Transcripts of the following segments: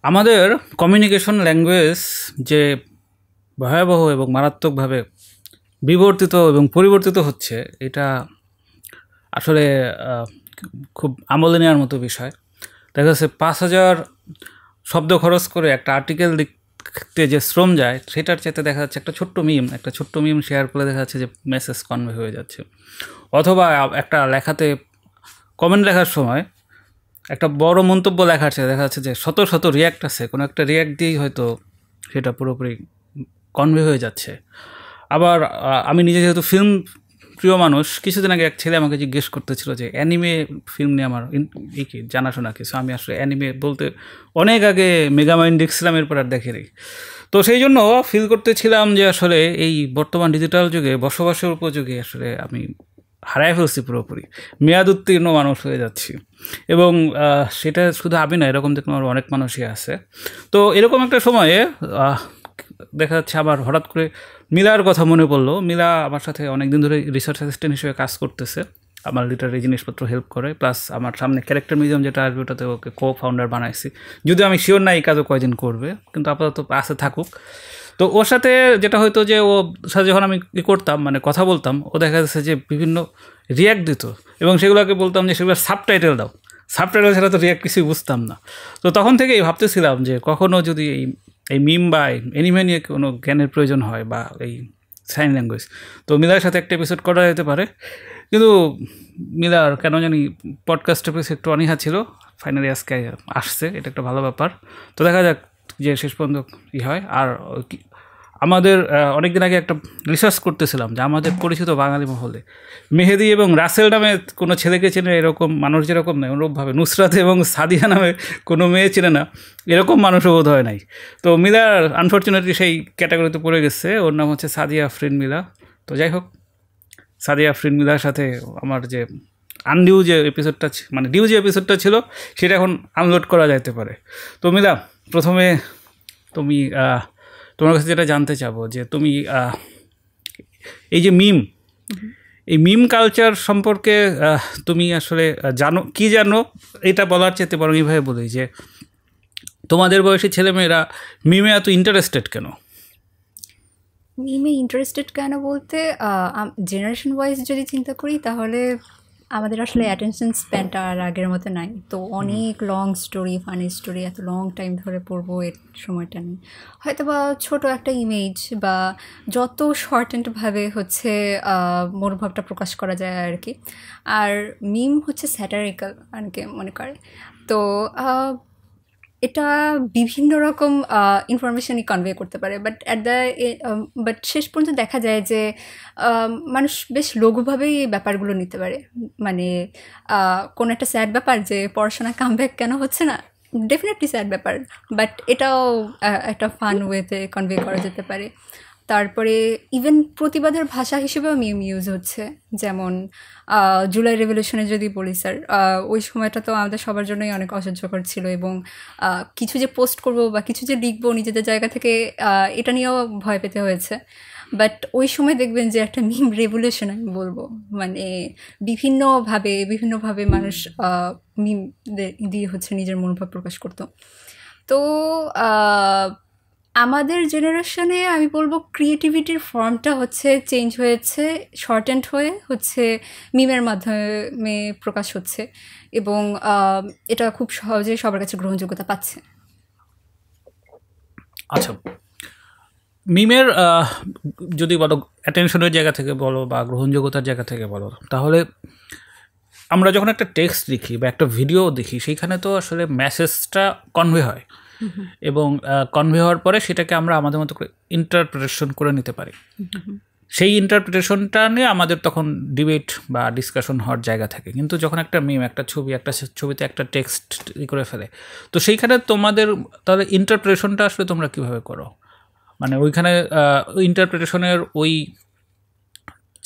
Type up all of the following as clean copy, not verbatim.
আমাদের communication language যে ভয়াবহ এবং মারাত্মকভাবে বিবর্তিত এবং পরিবর্তিত হচ্ছে, এটা আসলে খুব আমলে নেওয়ার মতো বিষয়। দেখা যাচ্ছে 5,000 শব্দ খরচ করে একটা আর্টিকেল লিখতে যে শ্রম যায়, সেটার চাইতে দেখা যাচ্ছে একটা ছোট্ট মিম শেয়ার করে দেখা যাচ্ছে যে মেসেজ কনভে হয়ে যাচ্ছে। অথবা একটা লেখাতে কমেন্ট লেখার সময় একটা বড় মন্তব্য লেখার চেয়ে দেখা যাচ্ছে যে শত শত রিয়্যাক্ট আছে, কোনো একটা রিয়্যাক্ট দিয়েই হয়তো সেটা পুরোপুরি কনভে হয়ে যাচ্ছে। আবার আমি নিজে যেহেতু ফিল্ম প্রিয় মানুষ, কিছুদিন আগে এক ছেলে আমাকে জিজ্ঞেস করতেছিল যে অ্যানিমে ফিল্ম নিয়ে আমার কি জানাশোনা কিছু। আমি আসলে অ্যানিমে বলতে অনেক আগে মেগামাইন্ড দেখছিলাম, এরপর আর দেখি নেই। তো সেই জন্য ফিল করতেছিলাম যে আসলে এই বর্তমান ডিজিটাল যুগে বসবাসের উপযোগী আসলে আমি হারায় ফেলছি, পুরোপুরি মেয়াদ উত্তীর্ণ মানুষ হয়ে যাচ্ছি। এবং সেটা শুধু আমি না, এরকম দেখুন আমার অনেক মানুষই আছে। তো এরকম একটা সময়ে দেখা যাচ্ছে আবার হঠাৎ করে মিলার কথা মনে পড়লো। মিলা আমার সাথে অনেক দিন ধরে রিসার্চ অ্যাসিস্ট্যান্ট হিসেবে কাজ করতেছে, আমার লিটারি জিনিসপত্র হেল্প করে, প্লাস আমার সামনে ক্যারেক্টার মিউজিয়াম যেটা আসবে ওটাতে ওকে কো ফাউন্ডার বানাইছি। যদিও আমি শিওর না এই কাজও কয়দিন করবে, কিন্তু আপাতত আসে থাকুক। তো ওর সাথে যেটা হয়তো যে ও সাথে যখন আমি করতাম, মানে কথা বলতাম, ও দেখা যাচ্ছে যে বিভিন্ন রিয়্যাক্ট দিত এবং সেগুলোকে বলতাম যে সেগুলো সাবটাইটেল দাও। সাবটাইটেল ছাড়া তো রিয়্যাক্ট কিছুই বুঝতাম না। তো তখন থেকেই ভাবতেছিলাম যে কখনও যদি এই মিম বা এনিমে নিয়ে কোনো জ্ঞানের প্রয়োজন হয় বা এই সাইন ল্যাঙ্গুয়েজ, তো মিলার সাথে একটা এপিসোড করা যেতে পারে। কিন্তু মিলার কেন জানি পডকাস্টের প্রতি একটু অনীহা ছিল, ফাইনালি আজকে আসছে, এটা একটা ভালো ব্যাপার। তো দেখা যাক যে শেষ পর্যন্ত কী হয়। আর আমাদের অনেকদিন আগে একটা রিসার্চ করতেছিলাম যে আমাদের পরিচিত বাঙালি মহলে মেহেদি এবং রাসেল নামে কোনো ছেলেকে চেনে এরকম মানুষ যেরকম নয়, অনুরূপভাবে নুসরাত এবং সাদিয়া নামে কোনো মেয়ে চেনে না এরকম মানুষও বোধ হয় নাই। তো মিলার আনফর্চুনেটলি সেই ক্যাটাগরিতে পড়ে গেছে। ওর নাম হচ্ছে সাদিয়া আফরিন মিলা। তো যাই হোক, সাদিয়া আফরিন মিলার সাথে আমার যে আনডিউ যে এপিসোডটা, মানে ডিউ যে এপিসোডটা ছিল, সেটা এখন আনলোড করা যাইতে পারে। তো মিলা, প্রথমে তুমি তোমার কাছে যেটা জানতে চাবো যে তুমি এই যে এই মিম কালচার সম্পর্কে তুমি আসলে জানো এটা বলার চেয়ে বরং এইভাবে বলি যে তোমাদের বয়সী ছেলেমেয়েরা মিমে এত ইন্টারেস্টেড কেন? মিমে ইন্টারেস্টেড কেন বলতে, জেনারেশন ওয়াইজ যদি চিন্তা করি তাহলে আমাদের আসলে অ্যাটেনশন স্প্যানটা আর আগের মতো নাই। তো অনেক লং স্টোরি, ফানি স্টোরি এত লং টাইম ধরে পড়বো এর সময়টা নেই। হয়তো বা ছোটো একটা ইমেজ বা যত শর্ট অ্যান্ডভাবে হচ্ছে মনোভাবটা প্রকাশ করা যায় আর কি। আর মিম হচ্ছে স্যাটারিক্যাল অনেকে মনে করে। তো এটা বিভিন্ন রকম ইনফরমেশনই কনভে করতে পারে, বাট শেষ পর্যন্ত দেখা যায় যে মানুষ বেশ লঘুভাবেই এই ব্যাপারগুলো নিতে পারে। মানে কোনো একটা স্যাড ব্যাপার যে পড়াশোনা কামব্যাক কেন হচ্ছে না, ডেফিনেটলি স্যাড ব্যাপার, বাট এটাও একটা ফান ওয়েতে কনভে করা যেতে পারে। তারপরে ইভেন প্রতিবাদের ভাষা হিসেবেও মিম ইউজ হচ্ছে। যেমন জুলাই রেভলিউশনে যদি বলি স্যার, ওই সময়টা তো আমাদের সবার জন্যই অনেক অসহ্যকর ছিল এবং কিছু যে পোস্ট করব বা কিছু যে লিখবো নিজেদের জায়গা থেকে, এটা নিয়েও ভয় পেতে হয়েছে। বাট ওই সময় দেখবেন যে একটা মিম রেভলিউশন আমি বলবো, মানে বিভিন্নভাবে মানুষ মিম দিয়ে হচ্ছে নিজের মনোভাব প্রকাশ করতো। তো আমাদের জেনারেশনে আমি বলবো ক্রিয়েটিভিটির ফর্মটা হচ্ছে চেঞ্জ হয়েছে, শর্ট হ্যান্ড হয়ে হচ্ছে মিমের মাধ্যমে প্রকাশ হচ্ছে এবং এটা খুব সহজে সবার কাছে গ্রহণযোগ্যতা পাচ্ছে। আচ্ছা, মিমের যদি বলো অ্যাটেনশনের জায়গা থেকে বলো বা গ্রহণযোগ্যতার জায়গা থেকে বলো, তাহলে আমরা যখন একটা টেক্সট লিখি বা একটা ভিডিও দেখি, সেইখানে তো আসলে মেসেজটা কনভে হয় এবং কনভে হওয়ার পরে সেটাকে আমরা আমাদের মতো করে ইন্টারপ্রিটেশন করে নিতে পারি। সেই ইন্টারপ্রিটেশনটা নিয়ে আমাদের তখন ডিবেট বা ডিসকাশন হওয়ার জায়গা থাকে। কিন্তু যখন একটা মিম, একটা ছবিতে একটা টেক্সট করে ফেলে, তো সেইখানে তোমাদের তাহলে ইন্টারপ্রিটেশনটা আসলে তোমরা কীভাবে করো? মানে ওইখানে ইন্টারপ্রিটেশনের ওই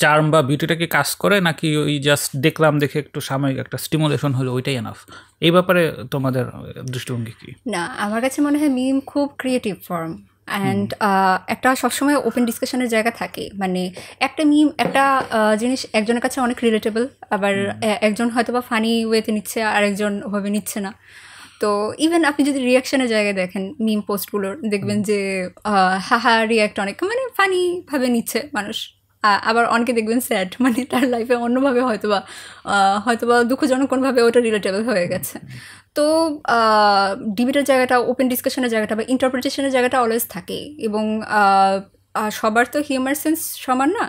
চার্ম বা বিউটিটা কি কাজ করে, নাকি ওই জাস্ট দেখলাম, দেখে একটু সাময়িক একটা স্টিমুলেশন হলো ওইটাই এনাফ? এই ব্যাপারে তোমাদের দৃষ্টিভঙ্গি কি? না, আমার কাছে মনে হয় মিম খুব ক্রিয়েটিভ ফর্ম অ্যান্ড একটা সবসময় ওপেন ডিসকাশনের জায়গা থাকে। মানে একটা মিম, একটা জিনিস একজনের কাছে অনেক রিলেটেবল, আবার একজন হয়তো বা ফানি ওয়েতে নিচ্ছে আর একজন ওভাবে নিচ্ছে না। তো ইভেন আপনি যদি রিয়াকশনের জায়গায় দেখেন মিম পোস্টগুলোর, দেখবেন যে হাহা রিয়াক্ট অনেক মানে ফানিভাবে নিচ্ছে মানুষ, আবার অনেকে দেখবেন স্যাড, মানে তার লাইফে অন্যভাবে হয়তোবা দুঃখজনক কোনোভাবে ওটা রিলেটেবল হয়ে গেছে। তো ডিবেটের জায়গাটা, ওপেন ডিসকাশনের জায়গাটা বা ইন্টারপ্রিটেশনের জায়গাটা অলওয়েজ থাকে, এবং সবার তো হিউমার সেন্স সমান না।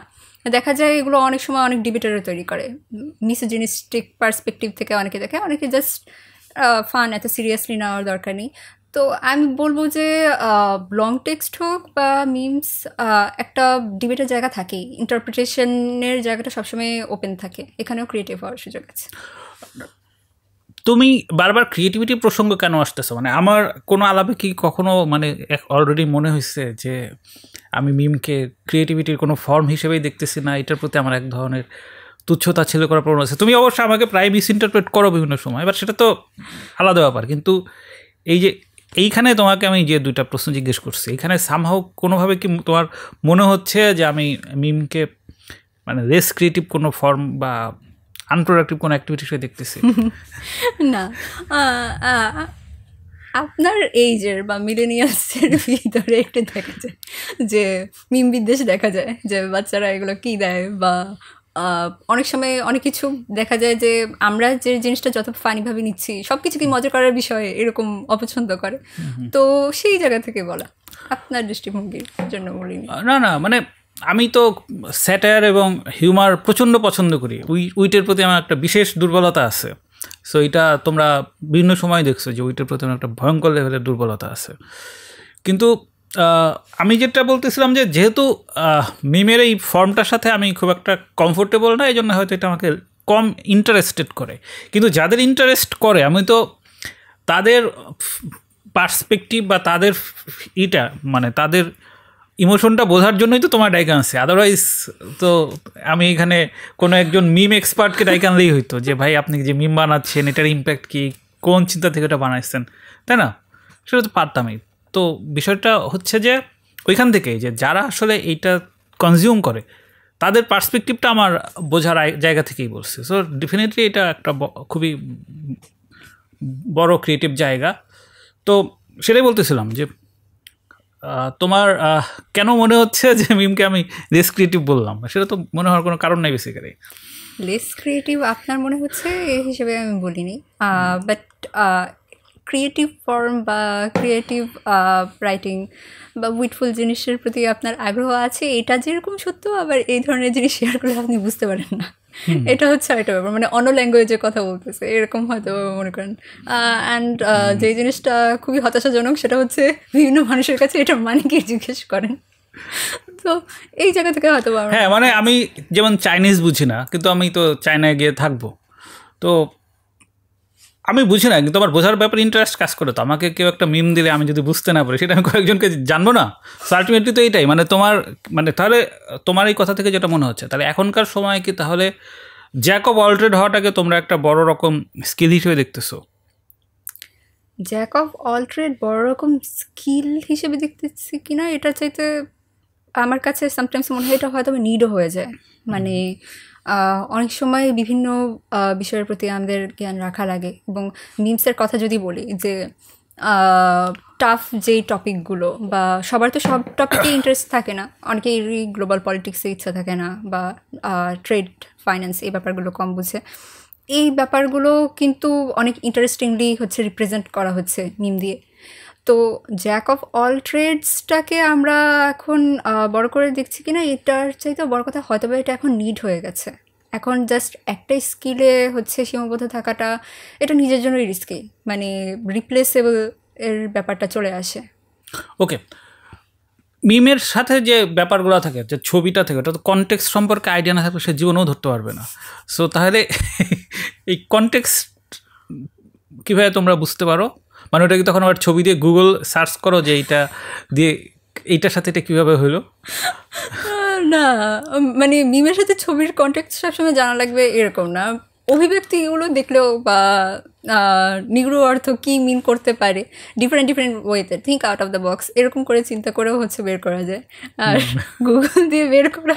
দেখা যায় এগুলো অনেক সময় অনেক ডিবেটারও তৈরি করে, মিসোজিনিস্টিক পার্সপেক্টিভ থেকে অনেকে দেখে, অনেকে জাস্ট ফান, এত সিরিয়াসলি নেওয়ার দরকার নেই। তো আমি বলবো যে লং টেক্সট হোক বা মিমস, একটা ডিবেটের জায়গা থাকেই, ইন্টারপ্রিটেশনের জায়গাটা সবসময় ওপেন থাকে, এখানেও ক্রিয়েটিভ হওয়ার সুযোগ আছে। তুমি বারবার ক্রিয়েটিভিটি প্রসঙ্গ কেন আসতেছো? মানে আমার কোনো আলাপে কি কখনো মানে অলরেডি মনে হয়েছে যে আমি মিমকে ক্রিয়েটিভিটির কোনো ফর্ম হিসেবেই দেখতেছি না, এটার প্রতি আমার এক ধরনের তুচ্ছতা ছেলে করার প্রবণতা আছে? তুমি অবশ্যই আমাকে প্রায় মিসইন্টারপ্রেট করো বিভিন্ন সময়, এবার সেটা তো আলাদা ব্যাপার। কিন্তু এই যে এইখানে তোমাকে আমি যে দুইটা প্রশ্ন জিজ্ঞেস করছি, এখানে সামহাও কোনোভাবে কি তোমার মনে হচ্ছে যে আমি মিমকে মানে লেস ক্রিয়েটিভ কোনো ফর্ম বা আনপ্রোডাক্টিভ কোনো অ্যাক্টিভিটি হিসেবে দেখতেছি? না, আপনার এইজের বা মিলেনিয়ালসের ভিতরে একটু দেখা যায় যে মিম বিদ্বেষ দেখা যায়, যে বাচ্চারা এগুলো কী দেয়, বা অনেক সময় অনেক কিছু দেখা যায় যে আমরা যে জিনিসটা যত ফানিভাবে নিচ্ছি, সব কিছু কি মজা করার বিষয়ে এরকম অপছন্দ করে। তো সেই জায়গা থেকে বলা, আপনার দৃষ্টিভঙ্গির জন্য বলিনি। না মানে আমি তো স্যাটায়ার এবং হিউমার প্রচণ্ড পছন্দ করি, উইটের প্রতি আমার একটা বিশেষ দুর্বলতা আছে। সো এটা তোমরা বিভিন্ন সময় দেখছো যে উইটের প্রতি আমার একটা ভয়ঙ্কর লেভেলের দুর্বলতা আছে। কিন্তু আমি যেটা বলতেছিলাম যে যেহেতু মিমের এই ফর্মটার সাথে আমি খুব একটা কমফোর্টেবল না, এই জন্য হয়তো এটা আমাকে কম ইন্টারেস্টেড করে। কিন্তু যাদের ইন্টারেস্ট করে, আমি তো তাদের পার্সপেক্টিভ বা তাদের মানে তাদের ইমোশনটা বোঝার জন্যই তো তোমার ডাইকা আছে। আদারওয়াইজ তো আমি এখানে কোনো একজন মিম এক্সপার্টকে ডাইকা আনলেই হইতো যে ভাই আপনি যে মিম বানাচ্ছেন এটার ইম্প্যাক্ট কী, কোন চিন্তা থেকে এটা বানাইছেন, তাই না? সেটা তো পারতামই। তো বিষয়টা হচ্ছে যে ওইখান থেকেই যে যারা আসলে এইটা কনজিউম করে তাদের পার্সপেক্টিভটা আমার বোঝার জায়গা থেকেই বলছে। সো ডেফিনেটলি এটা একটা খুবই বড় ক্রিয়েটিভ জায়গা। তো সেটাই বলতেছিলাম যে তোমার কেন মনে হচ্ছে যে মিমকে আমি লেস ক্রিয়েটিভ বললাম? সেটা তো মনে হওয়ার কোনো কারণ নাই বেসিক্যালি। লেস ক্রিয়েটিভ আপনার মনে হচ্ছে এই হিসেবে আমি বলিনি, বাট ক্রিয়েটিভ ফর্ম বা ক্রিয়েটিভ রাইটিং বা উইটফুল জিনিসের প্রতি আপনার আগ্রহ আছে, এটা যেরকম সত্য, আবার এই ধরনের জিনিস শেয়ার করলে আপনি বুঝতে পারেন না, এটা হচ্ছে আরেকটা ব্যাপার। মানে অন্য ল্যাঙ্গুয়েজে কথা বলতেছে এরকম হয়তো মনে করেন। অ্যান্ড যে জিনিসটা খুবই হতাশাজনক সেটা হচ্ছে বিভিন্ন মানুষের কাছে এটার মানে কি জিজ্ঞেস করেন। তো এই জায়গা থেকে হয়তো হ্যাঁ, মানে আমি যেমন চাইনিজ বুঝি না, কিন্তু আমি তো চায়নায় গিয়ে থাকবো, তো আমি বুঝি না, কিন্তু আমার বোঝার ব্যাপারে ইন্টারেস্ট কাজ করে। তো আমাকে কেউ একটা মিম দিলে আমি যদি বুঝতে না পারি, সেটা আমি কয়েকজনকে জানবো না। সো আলটিমেটলি তো এইটাই, মানে তোমার মানে তাহলে তোমার এই কথা থেকে যেটা মনে হচ্ছে, তাহলে এখনকার সময় কি তাহলে জ্যাক অফ অল ট্রেড হওয়াটাকে তোমরা একটা বড় রকম স্কিল হিসেবে দেখতেছো? জ্যাক অফ অল ট্রেড বড় রকম স্কিল হিসেবে দেখতেছি কিনা এটা চাইতে আমার কাছে সামটাইমস মনে হয় এটা হয়তো নিডও হয়ে যায়। মানে অনেক সময় বিভিন্ন বিষয়ের প্রতি আমাদের জ্ঞান রাখা লাগে, এবং মিমসের কথা যদি বলি যে টাফ যেই টপিকগুলো, বা সবার তো সব টপিকে ইন্টারেস্ট থাকে না, অনেকেরই গ্লোবাল পলিটিক্সে ইচ্ছা থাকে না, বা ট্রেড ফাইন্যান্স এই ব্যাপারগুলো কম বুঝে, এই ব্যাপারগুলো কিন্তু অনেক ইন্টারেস্টিংলি হচ্ছে রিপ্রেজেন্ট করা হচ্ছে মিম দিয়ে। তো জ্যাক অফ অল ট্রেডসটাকে আমরা এখন বড় করে দেখছি কিনা এটার চাইতে বড় কথা হয়তো বা এটা এখন নিড হয়ে গেছে। এখন জাস্ট একটাই স্কিলে হচ্ছে সীমাবদ্ধ থাকাটা এটা নিজের জন্যই রিস্কি, মানে রিপ্লেসেবল এর ব্যাপারটা চলে আসে। ওকে, মিমের সাথে যে ব্যাপারগুলো থাকে, যে ছবিটা থাকে, ওটা তো কনটেক্সট সম্পর্কে আইডিয়া না থাকলে সে জীবনেও ধরতে পারবে না। সো তাহলে এই কনটেক্সট কীভাবে তোমরা বুঝতে পারো? মানে ওটা কি তখন আবার ছবি দিয়ে গুগল সার্চ করো যে এইটা দিয়ে এইটার সাথে এটা কীভাবে হলো? না, মানে মিমের সাথে ছবির কনটেক্সট সবসময় জানা লাগবে এরকম না, অভিব্যক্তিগুলো দেখলেও বা নিগ্রো অর্থ কী মিন করতে পারে ডিফারেন্ট ওয়েতে, think out of the box, এরকম করে চিন্তা করেও হচ্ছে বের করা যায়। আর গুগল দিয়ে বের করা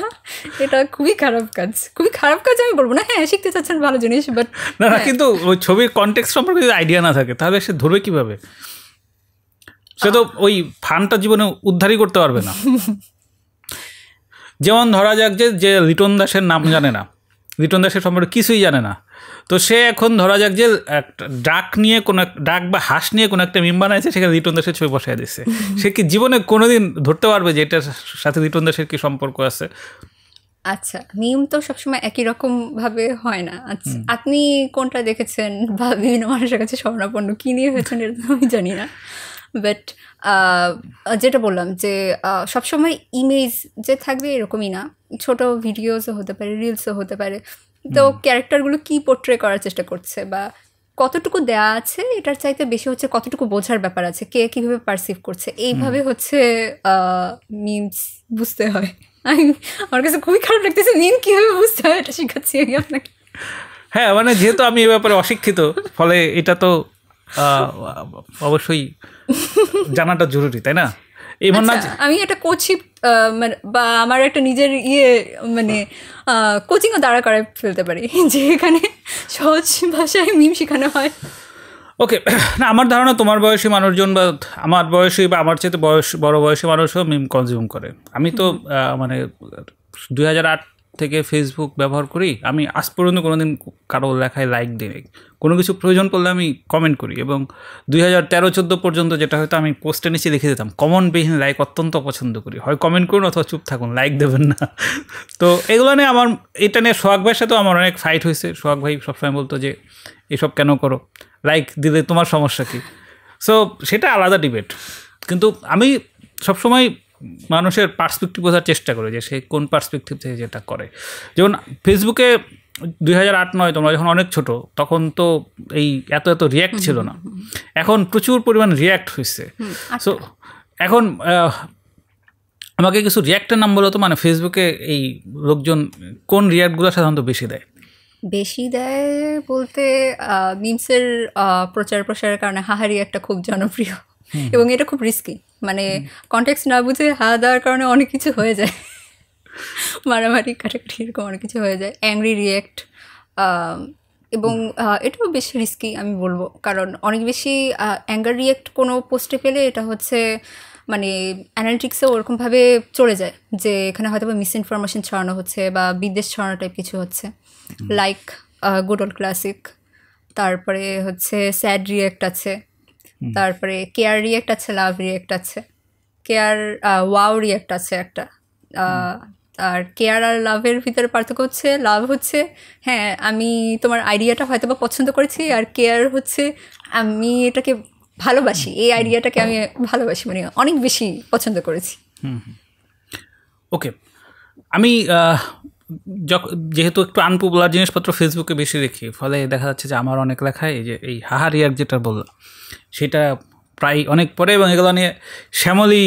এটা খুবই খারাপ কাজ আমি বলবো না। হ্যাঁ, শিখতে চাচ্ছেন ভালো জিনিস, বাট না, কিন্তু ওই ছবির কনটেক্সট সম্পর্কে যদি আইডিয়া না থাকে তাহলে সে ধরবে কিভাবে? সে তো ওই ফানটা জীবনে উদ্ধারই করতে পারবে না। যেমন ধরা যাক যে লিটন দাসের নাম জানে না, লিটন দাসের সম্পর্কে কিছুই জানে না, তো সে এখন ধরা যাক যে একটা ডাক নিয়ে কোনো ডাক বা হাঁস নিয়ে কোনো একটা মিম বানাইছে, সেখানে লিটন দাসের ছবি বসাই দিচ্ছে। সে কি জীবনে কোনোদিন ধরতে পারবে যে এটার সাথে লিটন দাসের কি সম্পর্ক আছে? আচ্ছা, মিম তো সবসময় একই রকম ভাবে হয় না। আচ্ছা, আপনি কোনটা দেখেছেন বা বিভিন্ন মানুষের কাছে স্বর্ণাপন্ন কী নিয়ে হয়েছেন এটা তো আমি জানি না, বাট যেটা বললাম যে সবসময় ইমেজ যে থাকবে এরকমই না, ছোট ভিডিওসও হতে পারে, রিলসও হতে পারে। তো ক্যারেক্টারগুলো কী পোর্ট্রে করার চেষ্টা করছে বা কতটুকু দেয়া আছে এটার চাইতে বেশি হচ্ছে কতটুকু বোঝার ব্যাপার আছে, কে কীভাবে পারসিভ করছে, এইভাবে হচ্ছে মিমস বুঝতে হয়। আমার কাছে খুবই খারাপ লাগতেছে, মিম কীভাবে বুঝতে হয় এটা শেখাচ্ছি আমি আপনাকে। হ্যাঁ, মানে যেহেতু আমি এ ব্যাপারে অশিক্ষিত, ফলে এটা তো অবশ্যই জানাটা জরুরি, তাই না? এমন না আমি একটা কোচি বা আমার একটা নিজের মানে কোচিংও দাঁড়া করে ফেলতে পারি যে এখানে সহজ ভাষায় মিম শেখানো হয়। ওকে, না, আমার ধারণা তোমার বয়সী মানুষজন বা আমার বয়সী বা আমার চেয়ে বড় বয়সী মানুষও মিম কনজিউম করে। আমি তো মানে 2008 থেকে ফেসবুক ব্যবহার করি, আমি আজ পর্যন্ত কোনোদিন কারো লেখায় লাইক দিই, কোনো কিছু প্রয়োজন পড়লে আমি কমেন্ট করি। এবং 2013-14 পর্যন্ত যেটা হয়তো আমি পোস্টে নিচে লিখে দিতাম, কমনবিহীন লাইক অত্যন্ত পছন্দ করি, হয় কমেন্ট করুন অথবা চুপ থাকুন, লাইক দেবেন না। তো এগুলো নিয়ে আমার, এটা নিয়ে সোহাগ ভাইয়ের সাথেও আমার অনেক ফাইট হয়েছে। সোহাগ ভাই সবসময় বলতো যে এসব কেন করো, লাইক দিলে তোমার সমস্যা কী? সো সেটা আলাদা ডিবেট। কিন্তু আমি সবসময় মানুষের পার্সপেক্টিভ বোঝার চেষ্টা করি যে সে কোন পার্সপেক্টিভ থেকে যেটা করে। যেমন ফেসবুকে 2008-9 তোমরা যখন অনেক ছোট, তখন তো এই এত রিয়্যাক্ট ছিল না, এখন প্রচুর পরিমাণ রিয়্যাক্ট হয়েছে। সো এখন আমাকে কিছু রিয়্যাক্টের নাম বলো তো, মানে ফেসবুকে এই লোকজন কোন রিয়্যাক্টগুলো সাধারণত বেশি দেয় বলতে মিমসের প্রচার প্রসারের কারণে হাহারি একটা খুব জনপ্রিয়, এবং এটা খুব রিস্কি, মানে কনটেক্সট না বুঝে হা দেওয়ার কারণে অনেক কিছু হয়ে যায়, মারামারি কাটাকাটি এরকম অনেক কিছু হয়ে যায়, অ্যাংরি রিয়্যাক্ট। এবং এটাও বেশ রিস্কি আমি বলবো, কারণ অনেক বেশি অ্যাঙ্গার রিয়্যাক্ট কোনো পোস্টে পেলে এটা হচ্ছে মানে অ্যানালিটিক্সেও ওরকমভাবে চলে যায় যে এখানে হয়তো বা মিসইনফরমেশন ছড়ানো হচ্ছে বা বিদ্বেষ ছড়ানো টাইপ কিছু হচ্ছে, লাইক গুড ওল্ড ক্লাসিক। তারপরে হচ্ছে স্যাড রিয়্যাক্ট আছে, তারপরে কেয়ার রিয়্যাক্ট আছে, লাভ রিয়্যাক্ট আছে, কেয়ার ওয়াও রিয়্যাক্ট আছে একটা। আর কেয়ার আর লাভের ভিতরে পার্থক্য হচ্ছে, লাভ হচ্ছে হ্যাঁ আমি তোমার আইডিয়াটা হয়তো বা পছন্দ করেছি, আর কেয়ার হচ্ছে আমি এটাকে ভালোবাসি, এই আইডিয়াটাকে আমি ভালোবাসি, মানে অনেক বেশি পছন্দ করেছি। ওকে, আমি যেহেতু একটু আনপপুলার জিনিসপত্র ফেসবুকে বেশি দেখি, ফলে দেখা যাচ্ছে যে আমার অনেক লেখায় যে এই হাহা রিয়াক্ট যেটা বললাম সেটা প্রায় অনেক পরে, এবং এগুলো নিয়ে শ্যামলী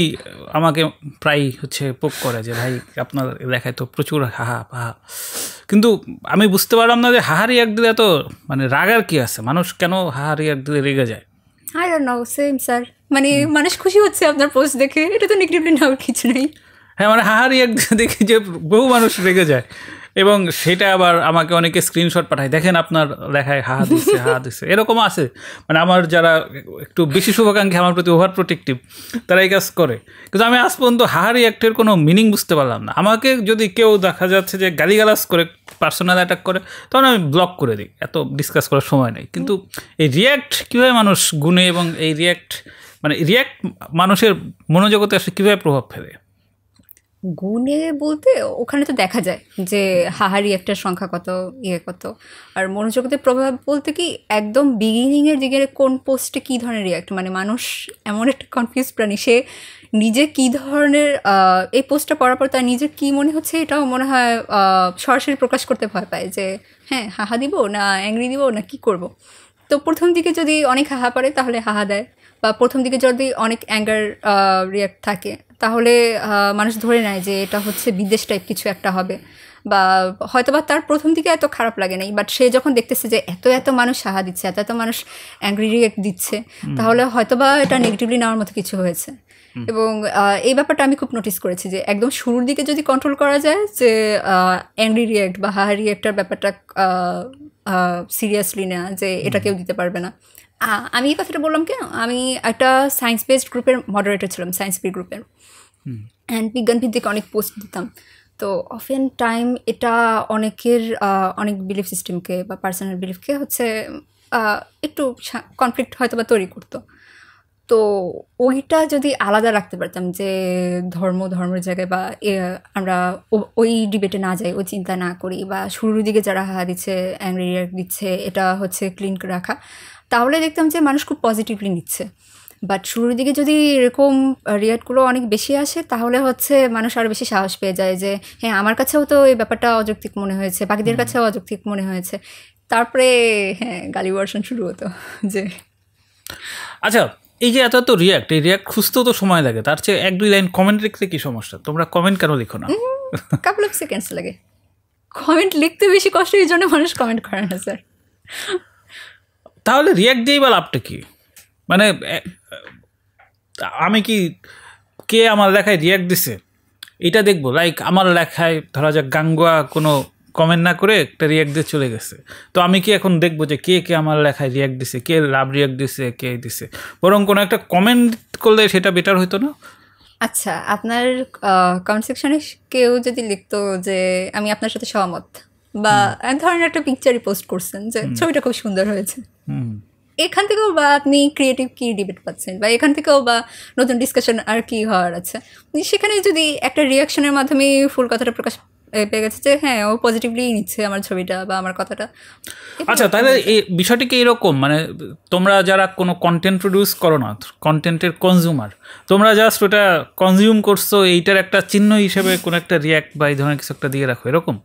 আমাকে প্রায় হচ্ছে পোক করে যে ভাই আপনার লেখায় তো প্রচুর হাহা হাহা। কিন্তু আমি বুঝতে পারলাম না যে হাহা রিয়াক্ট দিলে তো মানে রাগার কি আছে, মানুষ কেন হাহা রিয়াক্ট দিলে রেগে যায়? I don't know, same sir, মানে মানুষ খুশি হচ্ছে আপনার পোস্ট দেখে, এটা তো নেগেটিভলি নেওয়ার কিছু নেই। হ্যাঁ, মানে হাহা রিয়াক্ট দেখি যে বহু মানুষ রেগে যায়, এবং সেটা আবার আমাকে অনেকে স্ক্রিনশট পাঠায়, দেখেন আপনার লেখায় হাহা দিচ্ছে এরকম আছে। মানে আমার যারা একটু বেশি শুভাকাঙ্ক্ষী, আমার প্রতি ওভার প্রোটেক্টিভ, তারা এই কাজ করে। কিন্তু আমি আজ পর্যন্ত হাহা রিয়াক্টের কোনো মিনিং বুঝতে পারলাম না। আমাকে যদি কেউ দেখা যাচ্ছে যে গালিগালাজ করে, পার্সোনাল অ্যাটাক করে, তখন আমি ব্লক করে দিই, এত ডিসকাস করার সময় নেই। কিন্তু এই রিয়াক্ট কীভাবে মানুষ গুনে, এবং এই রিয়াক্ট মানুষের মনোজগতে আসলে কীভাবে প্রভাব ফেলে? গুণে বলতে ওখানে তো দেখা যায় যে হাহারি একটা সংখ্যা কত, কত। আর মনোজগতের প্রভাব বলতে কি একদম বিগিনিংয়ের দিকে কোন পোস্টে কী ধরনের রিয়াক্ট, মানে মানুষ এমন একটা কনফিউজ প্রাণী, সে নিজে কী ধরনের এই পোস্টটা পড়ার পর তার নিজের কী মনে হচ্ছে এটাও মনে হয় সরাসরি প্রকাশ করতে ভয় পায় যে হ্যাঁ হাহা দিব না অ্যাংরি দিব না কী করব। তো প্রথম দিকে যদি অনেক হাহা পড়ে তাহলে হাহা দেয়, বা প্রথম দিকে যদি অনেক অ্যাঙ্গার রিয়াক্ট থাকে তাহলে মানুষ ধরে নেয় যে এটা হচ্ছে বিদ্বেষ টাইপ কিছু একটা হবে। বা হয়তোবা তার প্রথম দিকে এত খারাপ লাগে নাই, বাট সে যখন দেখতেছে যে এত এত মানুষ সাহা দিচ্ছে, এত এত মানুষ অ্যাংরি রিয়েক্ট দিচ্ছে, তাহলে হয়তোবা এটা নেগেটিভলি নেওয়ার মতো কিছু হয়েছে। এবং এই ব্যাপারটা আমি খুব নোটিস করেছি যে একদম শুরুর দিকে যদি কন্ট্রোল করা যায় যে অ্যাংরি রিয়েক্ট বা হাহা রিয়েক্টার ব্যাপারটা সিরিয়াসলি না, যে এটা কেউ দিতে পারবে না। আমি এই কথাটা বললাম কেন, আমি একটা সায়েন্স বেসড গ্রুপের মডারেটর ছিলাম, সায়েন্স বি গ্রুপের, অ্যান্ড বিজ্ঞান ভিত্তিক অনেক পোস্ট দিতাম। তো অফেন টাইম এটা অনেকের অনেক বিলিফ সিস্টেমকে বা পার্সোনাল বিলিফকে হচ্ছে একটু কনফ্লিক্ট হয়তো বা তৈরি করতো। তো ওইটা যদি আলাদা রাখতে পারতাম যে ধর্মের জায়গায় বা আমরা ওই ডিবেটে না যাই, ওই চিন্তা না করি, বা শুরুর দিকে যারা হাহা দিচ্ছে, অ্যাংরি রিয়াক্ট দিচ্ছে, এটা হচ্ছে ক্লিন রাখা, তাহলে দেখতাম যে মানুষ খুব পজিটিভলি নিচ্ছে। বাট শুরুর দিকে যদি এরকম রিয়াক্টগুলো অনেক বেশি আসে, তাহলে হচ্ছে মানুষ আরও বেশি সাহস পেয়ে যায় যে হ্যাঁ আমার কাছেও তো এই ব্যাপারটা অযৌক্তিক মনে হয়েছে, বাকিদের কাছেও অযৌক্তিক মনে হয়েছে। তারপরে হ্যাঁ গালি বর্ষণ শুরু হতো যে আচ্ছা এই যে এত এত রিয়াক্ট, এই রিয়াক্ট খুঁজতেও তো সময় লাগে, তার চেয়ে 1-2 লাইন কমেন্ট লিখতে কি সমস্যা? তোমরা কমেন্ট কেন লিখো না? কাপল অফ সেকেন্ডস লাগে। কমেন্ট লিখতে বেশি কষ্ট, এই জন্য মানুষ কমেন্ট করে না স্যার। তাহলে রিয়াক্ট দিয়েই বা লাভটা কি? মানে আমি কি কে আমার লেখায় রিয়াক্ট দিছে এটা দেখবো? লাইক আমার লেখায় ধরা যাক গাঙ্গুয়া কোনো কমেন্ট না করে একটা রিয়াক্ট দিয়ে চলে গেছে, তো আমি কি এখন দেখবো যে কে কে আমার লেখায় রিয়াক্ট দিছে, কে লাভ রিয়াক্ট দিছে, কে দিছে? বরং কোনো একটা কমেন্ট করলে সেটা বেটার হতো না? আচ্ছা, আপনার কমেন্ট সেকশনে কেউ যদি লিখতো যে আমি আপনার সাথে সহমত, বা ধরেন একটা পিকচারই পোস্ট করছেন যে ছবিটা খুব সুন্দর হয়েছে, এখান থেকেও বা আপনি ক্রিয়েটিভ কী ডিবেট পাচ্ছেন, বা এখান থেকেও বা নতুন ডিসকাশন আর কি হওয়ার আছে, সেখানে যদি একটা রিয়াকশনের মাধ্যমে ফুল কথাটা প্রকাশ পেয়ে গেছে যে হ্যাঁ ও পজিটিভলি নিচ্ছে আমার ছবিটা বা আমার কথাটা। আচ্ছা তাহলে এই বিষয়টি কি এরকম, মানে তোমরা যারা কোনো কন্টেন্ট প্রডিউস করো না, কন্টেন্টের কনজিউমার, তোমরা জাস্ট ওটা কনজিউম করছো, এইটার একটা চিহ্ন হিসেবে কোনো একটা রিয়াক্ট বা এই ধরনের কিছু একটা দিয়ে রাখো, এরকম?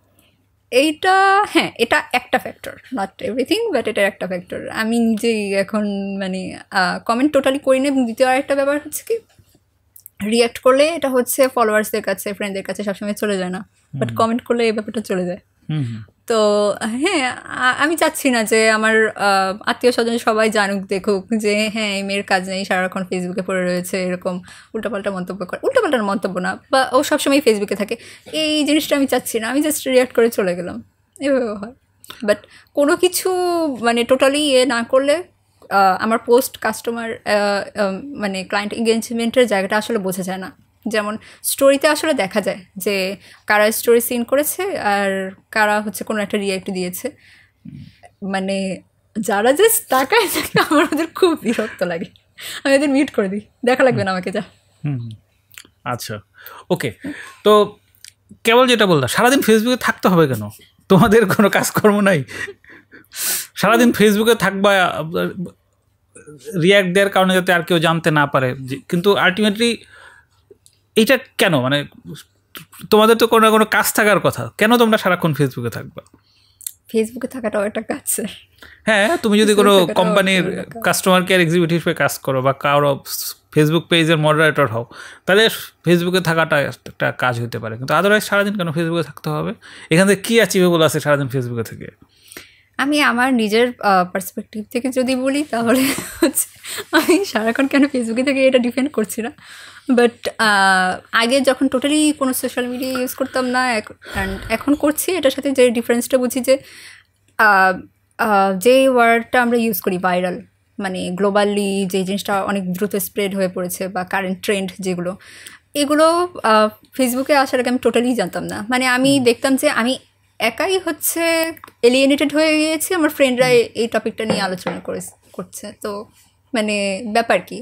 এইটা হ্যাঁ, এটা একটা ফ্যাক্টর, নট এভরিথিং, বাট এটা একটা ফ্যাক্টর। আমি নিজেই এখন মানে কমেন্ট টোটালি করি না। এবং দ্বিতীয় আরেকটা ব্যাপার হচ্ছে কি, রিয়াক্ট করলে এটা হচ্ছে ফলোয়ার্সদের কাছে, ফ্রেন্ডদের কাছে সবসময় চলে যায় না, বাট কমেন্ট করলে এই ব্যাপারটা চলে যায়। তো হ্যাঁ, আমি চাচ্ছি না যে আমার আত্মীয় স্বজন সবাই জানুক, দেখুক যে হ্যাঁ এই মেয়ের কাজ নেই, সারাক্ষণ ফেসবুকে পড়ে রয়েছে, এরকম উল্টাপাল্টা মন্তব্য করে, উল্টাপাল্টা মন্তব্য না, বা ও সবসময় ফেসবুকে থাকে, এই জিনিসটা আমি চাচ্ছি না। আমি জাস্ট রিয়াক্ট করে চলে গেলাম, এভাবে হয়। বাট কোনো কিছু মানে টোটালি না করলে আমার পোস্ট কাস্টমার মানে ক্লায়েন্ট এঙ্গেজমেন্টের জায়গাটা আসলে বোঝা যায় না। যেমন স্টোরিতে আসলে দেখা যায় যে কারা স্টোরি সিন করেছে আর কারা হচ্ছে কোনো একটা রিয়াক্ট দিয়েছে, মানে যারা জাস্ট তাকায় থাকে আমার ওদের খুব বিরক্ত লাগে, আমি ওদের মিউট করে দিই, দেখা লাগবে না আমাকে যা। আচ্ছা ওকে, তো কেবল যেটা বললাম, সারাদিন ফেসবুকে থাকতে হবে কেন? তোমাদের কোনো কাজকর্ম নাই? সারাদিন ফেসবুকে থাকবা রিয়াক্ট দেওয়ার কারণে যাতে আর কেউ জানতে না পারে, কিন্তু আলটিমেটলি এইটা কেন? মানে তোমাদের তো কোনো না কোনো কাজ থাকার কথা, কেন তোমরা সারাক্ষণ ফেসবুকে থাকবা? ফেসবুকে থাকাটাও একটা কাজ স্যার। হ্যাঁ, তুমি যদি কোনো কোম্পানির কাস্টমার কেয়ার এক্সিকিউটিভ হিসেবে কাজ করো বা কারো ফেসবুক পেজের মডারেটর হও, তাহলে ফেসবুকে থাকাটা একটা কাজ হতে পারে, কিন্তু আদারওয়াইজ সারাদিন কেন ফেসবুকে থাকতে হবে? এখান থেকে কী অ্যাচিভেবল আছে সারাদিন ফেসবুকে থেকে? আমি আমার নিজের পার্সপেক্টিভ থেকে যদি বলি, তাহলে হচ্ছে আমি সারাক্ষণ কেন ফেসবুকে থেকে এটা ডিপেন্ড করছি না, বাট আগে যখন টোটালি কোনো সোশ্যাল মিডিয়া ইউজ করতাম না, এখন করছি, এটার সাথে যে ডিফারেন্সটা বুঝি যে যে ওয়ার্ডটা আমরা ইউজ করি ভাইরাল, মানে গ্লোবালি যে জিনিসটা অনেক দ্রুত স্প্রেড হয়ে পড়েছে, বা কারেন্ট ট্রেন্ড যেগুলো, এগুলো ফেসবুকে আসার আগে আমি টোটালি জানতাম না। মানে আমি দেখতাম যে আমি একাই হচ্ছে এলিয়েনেটেড হয়ে গিয়েছি, আমার ফ্রেন্ডরা এই টপিকটা নিয়ে আলোচনা করছে, তো মানে ব্যাপার কি,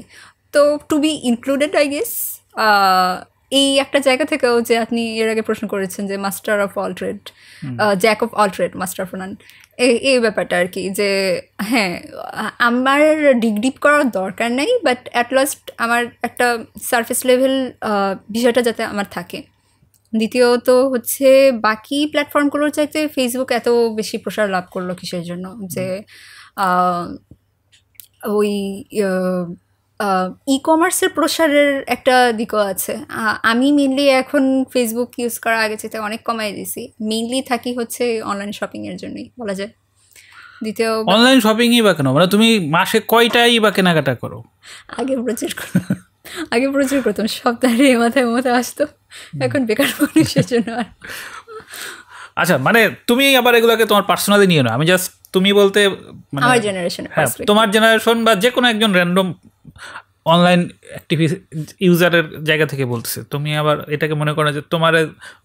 তো to be included I guess. এই একটা জায়গা থেকেও যে আপনি এর আগে প্রশ্ন করেছেন যে master of all trade, Jack of all trade, master of নান, এই ব্যাপারটা আর কি, যে হ্যাঁ আমার ডিপ করার দরকার নেই, বাট অ্যাট লাস্ট আমার একটা সারফেস লেভেল বিষয়টা যাতে আমার থাকে। দ্বিতীয়ত হচ্ছে বাকি প্ল্যাটফর্মগুলোর চাইতে ফেসবুক এত বেশি প্রসার লাভ করলো কিসের জন্য, যে ওই ই কমার্সের প্রসারের একটা দিকও আছে। আমি মেনলি এখন ফেসবুক ইউজ করা আগে চেয়ে অনেক কমাই দিয়েছি, মেনলি থাকি হচ্ছে অনলাইন শপিংয়ের জন্যই বলা যায়। দ্বিতীয় অনলাইন শপিংই বা কেন, মানে তুমি মাসে কয়টাই বা কেনাকাটা করো? আগে প্রচুর করতাম, সপ্তাহে মাথায় মাথায় আসতো, এখন বেকার মানুষের জন্য আর। আচ্ছা, মানে তুমি আবার এগুলোকে তোমার পার্সোনালি নিয়ে নাও, আমি জাস্ট তুমি বলতে মানে আমার জেনারেশন, হ্যাঁ তোমার জেনারেশন বা যে কোনো একজন র্যান্ডম অনলাইন অ্যাক্টিভিটি ইউজারের জায়গা থেকে বলতেছে, তুমি আবার এটাকে মনে করো যে তোমার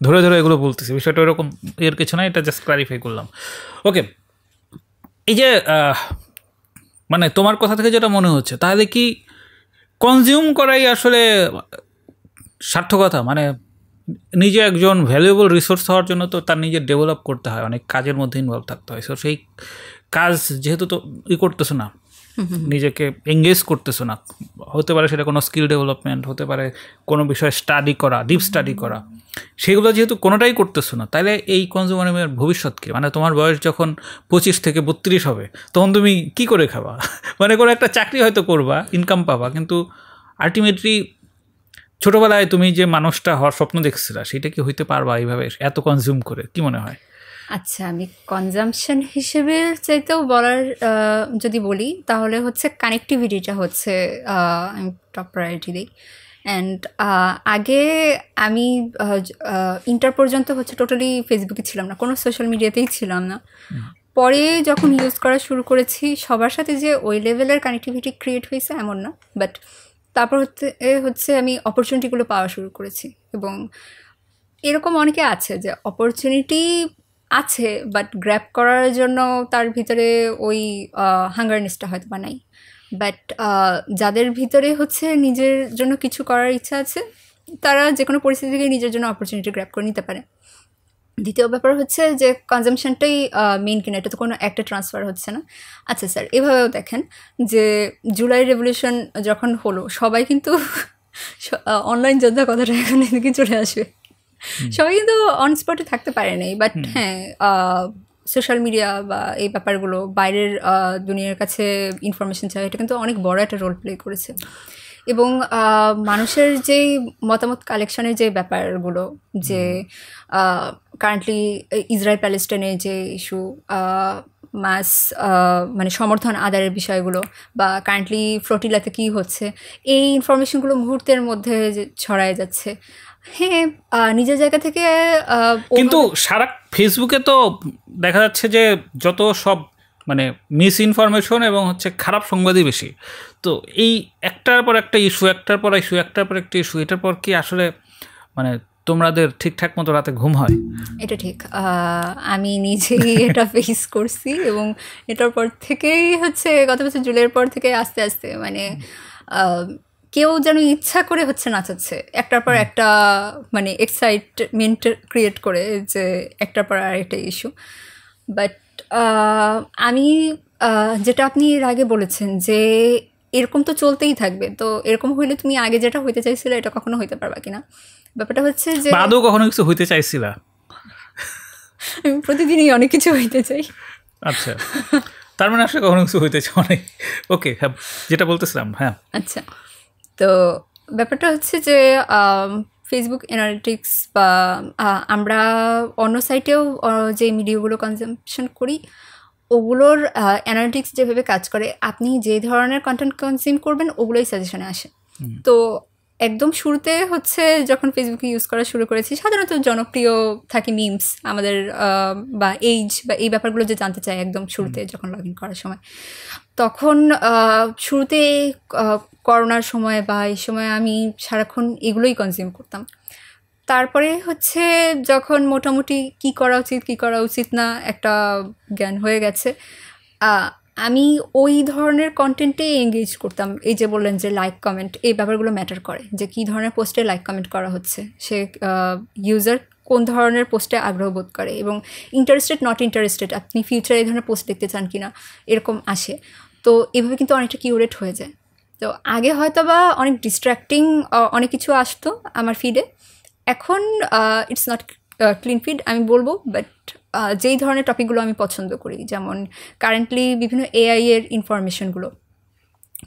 ধরে ধরে এগুলো বলতেছে, বিষয়টা ওরকম এর কিছু না, এটা জাস্ট ক্লারিফাই করলাম। ওকে, এই যে মানে তোমার কথা থেকে যেটা মনে হচ্ছে, তাহলে কি কনজিউম করাই আসলে সার্থকতা? মানে নিজে একজন ভ্যালুয়েবল রিসোর্স হওয়ার জন্য তো তার নিজের ডেভেলপ করতে হয়, অনেক কাজের মধ্যে ইনভলভ থাকতে হয়। সো সেই কাজ যেহেতু তো করতেছো না, নিজেকে এঙ্গেজ করতেছো না, হতে পারে সেটা কোনো স্কিল ডেভেলপমেন্ট, হতে পারে কোনো বিষয়ে স্টাডি করা, ডিপ স্টাডি করা, সেগুলো যেহেতু কোনোটাই করতেছো না, তাহলে এই কনজিউমারিজমের ভবিষ্যৎ কী? মানে তোমার বয়স যখন 25 থেকে 32 হবে, তখন তুমি কি করে খাবা? মানে কোনো একটা চাকরি হয়তো করবা, ইনকাম পাবা, কিন্তু আলটিমেটলি ছোটোবেলায় তুমি যে মানুষটা হওয়ার স্বপ্ন দেখছিলা, সেটা কি হইতে পারবা এইভাবে এত কনজিউম করে? কি মনে হয়? আচ্ছা, আমি কনজামশন হিসেবে চাইতেও বলার যদি বলি, তাহলে হচ্ছে কানেক্টিভিটিটা হচ্ছে আমি টপ প্রায়োরিটি দিই। অ্যান্ড আগে আমি ইন্টার পর্যন্ত হচ্ছে টোটালি ফেসবুকে ছিলাম না, কোনো সোশ্যাল মিডিয়াতেই ছিলাম না। পরে যখন ইউজ করা শুরু করেছি, সবার সাথে যে ওই লেভেলের কানেক্টিভিটি ক্রিয়েট হয়েছে এমন না, বাট তারপর হচ্ছে আমি অপরচুনিটিগুলো পাওয়া শুরু করেছি। এবং এরকম অনেকে আছে যে অপরচুনিটি আছে, বাট গ্র্যাব করার জন্য তার ভিতরে ওই হাঙ্গারনেসটা হয়তো বা নাই। বাট যাদের ভিতরে হচ্ছে নিজের জন্য কিছু করার ইচ্ছা আছে, তারা যে কোনো পরিস্থিতি থেকে নিজের জন্য অপরচুনিটি গ্র্যাব করে নিতে পারে। দ্বিতীয় ব্যাপার হচ্ছে যে কনজামশনটাই মেন কিনা, এটা তো কোনো একটা ট্রান্সফার হচ্ছে না। আচ্ছা স্যার, এভাবেও দেখেন যে জুলাই রেভলিউশন যখন হলো, সবাই কিন্তু অনলাইন যোদ্ধা কথাটা এখন এদিকে চলে আসবে, সবাই কিন্তু অন স্পটে থাকতে পারে নাই। বাট হ্যাঁ, সোশ্যাল মিডিয়া বা এই ব্যাপারগুলো বাইরের দুনিয়ার কাছে ইনফরমেশন চাই, এটা কিন্তু অনেক বড় একটা রোল প্লে করেছে। এবং মানুষের যেই মতামত কালেকশনের যে ব্যাপারগুলো, যে কারেন্টলি ইসরায়েল প্যালেস্টাইনের যে ইস্যু, মাস মানে সমর্থন আদায়ের বিষয়গুলো, বা কারেন্টলি ফ্লোটিলাতে কী হচ্ছে, এই ইনফরমেশনগুলো মুহূর্তের মধ্যে ছড়ায় যাচ্ছে। হ্যাঁ, নিজের জায়গা থেকে কিন্তু সারা ফেসবুকে তো দেখা যাচ্ছে যে যত সব মানে মিস ইনফরমেশন এবং হচ্ছে খারাপ সংবাদই বেশি। তো এই একটার পর একটা ইস্যু, একটার পর ইস্যু, একটার পর একটা ইস্যু, এটার পর কি আসলে মানে তোমাদের ঠিকঠাক মতো রাতে ঘুম হয়? এটা ঠিক, আমি নিজেই এটা ফেস করছি। এবং এটার পর থেকেই হচ্ছে গত বছর জুলাইয়ের পর থেকে আস্তে আস্তে মানে কেউ যেন ইচ্ছা করে হচ্ছে নাচাচ্ছে একটার পর একটা, মানে এক্সাইটমেন্ট ক্রিয়েট করে যে একটার পর আর একটা ইস্যু। বাট আমি যেটা আপনি এর আগে বলেছেন যে এরকম তো চলতেই থাকবে, তো এরকম হইলে তুমি আগে যেটা হইতে চাইছিলে এটা কখনো হইতে পারবা কিনা? ব্যাপারটা হচ্ছে যে আদৌ কখনো কিছু হইতে চাইছিলা? আমি প্রতিদিনই অনেক কিছু হইতে চাই। আচ্ছা, তার মানে আসলে কখনো কিছু হইতে চাও নাই। ওকে, হ্যাঁ, যেটা বলতেছিলাম। হ্যাঁ, আচ্ছা, তো ব্যাপারটা হচ্ছে যে ফেসবুক অ্যানালিটিক্স বা আমরা অন্য সাইটেও যে মিডিয়াগুলো কনজামশন করি, ওগুলোর অ্যানালিটিক্স যেভাবে কাজ করে, আপনি যে ধরনের কন্টেন্ট কনজিউম করবেন ওগুলোই সাজেশনে আসে। তো একদম শুরুতে হচ্ছে যখন ফেসবুক ইউজ করা শুরু করেছি, সাধারণত জনপ্রিয় থাকে মিমস আমাদের, বা এইজ বা এই ব্যাপারগুলো যে জানতে চাই একদম শুরুতে যখন লগ ইন করার সময়, তখন শুরুতে করোনার সময় বা এই সময় আমি সারাক্ষণ এগুলোই কনজিউম করতাম। তারপরে হচ্ছে যখন মোটামুটি কী করা উচিত না একটা জ্ঞান হয়ে গেছে, আমি ওই ধরনের কন্টেন্টে এঙ্গেজ করতাম। এই যে বললেন যে লাইক কমেন্ট, এই ব্যাপারগুলো ম্যাটার করে, যে কী ধরনের পোস্টে লাইক কমেন্ট করা হচ্ছে, সে ইউজার কোন ধরনের পোস্টে আগ্রহ বোধ করে এবং ইন্টারেস্টেড নট ইন্টারেস্টেড, আপনি ফিউচারে এই ধরনের পোস্ট দেখতে চান কি না, এরকম আসে। তো এভাবে কিন্তু অনেকটা কিউরেট হয়ে যায়। তো আগে হয়তো বা অনেক ডিস্ট্র্যাক্টিং অনেক কিছু আসতো আমার ফিডে, এখন ইটস নট ক্লিন ফিড আমি বলবো। বাট যেই ধরনের টপিকগুলো আমি পছন্দ করি, যেমন কারেন্টলি বিভিন্ন এআই এর ইনফরমেশনগুলো,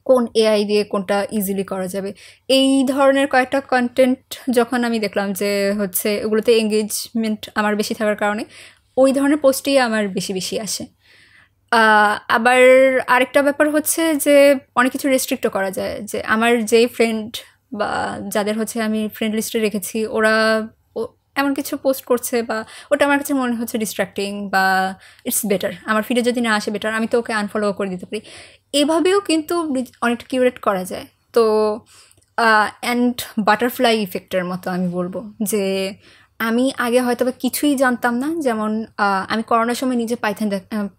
কোন এআই দিয়ে কোনটা ইজিলি করা যাবে, এই ধরনের কয়েকটা কন্টেন্ট যখন আমি দেখলাম যে হচ্ছে ওগুলোতে এঙ্গেজমেন্ট আমার বেশি থাকার কারণে ওই ধরনের পোস্টই আমার বেশি বেশি আসে। আবার আরেকটা ব্যাপার হচ্ছে যে অনেক কিছু রেস্ট্রিক্টও করা যায়, যে আমার যেই ফ্রেন্ড বা যাদের হচ্ছে আমি ফ্রেন্ড লিস্টে রেখেছি ওরা এমন কিছু পোস্ট করছে বা ওটা আমার কাছে মনে হচ্ছে ডিস্ট্র্যাক্টিং বা ইটস বেটার, আমার ফিডে যদি না আসে বেটার, আমি তো ওকে আনফলো করে দিতে পারি। এভাবেও কিন্তু অনেকটা কিউরেট করা যায়। তো অ্যান্ড বাটারফ্লাই ইফেক্টের মতো আমি বলবো যে আমি আগে হয়তো বা কিছুই জানতাম না, যেমন আমি করোনার সময় নিজে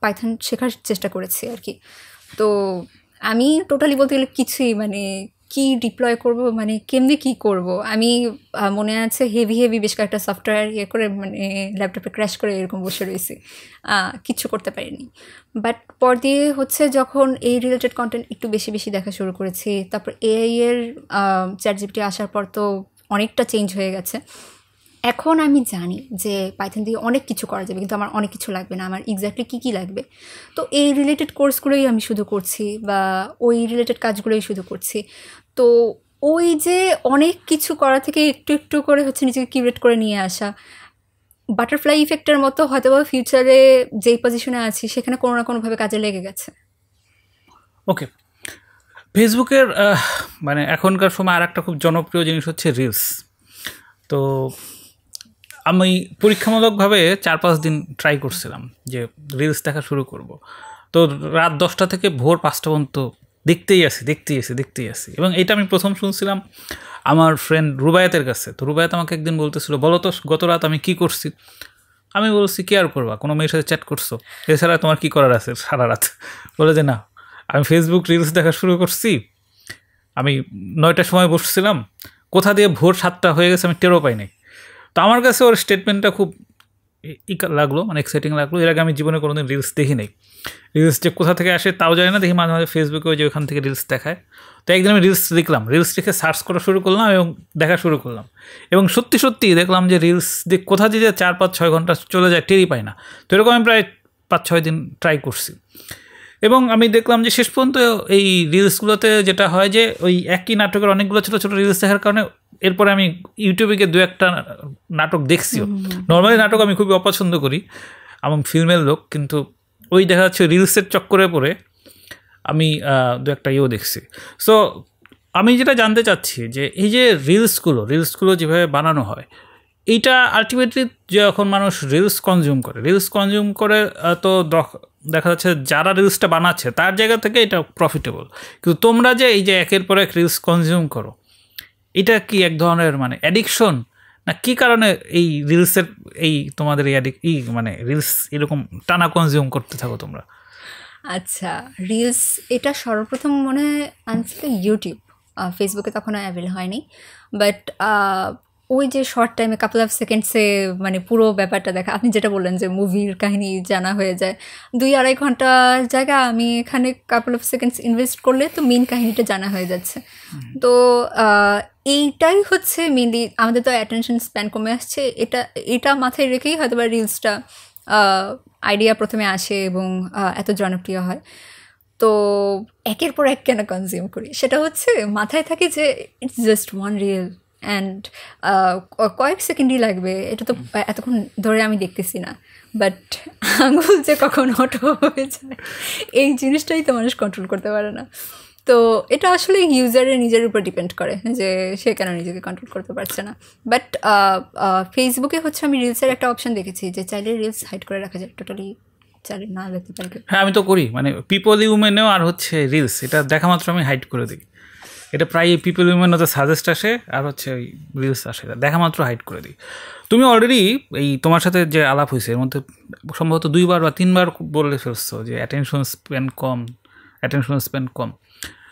পাইথন শেখার চেষ্টা করেছি আর কি। তো আমি টোটালি বলতে গেলে কিছুই মানে কি ডিপ্লয় করব, মানে কেমনি কি করব, আমি মনে আছে হেভি বেশ কয়েকটা সফটওয়্যার করে মানে ল্যাপটপে ক্র্যাশ করে এরকম বসে রয়েছি, কিচ্ছু করতে পারিনি। বাট পর দিয়ে হচ্ছে যখন এই রিলেটেড কন্টেন্ট একটু বেশি দেখা শুরু করেছি, তারপর এআই এর চ্যাটজিপিটি আসার পর তো অনেকটা চেঞ্জ হয়ে গেছে। এখন আমি জানি যে পাইথন দিয়ে অনেক কিছু করা যাবে, কিন্তু আমার অনেক কিছু লাগবে না, আমার এক্স্যাক্টলি কী লাগবে। তো এই রিলেটেড কোর্সগুলোই আমি শুধু করছি বা ওই রিলেটেড কাজগুলোই শুধু করছি। তো ওই যে অনেক কিছু করা থেকে একটু করে হচ্ছে নিজেকে কিউরেট করে নিয়ে আসা, বাটারফ্লাই ইফেক্টের মতো হয়তো বা ফিউচারে যেই পজিশনে আছি সেখানে কোনো না কোনোভাবে কাজে লেগে গেছে। ওকে, ফেসবুকের মানে এখনকার সময় আর একটা খুব জনপ্রিয় জিনিস হচ্ছে রিলস। তো আমি পরীক্ষামূলকভাবে 4-5 দিন ট্রাই করছিলাম যে রিলস দেখা শুরু করব। তো রাত 10টা থেকে ভোর 5টা পর্যন্ত দেখতেই আসি। এবং এটা আমি প্রথম শুনছিলাম আমার ফ্রেন্ড রুবায়াতের কাছে। তো রুবায়াত আমাকে একদিন বলতেছিল, বলো তো গত রাত আমি কী করছি। আমি বলছি, কি আর করবা, কোনো মেয়ের সাথে চ্যাট করছো, এছাড়া তোমার কী করার আছে সারা রাত। বলে যে না, আমি ফেসবুক রিলস দেখা শুরু করছি, আমি 9টার সময় বসছিলাম, কোথা দিয়ে ভোর 7টা হয়ে গেছে আমি টেরও পাই নাই। তো আমার কাছে ওর স্টেটমেন্টটা খুব লাগলো, মানে এক্সাইটিং লাগলো। এর আগে আমি জীবনে কোনোদিন রিলস দেখি নাই। রিলস যে কোথা থেকে আসে তাও জানি না, দেখি মাঝে মাঝে ফেসবুকে ওই যে ওখান থেকে রিলস দেখায়। তো একদিন আমি রিলস দেখলাম, রিলস দেখে সার্চ করা শুরু করলাম এবং দেখা শুরু করলাম। এবং সত্যি দেখলাম যে রিলস কোথা দিয়ে 4-5-6 ঘন্টা চলে যায় টেরই পাই না। তো এরকম আমি প্রায় 5-6 দিন ট্রাই করছি এবং আমি দেখলাম যে শেষ পর্যন্ত এই রিলসগুলোতে যেটা হয় যে ওই একই নাটকের অনেকগুলো ছোটো রিলস দেখার কারণে এরপরে আমি ইউটিউবে গিয়ে 2-1টা নাটক দেখছিও। নর্মালি নাটক আমি খুবই অপছন্দ করি, আমার ফিল্মের লোক, কিন্তু ওই দেখা যাচ্ছে রিলসের চক্করে পড়ে আমি 2-1টা দেখছি। সো আমি যেটা জানতে চাচ্ছি যে এই যে রিলসগুলো যেভাবে বানানো হয়, এইটা আলটিমেটলি যখন মানুষ রিলস কনজিউম করে তো দেখা যাচ্ছে যারা রিলসটা বানাচ্ছে তার জায়গা থেকে এটা প্রফিটেবল। কিন্তু তোমরা যে এই যে একের পর এক রিলস কনজিউম করো, এটা কি এক ধরনের মানে অ্যাডিকশন, না কি কারণে এই রিলসের এই তোমাদের এই মানে রিলস এরকম টানা কনজিউম করতে থাকো তোমরা? আচ্ছা, রিলস এটা সর্বপ্রথম মনে হয় আনছিল ইউটিউব, ফেসবুকে তখন অ্যাভেল হয়নি। বাট ওই যে শর্ট টাইমে কাপল অফ সেকেন্ডসে মানে পুরো ব্যাপারটা দেখা, আপনি যেটা বললেন যে মুভির কাহিনী জানা হয়ে যায় 2-2.5 ঘন্টার জায়গা আমি এখানে কাপল অফ সেকেন্ডস ইনভেস্ট করলে তো মেন কাহিনীটা জানা হয়ে যাচ্ছে। তো এইটাই হচ্ছে মেনলি, আমাদের তো অ্যাটেনশন স্প্যান কমে আসছে, এটা মাথায় রেখেই হয়তো বা রিলসটা আইডিয়া প্রথমে আসে এবং এত জনপ্রিয় হয়। তো একের পর এক কেন কনজিউম করি, সেটা হচ্ছে মাথায় থাকে যে it's just one reel and কয়েক সেকেন্ডই লাগবে, এটা তো এতক্ষণ ধরে আমি দেখতেছি না। বাট আঙুল যে কখন অটো হয়ে যায় এই জিনিসটাই তো মানুষ কন্ট্রোল করতে পারে না। তো এটা আসলে ইউজারের নিজের উপর ডিপেন্ড করে যে সে কেন নিজেকে কন্ট্রোল করতে পারছে না। বাট ফেসবুকে হচ্ছে আমি রিলসের একটা অপশন দেখেছি যে চাইলে রিলস হাইড করে রাখা যায়, টোটালি চাইলে না দেখতে পারি। হ্যাঁ, আমি তো করি, মানে পিপল ইউমেনেও আর হচ্ছে রিলস, এটা দেখা মাত্র আমি হাইড করে দিই। এটা প্রায় পিপল ইউমেনতে সাজেস্ট আসে আর হচ্ছে ওই রিলস আসে, দেখা মাত্র হাইড করে দিই। তুমি অলরেডি এই তোমার সাথে যে আলাপ হয়েছে এর মধ্যে সম্ভবত 2বার বা 3বার বলে ফেলছো যে অ্যাটেনশন স্প্যান কম।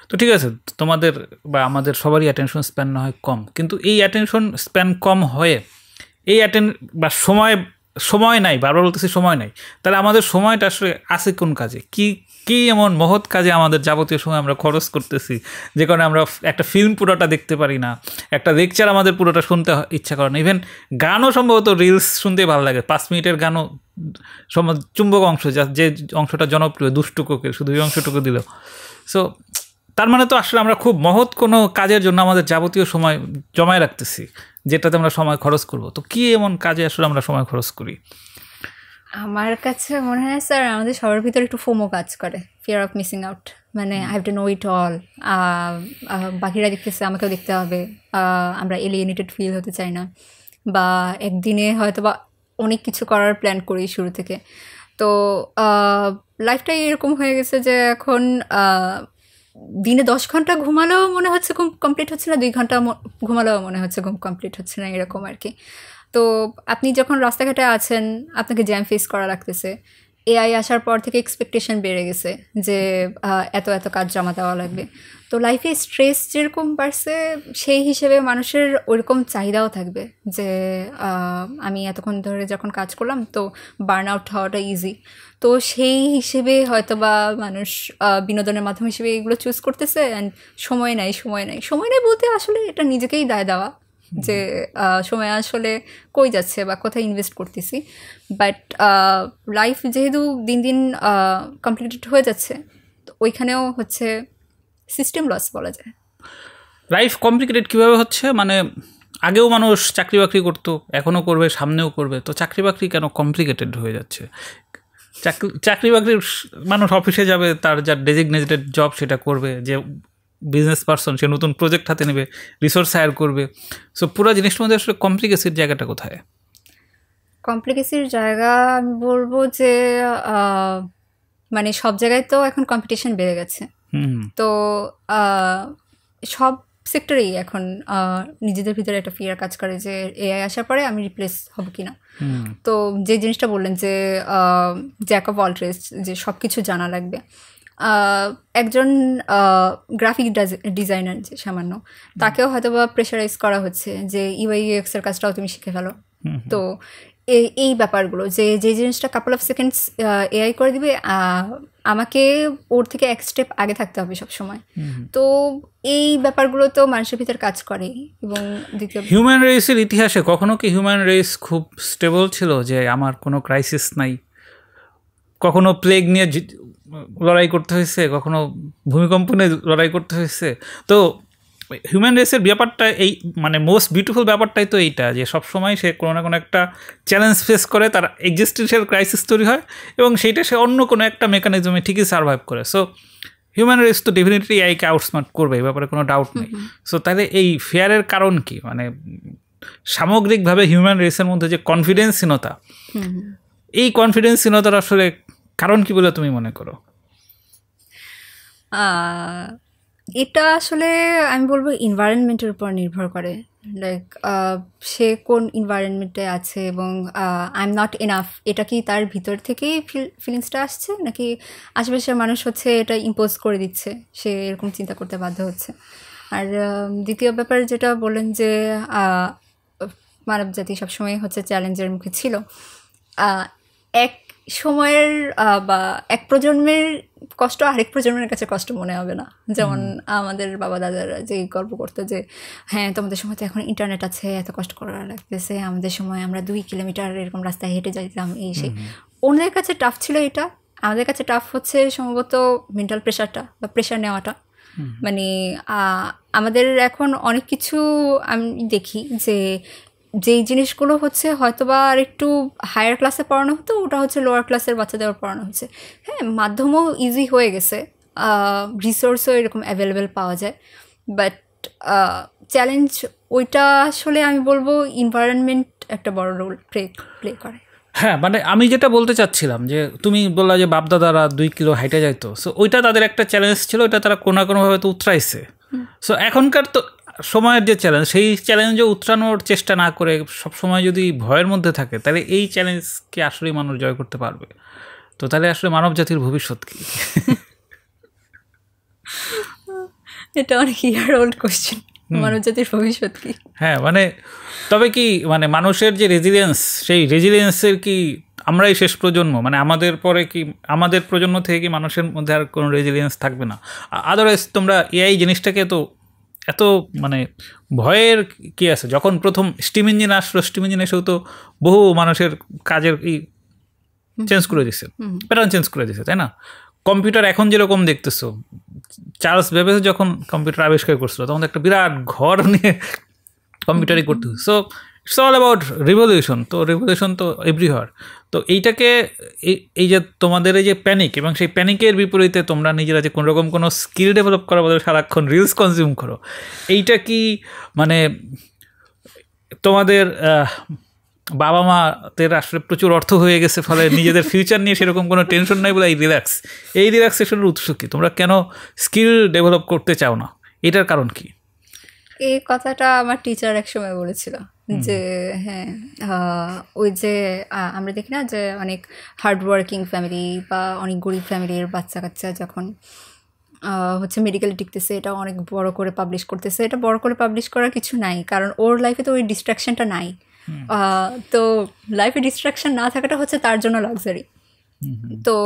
তো ঠিক আছে, তোমাদের বা আমাদের সবারই অ্যাটেনশন স্প্যান না হয় কম, কিন্তু এই অ্যাটেনশন স্প্যান কম হয়ে এই বা সময় নাই, বারবার বলতেছি সময় নাই, তাহলে আমাদের সময়টা আসলে আছে কোন কাজে, কি এমন মহৎ কাজে আমাদের যাবতীয় সময় আমরা খরচ করতেছি যে কারণে আমরা একটা ফিল্ম পুরোটা দেখতে পারি না, একটা লেকচার আমাদের পুরোটা শুনতে ইচ্ছা করে না, ইভেন গানও সম্ভবত রিলস শুনতে ভালো লাগে। 5 মিনিটের গানও চুম্বক অংশ, যে অংশটা জনপ্রিয় দুষ্টু কোকের, শুধু ওই অংশটুকু দিল। সো তার মানে তো আসলে আমরা খুব মহৎ কোনো কাজের জন্য আমাদের যাবতীয় সময় জমায় রাখতেছি, যেটাতে আমরা সময় খরচ করব। তো কি এমন কাজে আসলে আমরা সময় খরচ করি? আমার কাছে মনে হয় স্যার আমাদের সবার ভিতরে একটু ফোমো কাজ করে, ফিয়ার অফ মিসিং আউট। মানে I have to know it all, বাকিরা দেখতেছে আমাকেও দেখতে হবে, আমরা এলিয়েনেটেড ফিল হতে চাই না, বা একদিনে হয়তো বা অনেক কিছু করার প্ল্যান করি শুরু থেকে। তো লাইফটাই এরকম হয়ে গেছে যে এখন দিনে 10 ঘন্টা ঘুমালেও মনে হচ্ছে ঘুম কমপ্লিট হচ্ছে না, 2 ঘন্টা ঘুমালেও মনে হচ্ছে ঘুম কমপ্লিট হচ্ছে না, এরকম আর কি। তো আপনি যখন রাস্তাঘাটে আছেন আপনাকে জ্যাম ফেস করা লাগতেছে। এআই আসার পর থেকে এক্সপেকটেশন বেড়ে গেছে যে এত এত কাজ জমা দেওয়া লাগবে। তো লাইফে স্ট্রেস যেরকম বাড়ছে সেই হিসেবে মানুষের ওইরকম চাহিদাও থাকবে যে আমি এতক্ষণ ধরে যখন কাজ করলাম তো বার্ন আউট হওয়াটা ইজি। তো সেই হিসেবে হয়তো বা মানুষ বিনোদনের মাধ্যম হিসেবে এগুলো চুজ করতেছে। অ্যান্ড সময় নাই বলতে আসলে এটা নিজেকেই দায় দেওয়া যে সময় আসলে কই যাচ্ছে বা কোথায় ইনভেস্ট করতেছি। বাট লাইফ যেহেতু দিন দিন কমপ্লিটেড হয়ে যাচ্ছে, তো ওইখানেও হচ্ছে সিস্টেম লস বলা যায়। লাইফ কমপ্লিকেটেড কীভাবে হচ্ছে? মানে আগেও মানুষ চাকরি বাকরি করতো, এখনও করবে, সামনেও করবে, তো চাকরি বাকরি কেন কমপ্লিকেটেড হয়ে যাচ্ছে? চাকরি বাকরির মানুষ অফিসে যাবে, তার যা ডেজিগনেটেড জব সেটা করবে, যে বিজনেস পারসন সে নতুন প্রজেক্ট হাতে নেবে, রিসোর্স হায়ার করবে। সো পুরো জিনিসটার মধ্যে আসলে কমপ্লিকেসির জায়গাটা কোথায়? কমপ্লিকেসির জায়গা আমি বলবো যে মানে সব জায়গায় তো এখন কম্পিটিশন বেড়ে গেছে। তো সব সেক্টরেই এখন নিজেদের ভিতরে একটা ফিয়ার কাজ করে যে এআই আসার পরে আমি রিপ্লেস হব কিনা। তো যে জিনিসটা বললেন যে জ্যাক অফ অল ট্রেডস, যে সব কিছু জানা লাগবে। একজন গ্রাফিক ডিজাইনার যে সামান্য, তাকেও হয়তো বা প্রেশারাইজ করা হচ্ছে যে ইউআই ইউএক্স এর কাজটাও তুমি শিখে ফেলো। তো এই ব্যাপারগুলো যে জিনিসটা কাপল অফ সেকেন্ডস এআই করে দিবে, আমাকে ওর থেকে এক স্টেপ আগে থাকতে হবে সব সময়। তো এই ব্যাপারগুলো তো মানুষের ভিতর কাজ করে। এবং দ্বিতীয়, হিউম্যান রেসের ইতিহাসে কখনো কি হিউম্যান রেস খুব স্টেবল ছিল যে আমার কোনো ক্রাইসিস নাই? কখনো প্লেগ নিয়ে লড়াই করতে হয়েছে, কখনো ভূমিকম্প নিয়ে লড়াই করতে হয়েছে। তো হিউম্যান রেসের ব্যাপারটা এই মানে মোস্ট বিউটিফুল ব্যাপারটাই তো এইটা, যে সবসময় সে কোনো না কোনো একটা চ্যালেঞ্জ ফেস করে, তার এক্সিস্টেন্সিয়াল ক্রাইসিস তৈরি হয় এবং সেইটা সে অন্য কোনো একটা মেকানিজমে ঠিকই সার্ভাইভ করে। সো হিউম্যান রেস তো ডেফিনেটলি এআইকে আউটস্মার্ট করবে, এই ব্যাপারে কোনো ডাউট নেই। সো তাহলে এই ফেয়ারের কারণ কি? মানে সামগ্রিকভাবে হিউম্যান রেসের মধ্যে যে কনফিডেন্সহীনতা, এই কনফিডেন্সহীনতার আসলে কারণ কি বলে তুমি মনে করো? এটা আসলে আমি বলবো এনভায়রনমেন্টের উপর নির্ভর করে। লাইক সে কোন এনভায়রনমেন্টে আছে এবং আই এম নট এনাফ, এটা কি তার ভিতর থেকেই ফিলিংসটা আসছে, নাকি আশেপাশের মানুষ হচ্ছে এটা ইম্পোজ করে দিচ্ছে, সে এরকম চিন্তা করতে বাধ্য হচ্ছে। আর দ্বিতীয় ব্যাপার যেটা বললেন যে মানব জাতি সবসময় হচ্ছে চ্যালেঞ্জের মুখে ছিল। এক সময়ের বা এক প্রজন্মের কষ্ট আরেক প্রজন্মের কাছে কষ্ট মনে হবে না। যেমন আমাদের বাবা দাদারা যে গল্প করতো যে হ্যাঁ তোমাদের সময় তো এখন ইন্টারনেট আছে, এত কষ্ট করা লাগতেছে, আমাদের সময় আমরা 2 কিলোমিটার এরকম রাস্তায় হেঁটে যাইতাম, এই সেই। ওনাদের কাছে টাফ ছিল এটা, আমাদের কাছে টাফ হচ্ছে সম্ভবত মেন্টাল প্রেশারটা বা প্রেশার নেওয়াটা। মানে আমাদের এখন অনেক কিছু আমি দেখি যে যেই জিনিসগুলো হচ্ছে হয়তোবা আর একটু হায়ার ক্লাসে পড়ানো হতো, ওটা হচ্ছে লোয়ার ক্লাসের বাচ্চাদের পড়ানো হচ্ছে। হ্যাঁ, মাধ্যমও ইজি হয়ে গেছে, রিসোর্সও এরকম অ্যাভেলেবেল পাওয়া যায়। বাট চ্যালেঞ্জ ওইটা আসলে আমি বলবো এনভায়রনমেন্ট একটা বড় রোল প্লে করে। হ্যাঁ, মানে আমি যেটা বলতে চাচ্ছিলাম যে তুমি বললা যে বাপদাদারা 2 কিলো হাইটে যাইতো, সো ওইটা তাদের একটা চ্যালেঞ্জ ছিল, ওইটা তারা কোনো না কোনোভাবে তো উতরাইছে। সো এখনকার তো সময়ের যে চ্যালেঞ্জ, সেই চ্যালেঞ্জও উতরানোর চেষ্টা না করে সবসময় যদি ভয়ের মধ্যে থাকে, তাহলে এই চ্যালেঞ্জকে আসলেই মানুষ জয় করতে পারবে? তো তাহলে আসলে মানব জাতির ভবিষ্যৎ কী? এটা অনেক ইয়ার ওল্ড কোয়েশ্চেন, মানব জাতির ভবিষ্যৎ কী? হ্যাঁ, মানে তবে কি মানে মানুষের যে রেজিলিয়েন্স, সেই রেজিলিয়েন্সের কি আমরাই শেষ প্রজন্ম? মানে আমাদের পরে কি, আমাদের প্রজন্ম থেকে কি মানুষের মধ্যে আর কোনো রেজিলিয়েন্স থাকবে না? আদারওয়াইজ তোমরা এআই জিনিসটাকে তো এত মানে ভয়ের কি আছে? যখন প্রথম স্টিম ইঞ্জিন আসলো, স্টিম ইঞ্জিন এসেও তো বহু মানুষের কাজের চেঞ্জ করে দিচ্ছে, প্যাটার্ন চেঞ্জ করে দিচ্ছে, তাই না? কম্পিউটার এখন যেরকম দেখতেছো, চার্লস বেবেজ যখন কম্পিউটার আবিষ্কার করছিল তখন একটা বিরাট ঘর নিয়ে কম্পিউটারই করতে হতো। So it's all about revolution. তো রিভলিউশন তো এভরিহোয়ার। তো এইটাকে এই যে তোমাদের এই যে প্যানিক, এবং সেই প্যানিকের বিপরীতে তোমরা নিজেরা যে কোনোরকম কোনো স্কিল ডেভেলপ করার বদলে সারাক্ষণ রিলস কনজিউম করো, এইটা কি মানে তোমাদের বাবা মাদের আসলে প্রচুর অর্থ হয়ে গেছে, ফলে নিজেদের ফিউচার নিয়ে সেরকম কোনো টেনশন নাই বলে এই রিল্যাক্সেশনের উৎস কি? তোমরা কেন স্কিল ডেভেলপ করতে চাও না? এটার কারণ কি? এই কথাটা আমার টিচার একসময় বলেছিল যে হ্যাঁ, ওই যে আমরা দেখি না যে অনেক হার্ডওয়ার্কিং ফ্যামিলি বা অনেক গরিব ফ্যামিলির বাচ্চা কাচ্চা যখন হচ্ছে মেডিকেলে টিকতেছে, এটা অনেক বড় করে পাবলিশ করতেছে। এটা বড় করে পাবলিশ করার কিছু নাই, কারণ ওর লাইফে তো ওই ডিস্ট্রাকশনটা নাই। তো লাইফে ডিস্ট্রাকশন না থাকাটা হচ্ছে তার জন্য লাক্সারি। তো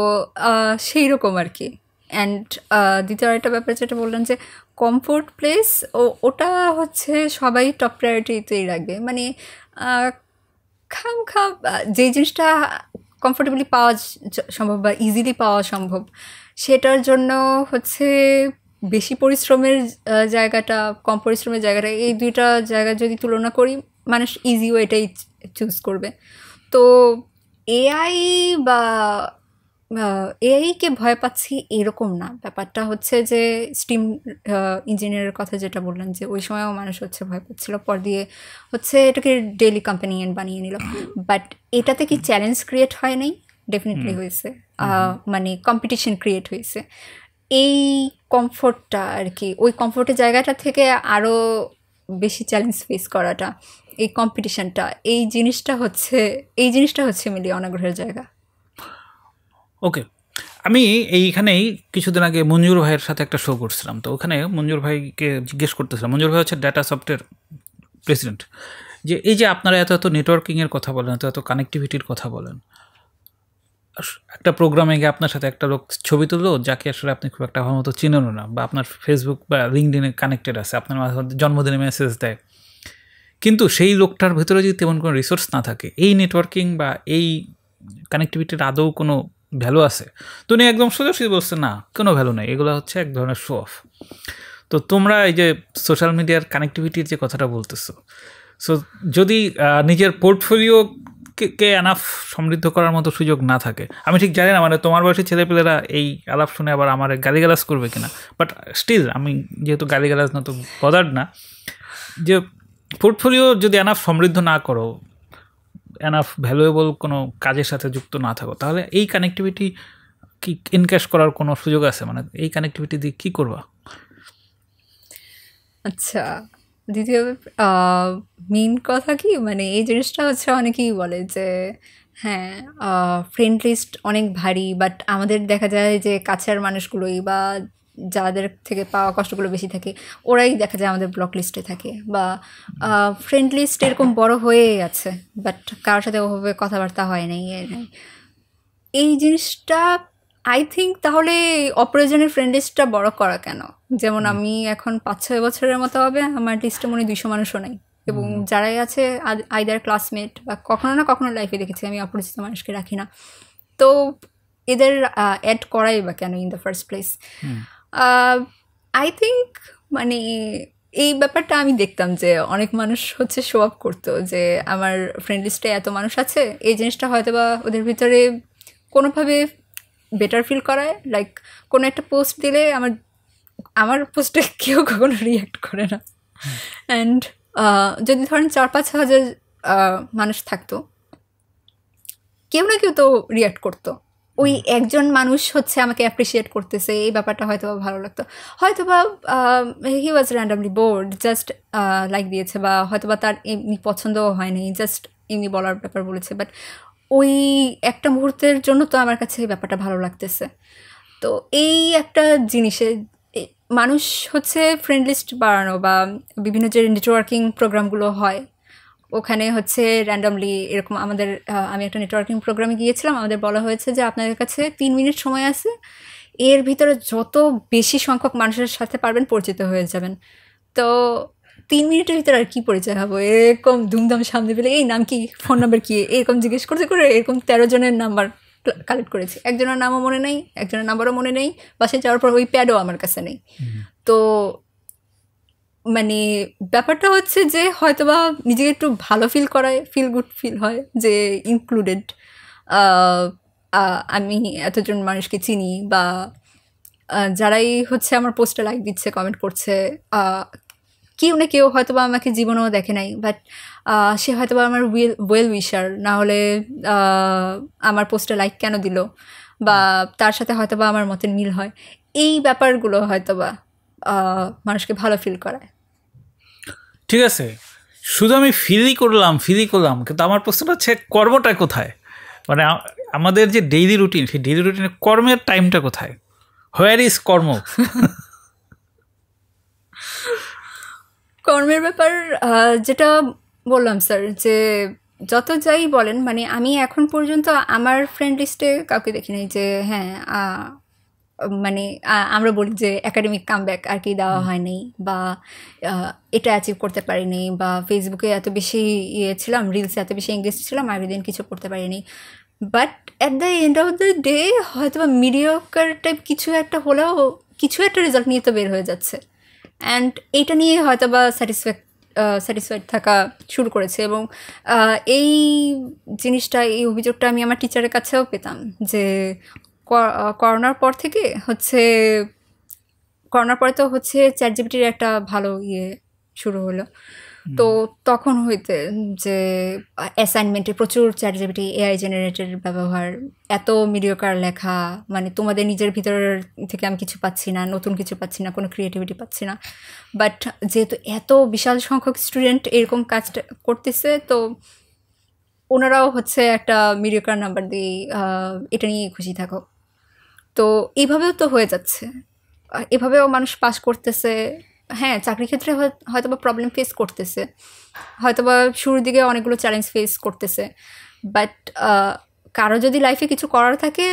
সেই রকম আর কি। অ্যান্ড দ্বিতীয় আরেকটা ব্যাপার যেটা বললাম যে কমফোর্ট প্লেস, ওটা হচ্ছে সবাই টপ প্রায়োরিটিতেই রাখবে। মানে যে জিনিসটা কমফোর্টেবলি পাওয়া সম্ভব বা ইজিলি পাওয়া সম্ভব, সেটার জন্য হচ্ছে বেশি পরিশ্রমের জায়গাটা, কম পরিশ্রমের জায়গাটা, এই দুইটা জায়গা যদি তুলনা করি, মানুষ ইজি ওয়েটাই চুজ করবে। তো এআই বা এআইকে ভয় পাচ্ছি এরকম না, ব্যাপারটা হচ্ছে যে স্টিম ইঞ্জিনিয়ারের কথা যেটা বললেন, যে ওই সময়ও মানুষ হচ্ছে ভয় পাচ্ছিল, পর দিয়ে হচ্ছে এটাকে ডেইলি কম্পানিয়ন বানিয়ে নিল। বাট এটাতে কি চ্যালেঞ্জ ক্রিয়েট হয় নাই? ডেফিনেটলি হয়েছে। মানে কম্পিটিশন ক্রিয়েট হয়েছে। এই কমফোর্টটা আর কি, ওই কমফোর্টের জায়গাটা থেকে আরও বেশি চ্যালেঞ্জ ফেস করাটা, এই কম্পিটিশনটা, এই জিনিসটা হচ্ছে মিলিয়ে অনাগ্রহের জায়গা। ওকে, আমি এইখানেই কিছুদিন আগে মঞ্জুর ভাইয়ের সাথে একটা শো করছিলাম। তো ওখানে মঞ্জুর ভাইকে জিজ্ঞেস করতেছিলাম, মঞ্জুর ভাই হচ্ছে ডাটা সফটওয়্যার প্রেসিডেন্ট, যে এই যে আপনারা এত নেটওয়ার্কিংয়ের কথা বলেন, এত কানেক্টিভিটির কথা বলেন, একটা প্রোগ্রামে গিয়ে আপনার সাথে একটা লোক ছবি তুললো যাকে আসলে আপনি খুব একটা ভালো মতো চিনেনও না, বা আপনার ফেসবুক বা লিঙ্কডিনে কানেক্টেড আছে, আপনার মাঝে মধ্যে জন্মদিনে মেসেজ দেয়, কিন্তু সেই লোকটার ভেতরে যদি তেমন কোনো রিসোর্স না থাকে, এই নেটওয়ার্কিং বা এই কানেক্টিভিটির আদৌ কোনো ভ্যালু আছে? তো উনি একদম সোজাসুজি বলছে, না, কোনো ভ্যালু নেই, এগুলো হচ্ছে এক ধরনের শো অফ। তো তোমরা এই যে সোশ্যাল মিডিয়ার কানেক্টিভিটির যে কথাটা বলতেছো, সো যদি নিজের পোর্টফোলিওকে এনাফ সমৃদ্ধ করার মতো সুযোগ না থাকে, আমি ঠিক জানি না মানে তোমার বয়সী ছেলেপেলেরা এই আলাপ শুনে আবার আমার গালিগালাজ করবে কিনা, বাট স্টিল আমি যেহেতু গালিগালাজ না তো বদার্ড না, যে পোর্টফোলিও যদি এনাফ সমৃদ্ধ না করো, এনাফ ভ্যালুয়েবল কোনো কাজের সাথে যুক্ত না থাকো, তাহলে এই কানেক্টিভিটি কি ইনক্যাশ করার কোনো সুযোগ আছে? মানে এই কানেক্টিভিটি দিয়ে কী করবা? আচ্ছা, দ্বিতীয় মেইন কথা কি, মানে এই জিনিসটা হচ্ছে অনেকেই বলে যে হ্যাঁ, ফ্রেন্ড লিস্ট অনেক ভারী, বাট আমাদের দেখা যায় যে কাছের মানুষগুলোই বা যাদের থেকে পাওয়া কষ্টগুলো বেশি থাকে, ওরাই দেখা যায় আমাদের ব্লক লিস্টে থাকে, বা ফ্রেন্ড লিস্ট এরকম বড় হয়েই আছে, বাট কারোর সাথে ওভাবে কথাবার্তা হয় নাই। এই জিনিসটা আই থিঙ্ক তাহলে অপ্রয়োজনীয় ফ্রেন্ড লিস্টটা বড় করা কেন? যেমন আমি এখন 5-6 বছরের মতো হবে, আমার লিস্টে মনে 200 মানুষও নেই, এবং যারাই আছে আইদার ক্লাসমেট বা কখনো না কখনো লাইফে দেখেছি, আমি অপরিচিত মানুষকে রাখি না। তো এদের অ্যাড করাই বা কেন in the first place? I think মানে এই ব্যাপারটা আমি দেখতাম যে অনেক মানুষ হচ্ছে শো আপ করতো যে আমার ফ্রেন্ড লিস্টে এত মানুষ আছে। এই জিনিসটা হয়তো বা ওদের ভিতরে কোনোভাবে বেটার ফিল করায়। লাইক কোনো একটা পোস্ট দিলে আমার পোস্টে কেউ কখনো রিয়াক্ট করে না। অ্যান্ড যদি ধরেন 4-5 হাজার মানুষ থাকতো, কেউ না কেউ তো রিয়াক্ট করতো। ওই একজন মানুষ হচ্ছে আমাকে অ্যাপ্রিসিয়েট করতেছে, এই ব্যাপারটা হয়তো বা ভালো লাগতো। হয়তো বা হি ওয়াজ র্যান্ডামলি বোর্ড, জাস্ট লাইক দিয়েছে, বা হয়তো বা তার এমনি পছন্দও হয়নি, জাস্ট এমনি বলার ব্যাপার বলেছে, বাট ওই একটা মুহূর্তের জন্য তো আমার কাছে এই ব্যাপারটা ভালো লাগতেছে। তো এই একটা জিনিসে মানুষ হচ্ছে ফ্রেন্ড লিস্ট বাড়ানো বা বিভিন্ন যে নেটওয়ার্কিং প্রোগ্রামগুলো হয় ওখানে হচ্ছে র্যান্ডামলি এরকম আমি একটা নেটওয়ার্কিং প্রোগ্রামে গিয়েছিলাম, আমাদের বলা হয়েছে যে আপনাদের কাছে 3 মিনিট সময় আছে, এর ভিতরে যত বেশি সংখ্যক মানুষের সাথে পারবেন পরিচিত হয়ে যাবেন। তো 3 মিনিটের ভিতরে আর কি পরিচয় হবো, এরকম ধুমধাম সামনে পেলে এই নাম কি, ফোন নাম্বার কি, এরকম জিজ্ঞেস করতে করে এরকম 13 জনের নাম্বার কালেক্ট করেছি। একজনের নামও মনে নেই, একজনের নাম্বারও মনে নেই, বাসায় যাওয়ার পর ওই প্যাডও আমার কাছে নেই। তো মানে ব্যাপারটা হচ্ছে যে হয়তোবা নিজেকে একটু ভালো ফিল করায়, ফিল গুড ফিল হয় যে ইনক্লুডেড, আমি এতজন মানুষকে চিনি, বা যারাই হচ্ছে আমার পোস্টে লাইক দিচ্ছে, কমেন্ট করছে, কেউ না কেউ হয়তোবা আমাকে জীবনেও দেখে নাই, বাট সে হয়তোবা আমার ওয়েল উইশার, না হলে আমার পোস্টে লাইক কেন দিল, বা তার সাথে হয়তোবা আমার মতের মিল হয়। এই ব্যাপারগুলো হয়তোবা মানুষকে ভালো ফিল করায়। ঠিক আছে, শুধু আমি ফিলই করলাম কিন্তু আমার প্রশ্নটা হচ্ছে কর্মটা কোথায়? মানে আমাদের যে ডেইলি রুটিন, সেই ডেইলি রুটিনে কর্মের টাইমটা কোথায়? হোয়ার ইজ কর্ম? কর্মের ব্যাপার যেটা বললাম স্যার, যে যত যাই বলেন, মানে আমি এখন পর্যন্ত আমার ফ্রেন্ড লিস্টে কাউকে দেখি নাই যে হ্যাঁ মানে আমরা বলি যে একাডেমিক কামব্যাক আর কি দেওয়া হয়নি, বা এটা অ্যাচিভ করতে পারিনি, বা ফেসবুকে এত বেশি ছিলাম, রিলসে এত বেশি এঙ্গেজ ছিলাম, আগের দিন কিছু করতে পারিনি। But at the end of the day হয়তো বা মিডিওকার টাইপ কিছু একটা হলেও কিছু একটা রেজাল্ট নিয়ে তো বের হয়ে যাচ্ছে, অ্যান্ড এইটা নিয়ে হয়তো বা স্যাটিসফাইড থাকা শুরু করেছে। এবং এই জিনিসটা, এই অভিযোগটা আমি আমার টিচারের কাছেও পেতাম যে করোনার পর থেকে হচ্ছে, করোনার পরে তো হচ্ছে চ্যাটজিপিটির একটা ভালো শুরু হলো, তো তখন হইতে যে অ্যাসাইনমেন্টে প্রচুর চ্যাটজিপিটি, এআই জেনারেটেড ব্যবহার, এত মিডিওকার লেখা, মানে তোমাদের নিজের ভিতর থেকে আমি কিছু পাচ্ছি না, নতুন কিছু পাচ্ছি না, কোনো ক্রিয়েটিভিটি পাচ্ছি না। বাট যেহেতু এত বিশাল সংখ্যক স্টুডেন্ট এরকম কাজটা করতেছে, তো ওনারাও হচ্ছে একটা মিডিওকার নাম্বার দিয়ে এটা নিয়ে খুশি থাকো। তো এইভাবেও তো হয়ে যাচ্ছে, এভাবেও মানুষ পাস করতেছে। হ্যাঁ, চাকরির ক্ষেত্রে হয়তো বা প্রবলেম ফেস করতেছে, হয়তো বা শুরুর দিকে অনেকগুলো চ্যালেঞ্জ ফেস করতেছে, বাট কারো যদি লাইফে কিছু করার থাকে,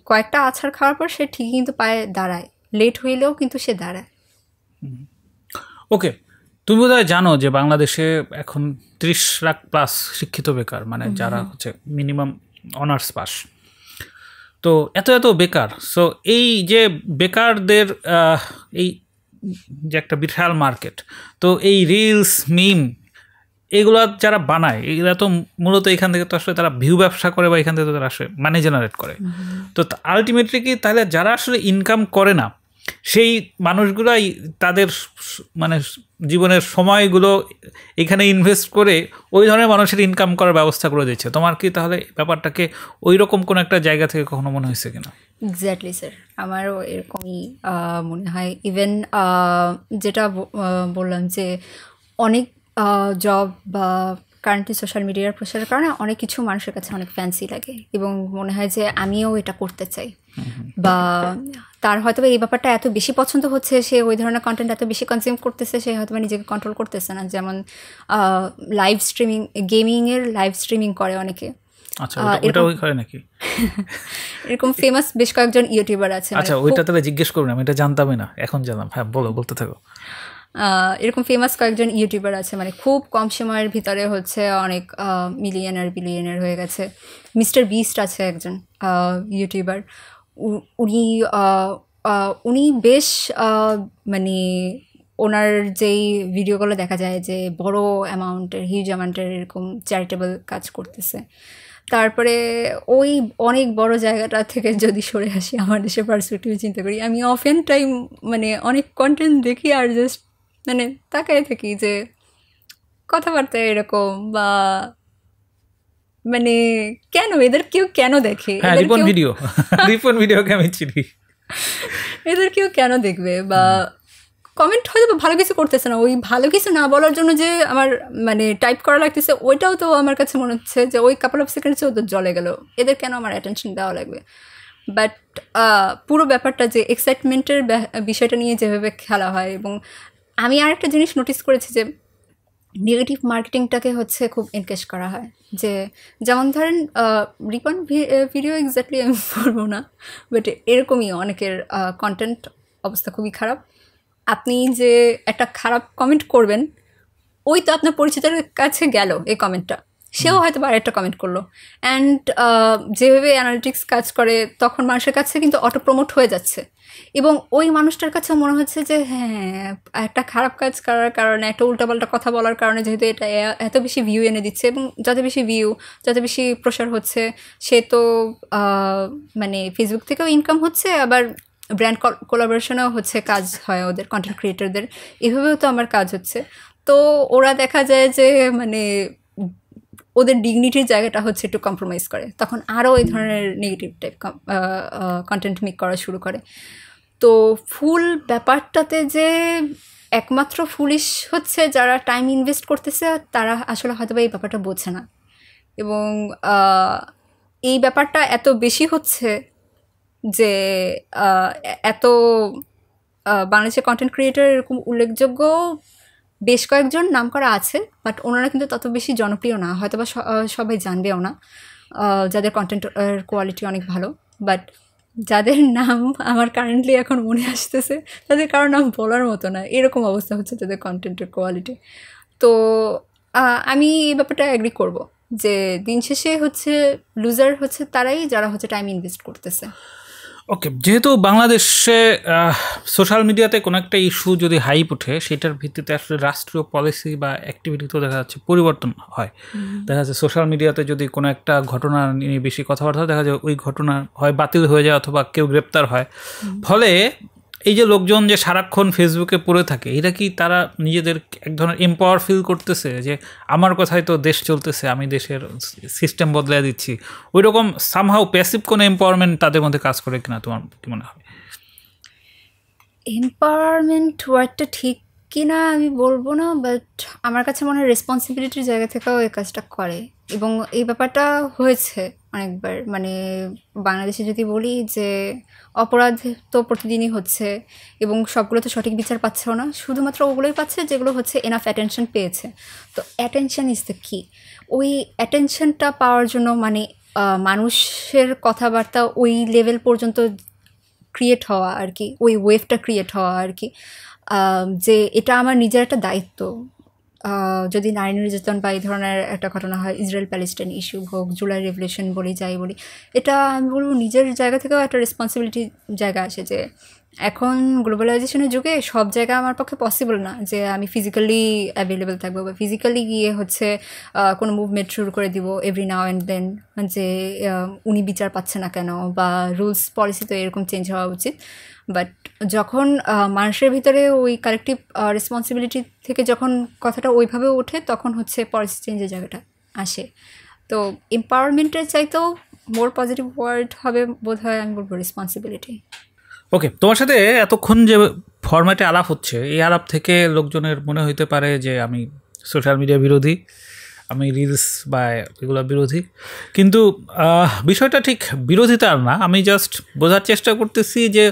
কয়েকটা আছাড় খাওয়ার পর সে ঠিকই কিন্তু পায়ে দাঁড়ায়, লেট হইলেও কিন্তু সে দাঁড়ায়। ওকে, তুমি বোধহয় জানো যে বাংলাদেশে এখন 30 লাখ প্লাস শিক্ষিত বেকার, মানে যারা হচ্ছে মিনিমাম অনার্স পাস। তো এত বেকার, সো এই যে বেকারদের এই যে একটা বিশাল মার্কেট, তো এই রিলস, মিম, এগুলো যারা বানায়, এগুলো তো মূলত এখান থেকে তো আসলে তারা ভিউ ব্যবসা করে, বা এখান থেকে তো তারা আসলে মানি জেনারেট করে। তো আলটিমেটলি কি তাহলে যারা আসলে ইনকাম করে না, সেই মানুষগুলাই তাদের মানে জীবনের সময়গুলো এখানে ইনভেস্ট করে ওই ধরনের মানুষের ইনকাম করার ব্যবস্থা করে দিচ্ছে? তোমার কি তাহলে ব্যাপারটাকে ওই রকম কোনো একটা জায়গা থেকে কখনো মনে হয়েছে কিনা? এক্স্যাক্টলি স্যার, আমারও এরকমই মনে হয়। ইভেন যেটা বললাম যে অনেক জব বা কারেন্টলি সোশ্যাল মিডিয়ার প্রসারের কারণে অনেক কিছু মানুষের কাছে অনেক ফ্যান্সি লাগে, এবং মনে হয় যে আমিও এটা করতে চাই, বা তার হয়তো এই ব্যাপারটা এত বেশি পছন্দ হচ্ছে, সে ওই ধরনের কন্টেন্ট এত বেশি কনজিউম করতেছে, সে হয়তো নিজেকে কন্ট্রোল করতেছে না। যেমন লাইভ স্ট্রিমিং, গেমিংয়ের লাইভ স্ট্রিমিং করে অনেকে। আচ্ছা, ওটাও করে নাকি? এরকম ফেমাস বেশ কয়েকজন ইউটিউবার আছে। আচ্ছা, ওইটা তাহলে জিজ্ঞেস করুন, আমি এটা জানতামই না, এখন জানলাম। হ্যাঁ, বলতে থাকো। এরকম ফেমাস কয়েকজন ইউটিউবার আছে, মানে খুব কম সময়ের ভিতরে হচ্ছে অনেক মিলিয়নার বিলিয়নার হয়ে গেছে। মিস্টার বিস্ট আছে একজন ইউটিউবার, উনি বেশ মানে ওনার যেই ভিডিওগুলো দেখা যায় যে বড় অ্যামাউন্টের, হিউজ অ্যামাউন্টের এরকম চ্যারিটেবল কাজ করতেছে। তারপরে ওই অনেক বড় জায়গাটা থেকে যদি সরে আসি, আমার দেশের পার্সপেক্টিভে চিন্তা করি, আমি অফেন টাইম মানে অনেক কন্টেন্ট দেখি আর জাস্ট মানে তাকায় থাকি যে কথাবার্তা এরকম, বা মানে কেন এদের কেউ কেন দেখে, এদের কেউ কেন দেখবে, বা কমেন্ট হয়তো ভালো কিছু করতেছে না, ওই ভালো কিছু না বলার জন্য যে আমার মানে টাইপ করা লাগতেছে, ওইটাও তো আমার কাছে মনে হচ্ছে যে ওই কাপল অফ সেকেন্ডসে তো জ্বলে গেল, এদের কেন আমার অ্যাটেনশন দেওয়া লাগবে। বাট পুরো ব্যাপারটা যে এক্সাইটমেন্টের বিষয়টা নিয়ে যেভাবে খেলা হয়, এবং আমি আর একটা জিনিস নোটিস করেছি যে নেগেটিভ মার্কেটিংটাকে হচ্ছে খুব এনকেজ করা হয়। যে যেমন ধরেন রিপন ভিডিও এক্স্যাক্টলি আমি বলবো না, বাট এরকমই অনেকের কন্টেন্ট অবস্থা খুবই খারাপ। আপনি যে একটা খারাপ কমেন্ট করবেন, ওই তো আপনার পরিচিতের কাছে গেল এই কমেন্টটা, সেও হয়তো বা আরেকটা কমেন্ট করলো। অ্যান্ড যেভাবে অ্যানালিটিক্স কাজ করে তখন মানুষের কাছে কিন্তু অটো প্রমোট হয়ে যাচ্ছে, এবং ওই মানুষটার কাছে মনে হচ্ছে যে হ্যাঁ, একটা খারাপ কাজ করার কারণে, একটা উল্টাপাল্টা কথা বলার কারণে যেহেতু এটা এত বেশি ভিউ এনে দিচ্ছে, এবং যত বেশি ভিউ, যত বেশি প্রসার হচ্ছে, সে তো মানে ফেসবুক থেকেও ইনকাম হচ্ছে, আবার ব্র্যান্ড কোলাবোরেশনেও হচ্ছে, কাজ হয় ওদের কন্টেন্ট ক্রিয়েটরদের, এভাবেও তো আমার কাজ হচ্ছে। তো ওরা দেখা যায় যে মানে ওদের ডিগনিটির জায়গাটা হচ্ছে একটু কম্প্রোমাইজ করে, তখন আরও এই ধরনের নেগেটিভ টাইপ কন্টেন্ট মেক করা শুরু করে। তো ফুল ব্যাপারটাতে যে একমাত্র ফুলিশ হচ্ছে যারা টাইম ইনভেস্ট করতেছে, তারা আসলে হয়তো বা এই ব্যাপারটা বোঝে না, এবং এই ব্যাপারটা এত বেশি হচ্ছে যে এত বাংলাদেশের কন্টেন্ট ক্রিয়েটর এরকম উল্লেখযোগ্য বেশ কয়েকজন নাম করা আছে, বাট ওনারা কিন্তু তত বেশি জনপ্রিয় না, হয়তো বা সবাই জানবেও না, যাদের কন্টেন্ট কোয়ালিটি অনেক ভালো। বাট যাদের নাম আমার কারেন্টলি এখন মনে আসতেছে, তাদের কারো নাম বলার মতো না, এরকম অবস্থা হচ্ছে তাদের কন্টেন্টের কোয়ালিটি। তো আমি এই ব্যাপারটা অ্যাগ্রি করব যে দিন শেষে হচ্ছে লুজার হচ্ছে তারাই যারা হচ্ছে টাইম ইনভেস্ট করতেছে। ওকে, যেহেতু বাংলাদেশে সোশ্যাল মিডিয়াতে কোনো একটা ইস্যু যদি হাইপ ওঠে, সেটার ভিত্তিতে আসলে রাষ্ট্রীয় পলিসি বা অ্যাক্টিভিটিতেও দেখা যাচ্ছে পরিবর্তন হয়। দেখা যাচ্ছে সোশ্যাল মিডিয়াতে যদি কোনো একটা ঘটনা নিয়ে বেশি কথাবার্তা হয়, দেখা যায় ওই ঘটনা হয় বাতিল হয়ে যায় অথবা কেউ গ্রেপ্তার হয়। ফলে এই যে লোকজন যে সারাক্ষণ ফেসবুকে পড়ে থাকে, এটা কি তারা নিজেদের এক ধরনের এম্পাওয়ার ফিল করতেছে যে আমার কথাই তো দেশ চলতেছে, আমি দেশের সিস্টেম বদলে দিচ্ছি, ওই রকম সামহাউ প্যাসিভ কোনো এম্পাওয়ারমেন্ট তাদের মধ্যে কাজ করে কিনা, তোমার কি মনে হয়? এম্পাওয়ারমেন্ট ওয়ার্ডটা ঠিক কিনা আমি বলবো না, বাট আমার কাছে মনে হয় রেসপন্সিবিলিটির জায়গা থেকেও এই কাজটা করে, এবং এই ব্যাপারটা হয়েছে অনেকবার। মানে বাংলাদেশে যদি বলি যে অপরাধ তো প্রতিদিনই হচ্ছে, এবং সবগুলো তো সঠিক বিচার পাচ্ছেও না, শুধুমাত্র ওগুলোই পাচ্ছে যেগুলো হচ্ছে এনাফ অ্যাটেনশন পেয়েছে। তো অ্যাটেনশন ইজ দ্য কি। ওই অ্যাটেনশনটা পাওয়ার জন্য মানে মানুষের কথাবার্তা ওই লেভেল পর্যন্ত ক্রিয়েট হওয়া আর কি, ওই ওয়েভটা ক্রিয়েট হওয়া আর কি, যে এটা আমার নিজের একটা দায়িত্ব। যদি নারী নির্যাতন বা এই ধরনের একটা ঘটনা হয়, ইসরায়েল প্যালেস্টাইন ইস্যু হোক, জুলাই রেভলিউশন বলি, যাই বলি, এটা আমি বলবো নিজের জায়গা থেকেও একটা রেসপন্সিবিলিটি জায়গা আসে, যে এখন গ্লোবালাইজেশনের যুগে সব জায়গা আমার পক্ষে পসিবল না যে আমি ফিজিক্যালি অ্যাভেলেবেল থাকবো, বা ফিজিক্যালি গিয়ে হচ্ছে কোনো মুভমেন্ট শুরু করে দিব এভরি নাও অ্যান্ড দেন, যে উনি বিচার পাচ্ছে না কেন, বা রুলস পলিসি তো এরকম চেঞ্জ হওয়া উচিত। বাট যখন মানুষের ভিতরে ওই কালেকটিভ রেসপন্সিবিলিটি থেকে যখন কথাটা ওইভাবে ওঠে, তখন হচ্ছে পলিসি চেঞ্জের জায়গাটা আসে। তো এম্পাওয়ারমেন্টের চাইতেও মোর পজিটিভ ওয়ার্ড হবে বোধ হয়, আমি বলবো রেসপন্সিবিলিটি। ওকে, তোমার সাথে এতক্ষণ যে ফরম্যাটে আলাপ হচ্ছে, এই আলাপ থেকে লোকজনের মনে হইতে পারে যে আমি সোশ্যাল মিডিয়া বিরোধী, আমি রিলস বা এগুলো বিরোধী, কিন্তু বিষয়টা ঠিক বিরোধিতা আর না। আমি জাস্ট বোঝার চেষ্টা করতেছি যে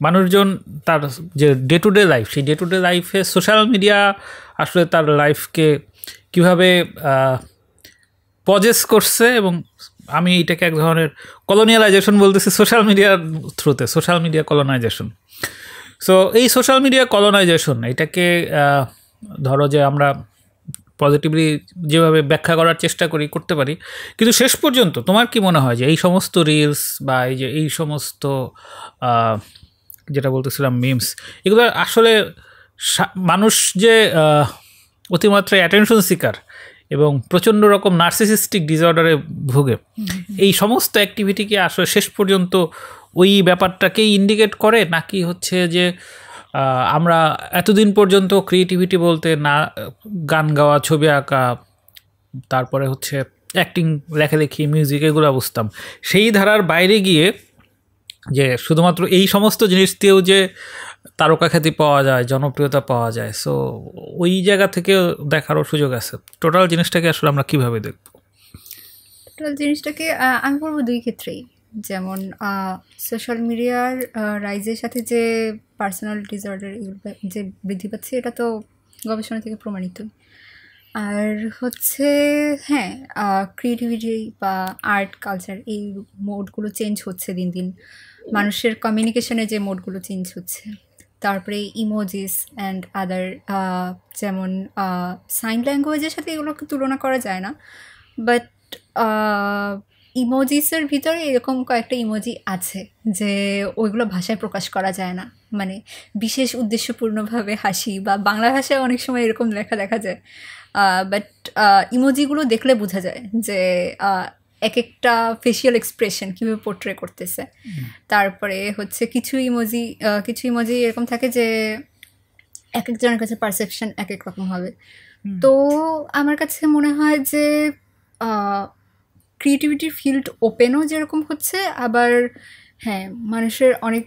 মানুষজন তার যে ডে টু ডে লাইফ, সেই ডে টু ডে লাইফে সোশ্যাল মিডিয়া আসলে তার লাইফকে কীভাবে পজেস করছে, এবং আমি এটাকে এক ধরনের কলোনিয়ালাইজেশন বলতেছি সোশ্যাল মিডিয়ার থ্রুতে, সোশ্যাল মিডিয়া কলোনাইজেশন। সো এই সোশ্যাল মিডিয়া কলোনাইজেশন, এটাকে ধরো যে আমরা পজিটিভলি যেভাবে ব্যাখ্যা করার চেষ্টা করতে পারি, কিন্তু শেষ পর্যন্ত তোমার কি মনে হয় যে এই সমস্ত রিলস বা এই সমস্ত যেটা বলতেছিলাম মিমস, এগুলো আসলে মানুষ যে অতিমাত্রায় অ্যাটেনশন সিকার এবং প্রচণ্ড রকম নার্সিসিস্টিক ডিসঅর্ডারে ভোগে, এই সমস্ত অ্যাক্টিভিটিকে আসলে শেষ পর্যন্ত ওই ব্যাপারটাকেই ইন্ডিকেট করে, নাকি হচ্ছে যে আমরা এতদিন পর্যন্ত ক্রিয়েটিভিটি বলতে না গান গাওয়া, ছবি আঁকা, তারপরে হচ্ছে অ্যাক্টিং, লেখালেখি, মিউজিক, এগুলো বুঝতাম, সেই ধারার বাইরে গিয়ে যে শুধুমাত্র এই সমস্ত জিনিস দিয়েও যে তারকা খ্যাতি পাওয়া যায়, জনপ্রিয়তা পাওয়া যায়, সো ওই জায়গা থেকে দেখারও সুযোগ আছে। টোটাল জিনিসটাকে আসলে আমরা কীভাবে দেখব? টোটাল জিনিসটাকে আমি বলবো দুই ক্ষেত্রেই। যেমন সোশ্যাল মিডিয়ার রাইজের সাথে যে পার্সোনাল ডিসঅর্ডার যে বৃদ্ধি পাচ্ছে, এটা তো গবেষণা থেকে প্রমাণিত। আর হচ্ছে হ্যাঁ, ক্রিয়েটিভিটি বা আর্ট কালচার, এই মোডগুলো চেঞ্জ হচ্ছে দিন দিন, মানুষের কমিউনিকেশনে যে মোডগুলো চেঞ্জ হচ্ছে, তারপরে ইমোজিস অ্যান্ড আদার, যেমন সাইন ল্যাঙ্গুয়েজের সাথে এগুলোকে তুলনা করা যায় না, বাট ইমোজিসের ভিতরে এরকম কয়েকটা ইমোজি আছে যে ওইগুলো ভাষায় প্রকাশ করা যায় না, মানে বিশেষ উদ্দেশ্যপূর্ণভাবে হাসি বা বাংলা ভাষায় অনেক সময় এরকম লেখা দেখা যায়, বাট ইমোজিগুলো দেখলে বোঝা যায় যে এক একটা ফেশিয়াল এক্সপ্রেশন কীভাবে পোর্ট্রে করতেছে। তারপরে হচ্ছে কিছু ইমোজি এরকম থাকে যে এক একজনের কাছে পারসেপশন এক এক রকম হবে। তো আমার কাছে মনে হয় যে ক্রিয়েটিভিটির ফিল্ড ওপেনও যেরকম হচ্ছে, আবার হ্যাঁ মানুষের অনেক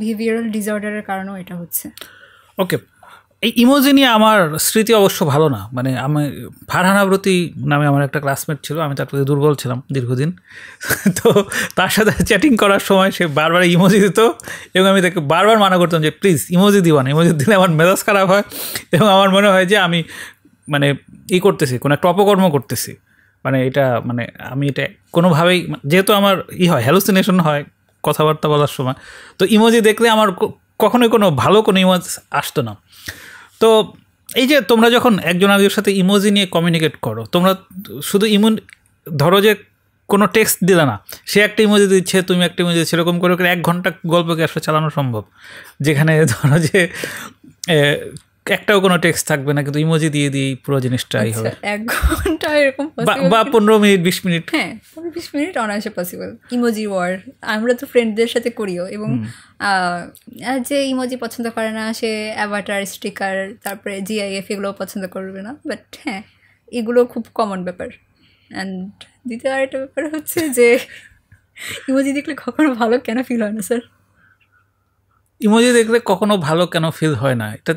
বিহেভিয়ারাল ডিসঅর্ডারের কারণেও এটা হচ্ছে। ওকে, এই ইমোজি নিয়ে আমার স্মৃতি অবশ্য ভালো না। মানে আমি ফারহানা ব্রতী নামে আমার একটা ক্লাসমেট ছিল, আমি তার প্রতি দুর্বল ছিলাম দীর্ঘদিন। তো তার সাথে চ্যাটিং করার সময় সে বারবার ইমোজি দিত এবং আমি তাকে বারবার মানা করতাম যে প্লিজ ইমোজি দিবা না, ইমোজি দিলে আমার মেজাজ খারাপ হয় এবং আমার মনে হয় যে আমি মানে করতেছি, কোনো একটা অপকর্ম করতেছি। মানে এটা মানে আমি এটা কোনোভাবেই, যেহেতু আমার হয় হ্যালুসিনেশন হয় কথাবার্তা বলার সময়, তো ইমোজি দেখলে আমার কখনোই কোনো ভালো কোনো ইমোজ আসতো না। তো এই যে তোমরা যখন একজন আরেকজনের সাথে ইমোজি নিয়ে কমিউনিকেট করো, তোমরা শুধু ধরো যে কোনো টেক্সট দিলে না, সে একটা ইমোজি দিচ্ছে, তুমি একটা ইমোজি দিচ্ছে, এরকম করে 1 ঘন্টা গল্পকে আসলে চালানো সম্ভব, যেখানে ধরো যে একটাও কোনো টেক্সট থাকবে না, কিন্তু ইমোজি দিয়ে দিয়েই পুরো জিনিসটাই হবে। 1 ঘন্টা এরকম বা 15 মিনিট 20 মিনিট, হ্যাঁ 20 মিনিট অনায়াসে পসিবল। ইমোজি ওয়ার আমরা তো ফ্রেন্ডদের সাথে করিও, এবং যে ইমোজি পছন্দ করে না সে অ্যাভাটার, স্টিকার, তারপরে জিআইএফ এগুলোও পছন্দ করবে না, বাট হ্যাঁ এগুলো খুব কমন ব্যাপার। অ্যান্ড দ্বিতীয় আরেকটা ব্যাপার হচ্ছে যে ইমোজি দেখলে কখনো ভালো কেন ফিল হয় না স্যার? ইমোজি দেখলে কখনো ভালো কেন ফিল হয় না, এটা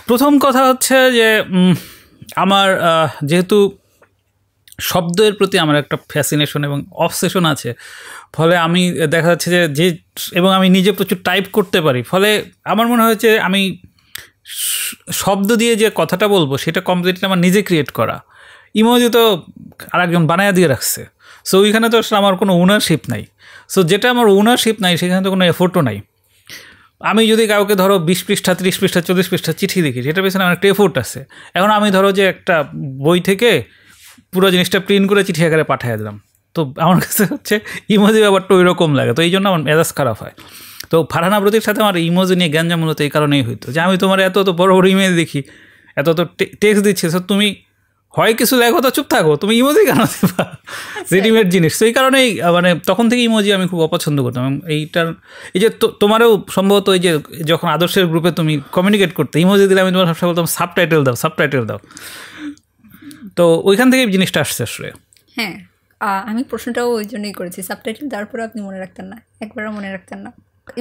প্রথম কথা হচ্ছে যে আমার যেহেতু শব্দের প্রতি আমার একটা ফ্যাসিনেশন এবং অবসেশন আছে, ফলে আমি দেখা যাচ্ছে যে এবং আমি নিজে প্রচুর টাইপ করতে পারি, ফলে আমার মনে হয়েছে আমি শব্দ দিয়ে যে কথাটা বলবো সেটা কমপ্লিটলি আমার নিজে ক্রিয়েট করা। ইমোজি তো আরেকজন বানায়া দিয়ে রাখছে, সো ওইখানে তো আসলে আমার কোনো ওনারশিপ নাই। সো যেটা আমার ওনারশিপ নাই সেখানে তো কোনো এফোর্টও নাই। আমি যদি কাউকে ধরো 20 পৃষ্ঠা 30 পৃষ্ঠা 40 পৃষ্ঠা চিঠি লিখি, সেটার পেছনে আমার একটা এফোর্ট আছে। এখন আমি ধরো যে একটা বই থেকে পুরো জিনিসটা প্রিন্ট করে চিঠি আকারে পাঠিয়ে দিলাম, তো আমার কাছে হচ্ছে ইমোজি ব্যাপারটা ওই রকম লাগে, তো এই জন্য আমার মেজাজ খারাপ হয়। তো ফারহানা ব্রতীর সাথে আমার ইমোজি নিয়ে জ্ঞানজাম মূলত এই কারণেই হইতো যে আমি তোমার এত বড় বড় ইমেজ দেখি, এত টেক্সট দিচ্ছে, তো তুমি হয় কিছু লেখো তো চুপ থাকো, তুমি ইমোজি কেন দেবা, রেডিমেড জিনিস। তো এই কারণেই মানে তখন থেকে ইমোজি আমি খুব অপছন্দ করতাম। এই যে তোমারও সম্ভবত এই যে যখন আদর্শের গ্রুপে তুমি কমিউনিকেট করতে ইমোজি দিলে আমি তোমার সবসময় বলতাম সাবটাইটেল দাও। তো ওইখান থেকে জিনিসটা আসছে আসলে। হ্যাঁ আমি প্রশ্নটাও ওই জন্যই করেছি, সাবটাইটেল দেওয়ার পরে আপনি মনে রাখতেন না, একবারও মনে রাখতেন না,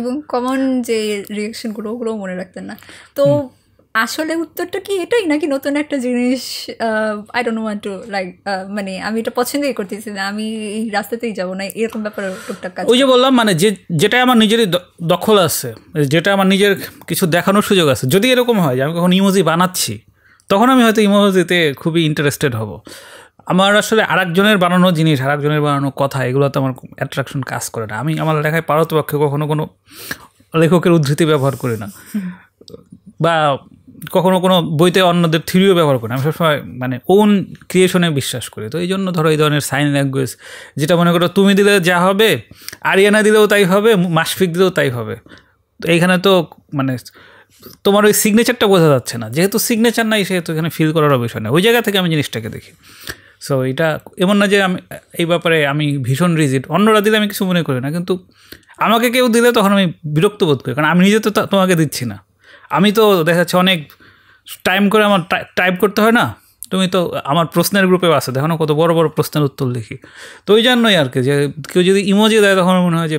এবং কমন যে রিয়াকশনগুলো ওগুলোও মনে রাখতেন না। তো আসলে উত্তরটা কি এটাই, নাকি নতুন একটা জিনিস? I don't want to like, মানে আমি এটা পছন্দই করতেছি না, আমি এই রাস্তাতেই যাবো না, এরকম ব্যাপার টুকটাক কাজ। ওই যে বললাম মানে যেটা আমার নিজেরই দখল আছে, যেটা আমার নিজের কিছু দেখানোর সুযোগ আছে, যদি এরকম হয় যে আমি কখন ইমোজি বানাচ্ছি, তখন আমি হয়তো ইমোজিতে খুবই ইন্টারেস্টেড হব। আমার আসলে আরেকজনের বানানো জিনিস, আরেকজনের বানানো কথা, এগুলোতে আমার অ্যাট্রাকশন কাজ করে না। আমি আমার লেখায় পারতপক্ষে কখনো কোনো লেখকের উদ্ধৃতি ব্যবহার করি না, বা কখনো কোনো বইতে অন্যদের থিওরিও ব্যবহার করি না। আমি সবসময় মানে ওন ক্রিয়েশনে বিশ্বাস করি। তো এই জন্য ধরো এই ধরনের সাইন ল্যাঙ্গুয়েজ, যেটা মনে করো তুমি দিলে যা হবে, আরিয়ানা দিলেও তাই হবে, মাশফিক দিলেও তাই হবে, তো এইখানে তো মানে তোমার ওই সিগনেচারটা বোঝা যাচ্ছে না। যেহেতু সিগনেচার নাই সেহেতু এখানে ফিল করারও বিষয় না। ওই জায়গা থেকে আমি জিনিসটাকে দেখি। সো এটা এমন না যে আমি এই ব্যাপারে আমি ভীষণ রিজিড, অন্যরা দিলে আমি কিছু মনে করি না, কিন্তু আমাকে কেউ দিলে তখন আমি বিরক্ত বোধ করি, কারণ আমি নিজে তো তোমাকে দিচ্ছি না। আমি তো দেখা যাচ্ছে অনেক টাইম করে আমার টাইপ করতে হয় না, তুমি তো আমার প্রশ্নের গ্রুপেও আছে, দেখো না কত বড় বড় প্রশ্নের উত্তর লিখি। তো ওই জন্যই আর কি, যে কেউ যদি ইমোজি দেয় তখন মনে হয় যে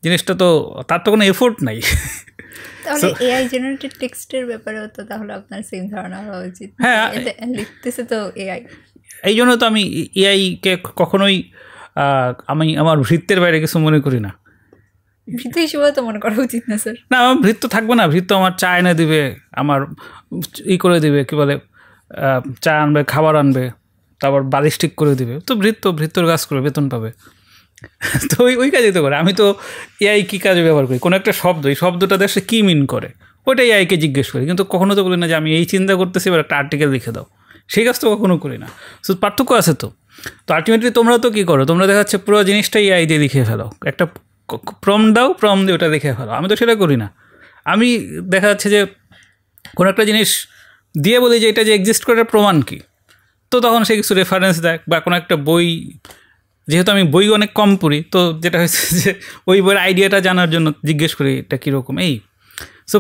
জিনিসটা তো তার তো কোনো এফোর্ট নাই। তাহলে এআই জেনারেটেড টেক্সটের ব্যাপারেও তো তাহলে আপনার সেম ধারণা হওয়া উচিত। হ্যাঁ লিখতেছে তো এআই, এই জন্য তো আমি এআইকে কখনোই আমি আমার ভৃত্যের বাইরে কিছু মনে করি না। ভৃত্য হিসেবে তো মনে করা উচিত না স্যার। না, আমার ভৃত্য থাকবে না, ভৃত্য আমার চা এনে দিবে, আমার করে দিবে, কী বলে চা আনবে, খাবার আনবে, তারপর বালিশ ঠিক করে দিবে, তো ভৃত্যর কাজ করে বেতন পাবে। তো ওই কাজই তো করে। আমি তো এআই কী কাজে ব্যবহার করি, কোনো একটা শব্দ, এই শব্দটা দেশে কী মিন করে ওইটা এআইকে জিজ্ঞেস করি, কিন্তু কখনো তো বলি না যে আমি এই চিন্তা করতেছি এবার একটা আর্টিকেল লিখে দাও, সেই কাজ তো কখনো করি না। সো পার্থক্য আছে তো। তো আলটিমেটলি তোমরা তো কী করো, তোমরা দেখা যাচ্ছে পুরো জিনিসটাই এআই দিয়ে লিখে ফেলো, একটা প্রম দাও, প্রম দিয়ে ওটা লিখে ফেলো। আমি তো সেটা করি না। আমি দেখা যাচ্ছে যে কোনো একটা জিনিস দিয়ে বলি যে এটা যে এক্সিস্ট করার প্রমাণ কী, তো তখন সে কিছু রেফারেন্স দেয়, বা কোনো একটা বই, যেহেতু আমি বই অনেক কম পড়ি, তো যেটা হয়েছে যে ওই বইয়ের আইডিয়াটা জানার জন্য জিজ্ঞেস করি এটা কীরকম। এই সো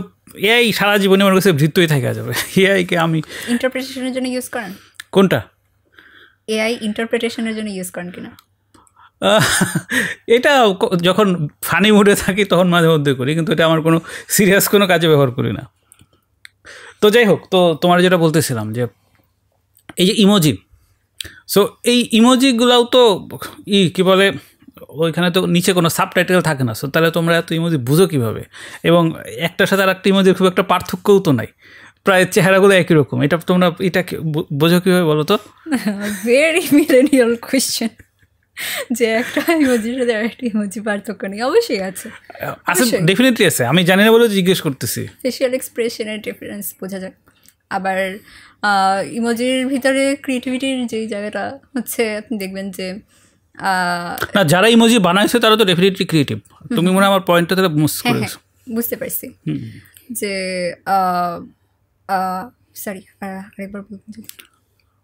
এআই সারা জীবনে আমার কাছে ভৃত্যই থাকা যাবে। এআইকে আমি ইন্টারপ্রিটেশনের জন্য ইউজ করেন? কোনটা? এআই ইন্টারপ্রিটেশনের জন্য ইউজ করেন কিনা? এটা যখন ফানি মুডে থাকি তখন মাঝে মধ্যে করি, কিন্তু এটা আমার কোনো সিরিয়াস কোনো কাজে ব্যবহার করি না। তো যাই হোক, তো তোমার যেটা বলতেছিলাম যে এই যে ইমোজি, সো এই ইমোজিগুলাও তো কী বলে, ওইখানে তো নিচে কোনো সাবটাইটেল থাকে না। সো তাহলে তোমরা এত ইমোজি বুঝো কীভাবে? এবং একটার সাথে আর একটা ইমোজির খুব একটা পার্থক্যও তো নাই, প্রায় চেহারাগুলো একই রকম। এটা তোমরা এটা বোঝো কীভাবে বলো তো? ভেরি মিলেনিয়াল কোয়েশ্চেন, যে একটা ইমোজির সাথে আরেকটা ইমোজি পার্থক্য নেই। অবশ্যই আছে, ডেফিনেটলি আছে, আমি জানি না বলে জিজ্ঞেস করতেছি। ফেশিয়াল এক্সপ্রেশনের ডিফারেন্স বোঝা যায়। আবার ইমোজির ভিতরে ক্রিয়েটিভিটির যেই জায়গাটা হচ্ছে, আপনি দেখবেন যে না, যারা ইমোজি বানাইছে তারা তো ডেফিনেটলি ক্রিয়েটিভ। তুমি মনে হয় আমার পয়েন্টটা তাহলে করেছো। বুঝতে পারছি যে সরি আরেকবার বলুন।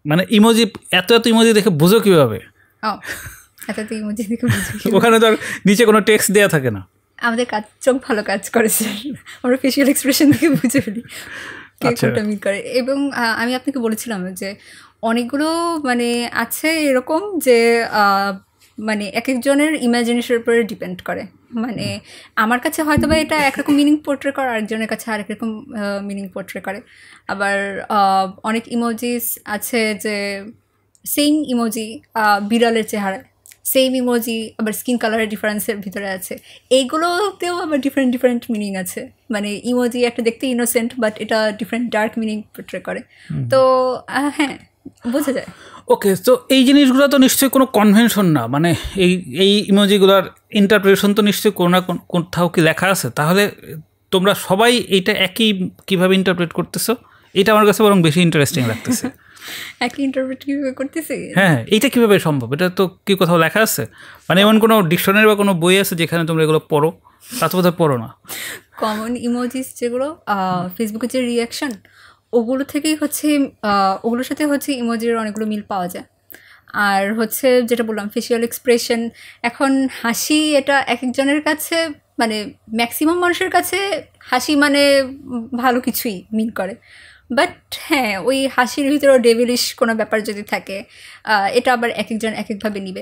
মানে ইমোজি এত ইমোজি দেখে বুঝো কীভাবে? এত ইমোজি দেখে বুঝি, ওখানে তো আর নিচে কোনো টেক্সট দেওয়া থাকে না। আমাদের চোখ ভালো কাজ করেছে, আমরা ফেশিয়াল এক্সপ্রেশন দেখে বুঝে ফেলি কে কোনটা মিট করে। এবং আমি আপনাকে বলেছিলাম যে অনেকগুলো মানে আছে এরকম যে মানে এক একজনের ইমাজিনেশনের উপরে ডিপেন্ড করে। মানে আমার কাছে হয়তো বা এটা একরকম মিনিং পোর্ট্রে করে, আরেকজনের কাছে আরেক রকম মিনিং পোর্ট্রে করে। আবার অনেক ইমোজিস আছে যে সেম ইমোজি বিড়ালের চেহারায়, সেম ইমোজি আবার স্কিন কালারের ডিফারেন্সের ভিতরে আছে। এইগুলোতেও আবার ডিফারেন্ট মিনিং আছে। মানে ইমোজি একটা দেখতে ইনোসেন্ট, বাট এটা ডিফারেন্ট ডার্ক মিনিং পোর্ট্রে করে। তো হ্যাঁ, বোঝা যায়। ওকে, তো এই জিনিসগুলো তো নিশ্চয়ই কোনো কনভেনশন না, মানে এই ইমোজিগুলোর ইন্টারপ্রিটেশন তো নিশ্চয়ই কোনো না কোথাও কি লেখা আছে। তাহলে তোমরা সবাই এইটা একই কীভাবে ইন্টারপ্রেট করতেছো? এটা আমার কাছে বরং বেশি ইন্টারেস্টিং লাগতেছে। একই ইন্টারপ্রেট কীভাবে করতেছি? হ্যাঁ, এইটা কীভাবে সম্ভব? এটা তো কি কোথাও লেখা আছে? মানে এমন কোনো ডিকশনারি বা কোনো বই আছে যেখানে তোমরা এগুলো পড়ো? তা তো বোধহয় পড়ো না। কমন ইমোজিস যেগুলো ফেসবুকের যে রিয়াকশন, ওগুলো থেকেই হচ্ছে ওগুলোর সাথে হচ্ছে ইমোজির অনেকগুলো মিল পাওয়া যায়। আর হচ্ছে যেটা বললাম ফেশিয়াল এক্সপ্রেশন, এখন হাসি, এটা এক একজনের কাছে মানে ম্যাক্সিমাম মানুষের কাছে হাসি মানে ভালো কিছুই মিন করে। বাট হ্যাঁ, ওই হাসির ভিতরেও ডেভিলিশ কোনো ব্যাপার যদি থাকে, এটা আবার এক একজন এক একভাবে নিবে।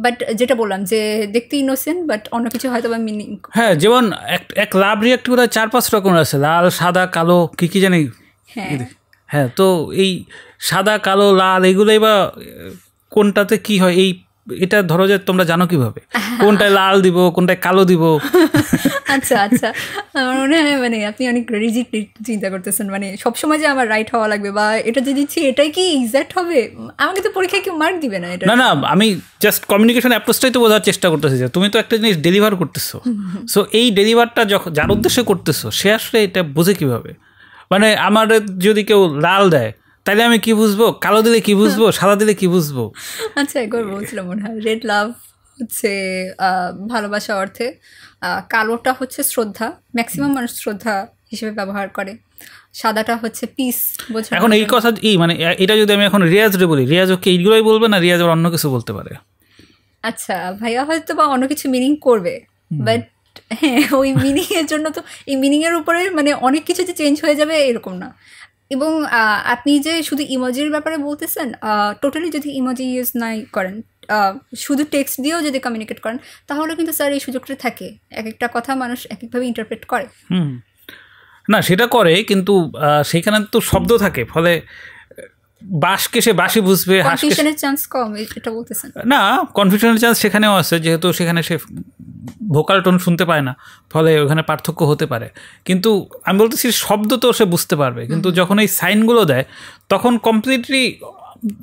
বাট যেটা বললাম যে দেখতে ইনোসেন্ট, বাট অন্য কিছু হয়তো বা মিনিং। হ্যাঁ, যেমন এক লাভ রিয়াক্ট করে 4-5 রকমের আছে, লাল, সাদা, কালো, কী জানি। হ্যাঁ, তো এই সাদা, কালো, লাল এগুলোই বা কোনটাতে কি হয়, এটা ধরো যে তোমরা জানো কিভাবে কোনটায় লাল দিব, কোনটায় কালো দিব? আচ্ছা আমার মনে হয় মানে আপনি অনেক রিজিড চিন্তা করতেছেন, মানে সবসময় যে আমার রাইট হওয়া লাগবে, বা এটা যে দিচ্ছি এটাই কি এক্সাক্ট হবে। আমাকে তো পরীক্ষায় কেউ মার্ক দিবে না। এটা না, আমি জাস্ট কমিউনিকেশন অ্যাপ্রোচটাই তো বোঝার চেষ্টা করতেছি যে তুমি তো একটা জিনিস ডেলিভার করতেছো। সো এই ডেলিভারটা যখন যার উদ্দেশ্যে করতেছো সে আসলে এটা বোঝে কীভাবে? মানে আমার যদি কেউ লাল দেয় তাহলে আমি কি বুঝবো? কালো দিলে কি বুঝবো? সাদা দিলে কি বুঝবো? আচ্ছা, একবার বলছিলাম মনে হয় রেড লাভ হচ্ছে ভালোবাসা অর্থে, কালোটা হচ্ছে শ্রদ্ধা, ম্যাক্সিমাম মানুষ শ্রদ্ধা হিসেবে ব্যবহার করে, সাদাটা হচ্ছে পিস বোঝা। এখন এই কথা মানে এটা যদি আমি এখন রিয়াজরে বলি, রিয়াজ ওকে এইগুলোই বলবে না রিয়াজ অন্য কিছু বলতে পারে? আচ্ছা, ভাইয়া হয়তো বা অন্য কিছু মিনিং করবে, বাট হ্যাঁ ওই মিনিংয়ের জন্য তো এই মিনিংয়ের উপরে মানে অনেক কিছু যে চেঞ্জ হয়ে যাবে এরকম না। এবং আপনি যে শুধু ইমোজির ব্যাপারে বলতেছেন, টোটালি যদি ইমোজি ইউজ নাই করেন, শুধু টেক্সট দিয়েও যদি কমিউনিকেট করেন, তাহলে কিন্তু স্যার এই সুযোগটা থাকে। এক একটা কথা মানুষ এক একভাবে ইন্টারপ্রেট করে। না, সেটা করে, কিন্তু সেখানে তো শব্দ থাকে, ফলে বাসকে সে বাসি বুঝবে, কনফিউশনের চান্স কম, এটা বলতেছেন? না, কনফিউশনের চান্স সেখানেও আছে, যেহেতু সেখানে সে ভোকাল টোন শুনতে পায় না, ফলে ওখানে পার্থক্য হতে পারে। কিন্তু আমি বলতেছি শব্দ তো সে বুঝতে পারবে, কিন্তু যখন এই সাইনগুলো দেয় তখন কমপ্লিটলি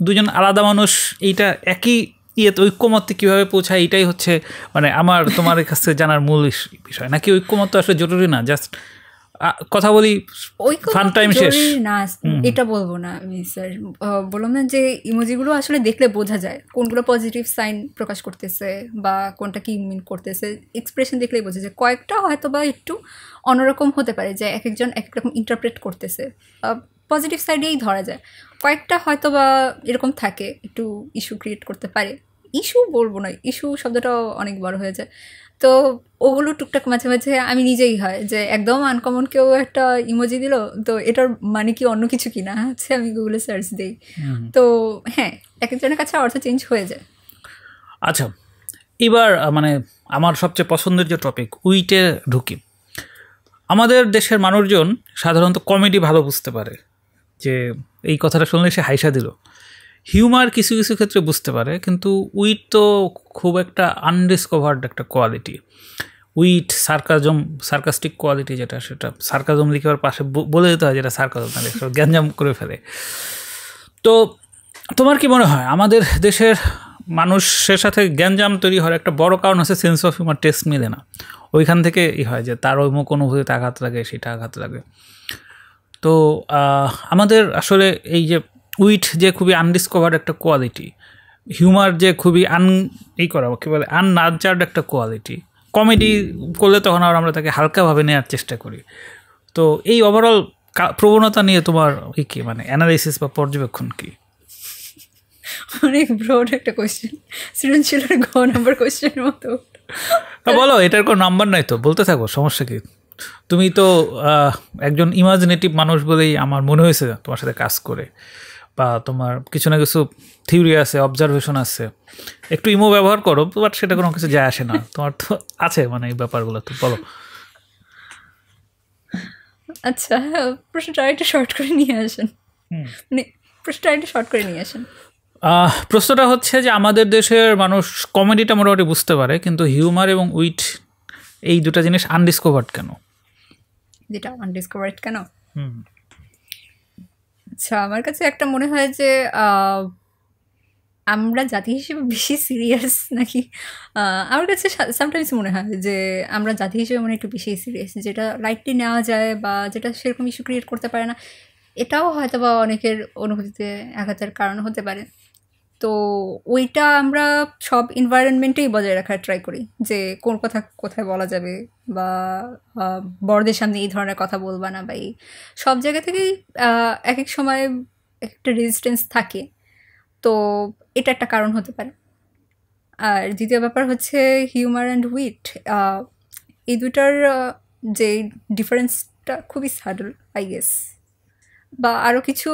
দুজন আলাদা মানুষ এইটা একই ইয়েতে ঐক্যমত্যে কীভাবে পৌঁছায়, এটাই হচ্ছে মানে আমার তোমার কাছে জানার মূল বিষয়। নাকি ঐক্যমত্য আসলে জরুরি না, জাস্ট কথা বলি ফান টাইম শেষ? না, এটা বলবো না আমি স্যার। বললাম না যে ইমোজিগুলো আসলে দেখলে বোঝা যায় কোনগুলো পজিটিভ সাইন প্রকাশ করতেছে বা কোনটা কি মিন করতেছে, এক্সপ্রেশন দেখলেই বোঝা যায়। কয়েকটা হয়তো বা একটু অন্যরকম হতে পারে, যে এক একজন এক রকম ইন্টারপ্রেট করতেছে, পজিটিভ সাইডেই ধরা যায়। কয়েকটা হয়তো বা এরকম থাকে, একটু ইস্যু ক্রিয়েট করতে পারে। ইস্যু বলবো না, ইস্যু শব্দটাও অনেক বড় হয়ে যায়। তো ওগুলো টুকটাক মাঝে মাঝে আমি নিজেই হয় যে একদম আনকমন কেউ একটা ইমোজি দিল, তো এটার মানে কি অন্য কিছু কিনা হচ্ছে, আমি গুগলে সার্চ দিই। তো হ্যাঁ, এক একজনের কাছে অর্থ চেঞ্জ হয়ে যায়। আচ্ছা, এবার মানে আমার সবচেয়ে পছন্দের যে টপিক, উইটে ঢুকি। আমাদের দেশের মানুষজন সাধারণত কমেডি ভালো বুঝতে পারে, যে এই কথাটা শুনলে সে হাইসা দিল। হিউমার কিছু কিছু ক্ষেত্রে বুঝতে পারে, কিন্তু উইট তো খুব একটা আনডিসকভার্ড একটা কোয়ালিটি। উইট, সার্কাস্টিক কোয়ালিটি যেটা, সেটা সার্কাজম লিখার পাশে বলে দিতে হয় যেটা সার্কাজম, না গ্যাঞ্জাম করে ফেলে। তো তোমার কি মনে হয় আমাদের দেশের মানুষের সাথে গ্যাঞ্জাম তৈরি হওয়ার একটা বড় কারণ হচ্ছে সেন্স অফ হিউমার টেস্ট মিলে না? ওইখান থেকে হয় যে তার ওইমুখ অনুভূতিতে আঘাত লাগে, সেটা আঘাত লাগে। তো আমাদের আসলে এই যে উইট যে খুবই আনডিসকভার্ড একটা কোয়ালিটি, হিউমার যে খুবই কী বলে আননার্চার্ড একটা কোয়ালিটি, কমেডি করলে তখন আর আমরা তাকে হালকাভাবে নেওয়ার চেষ্টা করি। তো এই ওভারঅল প্রবণতা নিয়ে তোমার কি মানে অ্যানালাইসিস বা পর্যবেক্ষণ কি? অনেক ব্রড একটা কোয়েশ্চেন, সৃজনশীলের গ নাম্বার কোয়েশ্চেনের মতো। বলো, এটার কোনো নাম্বার নাই তো, বলতে থাকো, সমস্যা কি? তুমি তো একজন ইমাজিনেটিভ মানুষ বলেই আমার মনে হয়েছে তোমার সাথে কাজ করে, বা তোমার কিছু না কিছু থিওরি আছে, অবজারভেশন আছে, একটু ইমো ব্যবহার করো, বাট সেটা কোনো কিছু যায় আসে না। তোমার তো আছে মানে এই ব্যাপারগুলো, তো বলো। আচ্ছা, প্রশ্নটা একটু শর্ট করে নিয়ে আসেন, মানে প্রশ্নটা একটু শর্ট করে নিয়ে আসেন। প্রশ্নটা হচ্ছে যে আমাদের দেশের মানুষ কমেডিটা মোটামুটি বুঝতে পারে, কিন্তু হিউমার এবং উইট এই দুটা জিনিস আনডিসকভার্ড কেন? যেটা আনডিসকভার্ড কেন? আচ্ছা, আমার কাছে একটা মনে হয় যে আমরা জাতি হিসেবে বেশি সিরিয়াস নাকি, আমার কাছে সামটাইমস মনে হয় যে আমরা জাতি হিসেবে মনে একটু বেশি সিরিয়াস, যেটা লাইটলি নেওয়া যায় বা যেটা সেরকম ইস্যু ক্রিয়েট করতে পারে না, এটাও হয়তো বা অনেকের অনুভূতিতে আঘাতের কারণ হতে পারে। তো ওইটা আমরা সব এনভায়রনমেন্টেই বজায় রাখার ট্রাই করি, যে কোন কথা কোথায় বলা যাবে, বা বড়দের সামনে এই ধরনের কথা বলবা না, বা এই সব জায়গা থেকেই এক এক সময় একটা রেজিস্ট্যান্স থাকে। তো এটা একটা কারণ হতে পারে। আর দ্বিতীয় ব্যাপার হচ্ছে হিউমার অ্যান্ড উইট, এই দুটার যে ডিফারেন্সটা খুবই সাডল আই গেস, বা আরও কিছু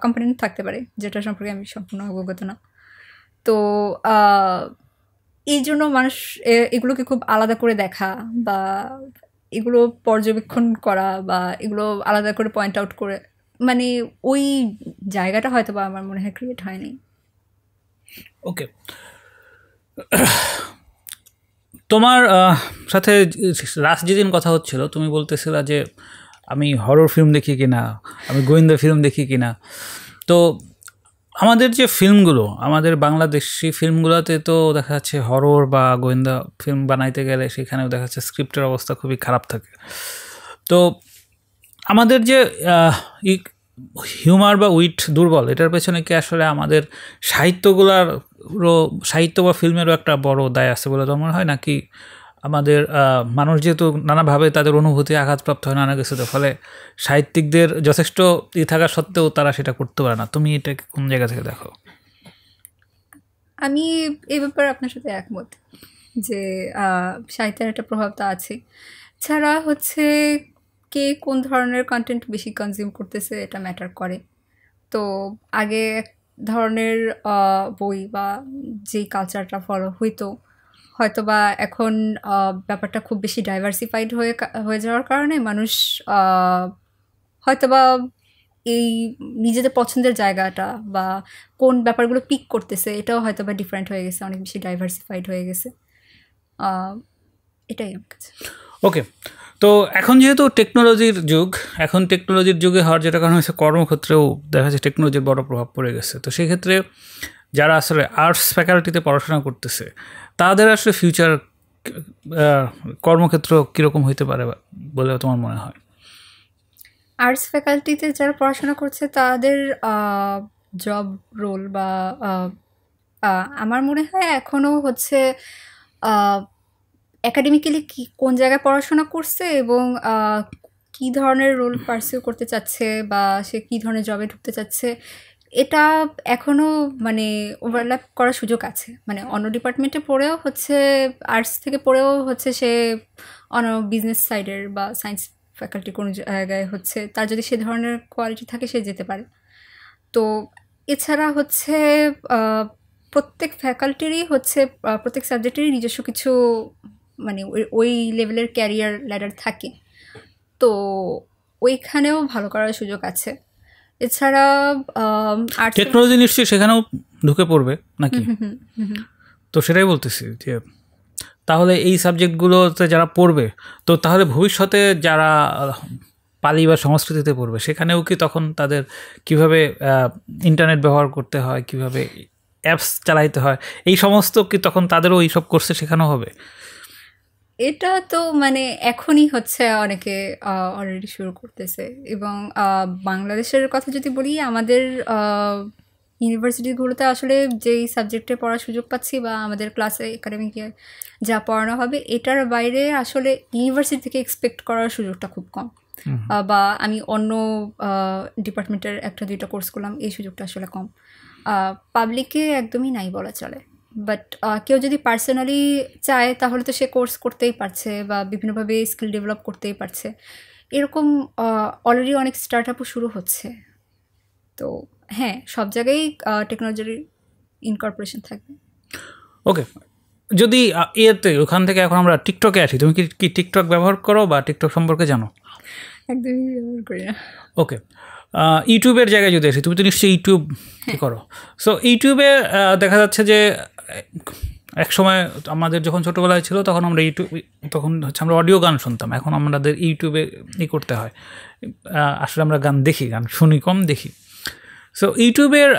কম্পোনেন্ট থাকতে পারে যেটা সম্পর্কে আমি সম্পূর্ণ অবগত না। তো এই জন্য মানুষ এগুলোকে খুব আলাদা করে দেখা বা এগুলো পর্যবেক্ষণ করা বা এগুলো আলাদা করে পয়েন্ট আউট করে, মানে ওই জায়গাটা হয়তো বা আমার মনে হয় ক্রিয়েট হয়নি। ওকে, তোমার সাথে লাস্ট যেদিন কথা হচ্ছিল তুমি বলতেছিলা যে আমি হরর ফিল্ম দেখি কিনা, আমি গোয়েন্দা ফিল্ম দেখি কিনা। তো আমাদের যে ফিল্মগুলো, আমাদের বাংলাদেশি ফিল্মগুলোতে তো দেখা যাচ্ছে হরর বা গোয়েন্দা ফিল্ম বানাইতে গেলে সেখানেও দেখা যাচ্ছে স্ক্রিপ্টের অবস্থা খুবই খারাপ থাকে। তো আমাদের যে হিউমার বা উইট দুর্বল, এটার পেছনে কি আসলে আমাদের সাহিত্য বা ফিল্মেরও একটা বড় দায় আছে বলে তোমার হয়, নাকি আমাদের মানুষ যেহেতু নানাভাবে তাদের অনুভূতি আঘাতপ্রাপ্ত হয় নানা কিছুতে, ফলে সাহিত্যিকদের যথেষ্ট থাকা সত্ত্বেও তারা সেটা করতে পারে না? তুমি এটা কোন জায়গা থেকে দেখো? আমি এই ব্যাপারে আপনার সাথে একমত যে সাহিত্যের একটা প্রভাব তো আছে, ছাড়া হচ্ছে কে কোন ধরনের কন্টেন্ট বেশি কনজিউম করতেছে এটা ম্যাটার করে। তো আগে এক ধরনের বই বা যেই কালচারটা ফলো হয়তো বা এখন ব্যাপারটা খুব বেশি ডাইভার্সিফাইড হয়ে যাওয়ার কারণে মানুষ হয়তো বা এই নিজেদের পছন্দের জায়গাটা বা কোন ব্যাপারগুলো পিক করতেছে এটাও হয়তো বা ডিফারেন্ট হয়ে গেছে, অনেক বেশি ডাইভার্সিফাইড হয়ে গেছে। এটাই আমার কাছে। ওকে, তো এখন যেহেতু টেকনোলজির যুগ, এখন টেকনোলজির যুগে হওয়ার যেটা কারণ হচ্ছে কর্মক্ষেত্রেও দেখা যাচ্ছে টেকনোলজির বড় প্রভাব পড়ে গেছে। তো সেক্ষেত্রে যারা আসলে আর্টস ফ্যাকাল্টিতে পড়াশোনা করতেছে তাদের আসলে ফিউচার কর্মক্ষেত্র কীরকম হইতে পারে বলে তোমার মনে হয়? আর্টস ফ্যাকাল্টিতে যারা পড়াশোনা করছে তাদের জব রোল বা আমার মনে হয় এখনও হচ্ছে অ্যাকাডেমিক্যালি কোন জায়গায় পড়াশোনা করছে এবং কী ধরনের রোল পারসিউ করতে চাচ্ছে বা সে কী ধরনের জবে ঢুকতে চাচ্ছে এটা এখনও মানে ওভারল্যাপ করার সুযোগ আছে। মানে অন্য ডিপার্টমেন্টে পড়েও হচ্ছে আর্টস থেকে পড়েও হচ্ছে সে অন্য বিজনেস সাইডের বা সায়েন্স ফ্যাকাল্টি কোনো জায়গায় হচ্ছে তার যদি সে ধরনের কোয়ালিটি থাকে সে যেতে পারে। তো এছাড়া হচ্ছে প্রত্যেক ফ্যাকাল্টিরই হচ্ছে প্রত্যেক সাবজেক্টেরই নিজস্ব কিছু মানে ওই লেভেলের ক্যারিয়ার ল্যাডার থাকে, তো ওইখানেও ভালো করার সুযোগ আছে। এছাড়া টেকনোলজি নিশ্চয়ই সেখানেও ঢুকে পড়বে নাকি? তো সেটাই বলতেছি যে তাহলে এই সাবজেক্টগুলোতে যারা পড়বে তো তাহলে ভবিষ্যতে যারা পালি বা সংস্কৃতিতে পড়বে সেখানেও কি তখন তাদের কিভাবে ইন্টারনেট ব্যবহার করতে হয়, কিভাবে অ্যাপস চালাইতে হয়, এই সমস্ত কি তখন তাদেরও এইসব কোর্সে শেখানো হবে? এটা তো মানে এখনই হচ্ছে অনেকে অলরেডি শুরু করতেছে। এবং বাংলাদেশের কথা যদি বলি, আমাদের ইউনিভার্সিটিগুলোতে আসলে যেই সাবজেক্টে পড়ার সুযোগ পাচ্ছি বা আমাদের ক্লাসে একাডেমিকে যা পড়ানো হবে এটার বাইরে আসলে ইউনিভার্সিটি থেকে এক্সপেক্ট করার সুযোগটা খুব কম। বা আমি অন্য ডিপার্টমেন্টের 1-2টা কোর্স করলাম, এই সুযোগটা আসলে কম। পাবলিকে একদমই নাই বলা চলে। বাট কেউ যদি পার্সোনালি চায় তাহলে তো সে কোর্স করতেই পারছে বা বিভিন্নভাবে স্কিল ডেভেলপ করতেই পারছে। এরকম অলরেডি অনেক স্টার্ট আপও শুরু হচ্ছে। তো হ্যাঁ, সব জায়গায় টেকনোলজির ইনকর্পোরেশন থাকবে। ওকে, যদি এতে ওখান থেকে এখন আমরা টিকটকে আসি, তুমি কি টিকটক ব্যবহার করো বা টিকটক সম্পর্কে জানো? একদমই ব্যবহার করি না। ওকে, ইউটিউবের জায়গায় যদি আসি, তুমি তো নিশ্চয়ই ইউটিউব করো। সো ইউটিউবে দেখা যাচ্ছে যে এক সময় আমাদের যখন ছোটোবেলায় ছিল তখন আমরা তখন হচ্ছে আমরা অডিও গান শুনতাম, এখন আমাদের ইউটিউবে করতে হয়। আসলে আমরা গান দেখি, গান শুনি কম, দেখি। সো ইউটিউবের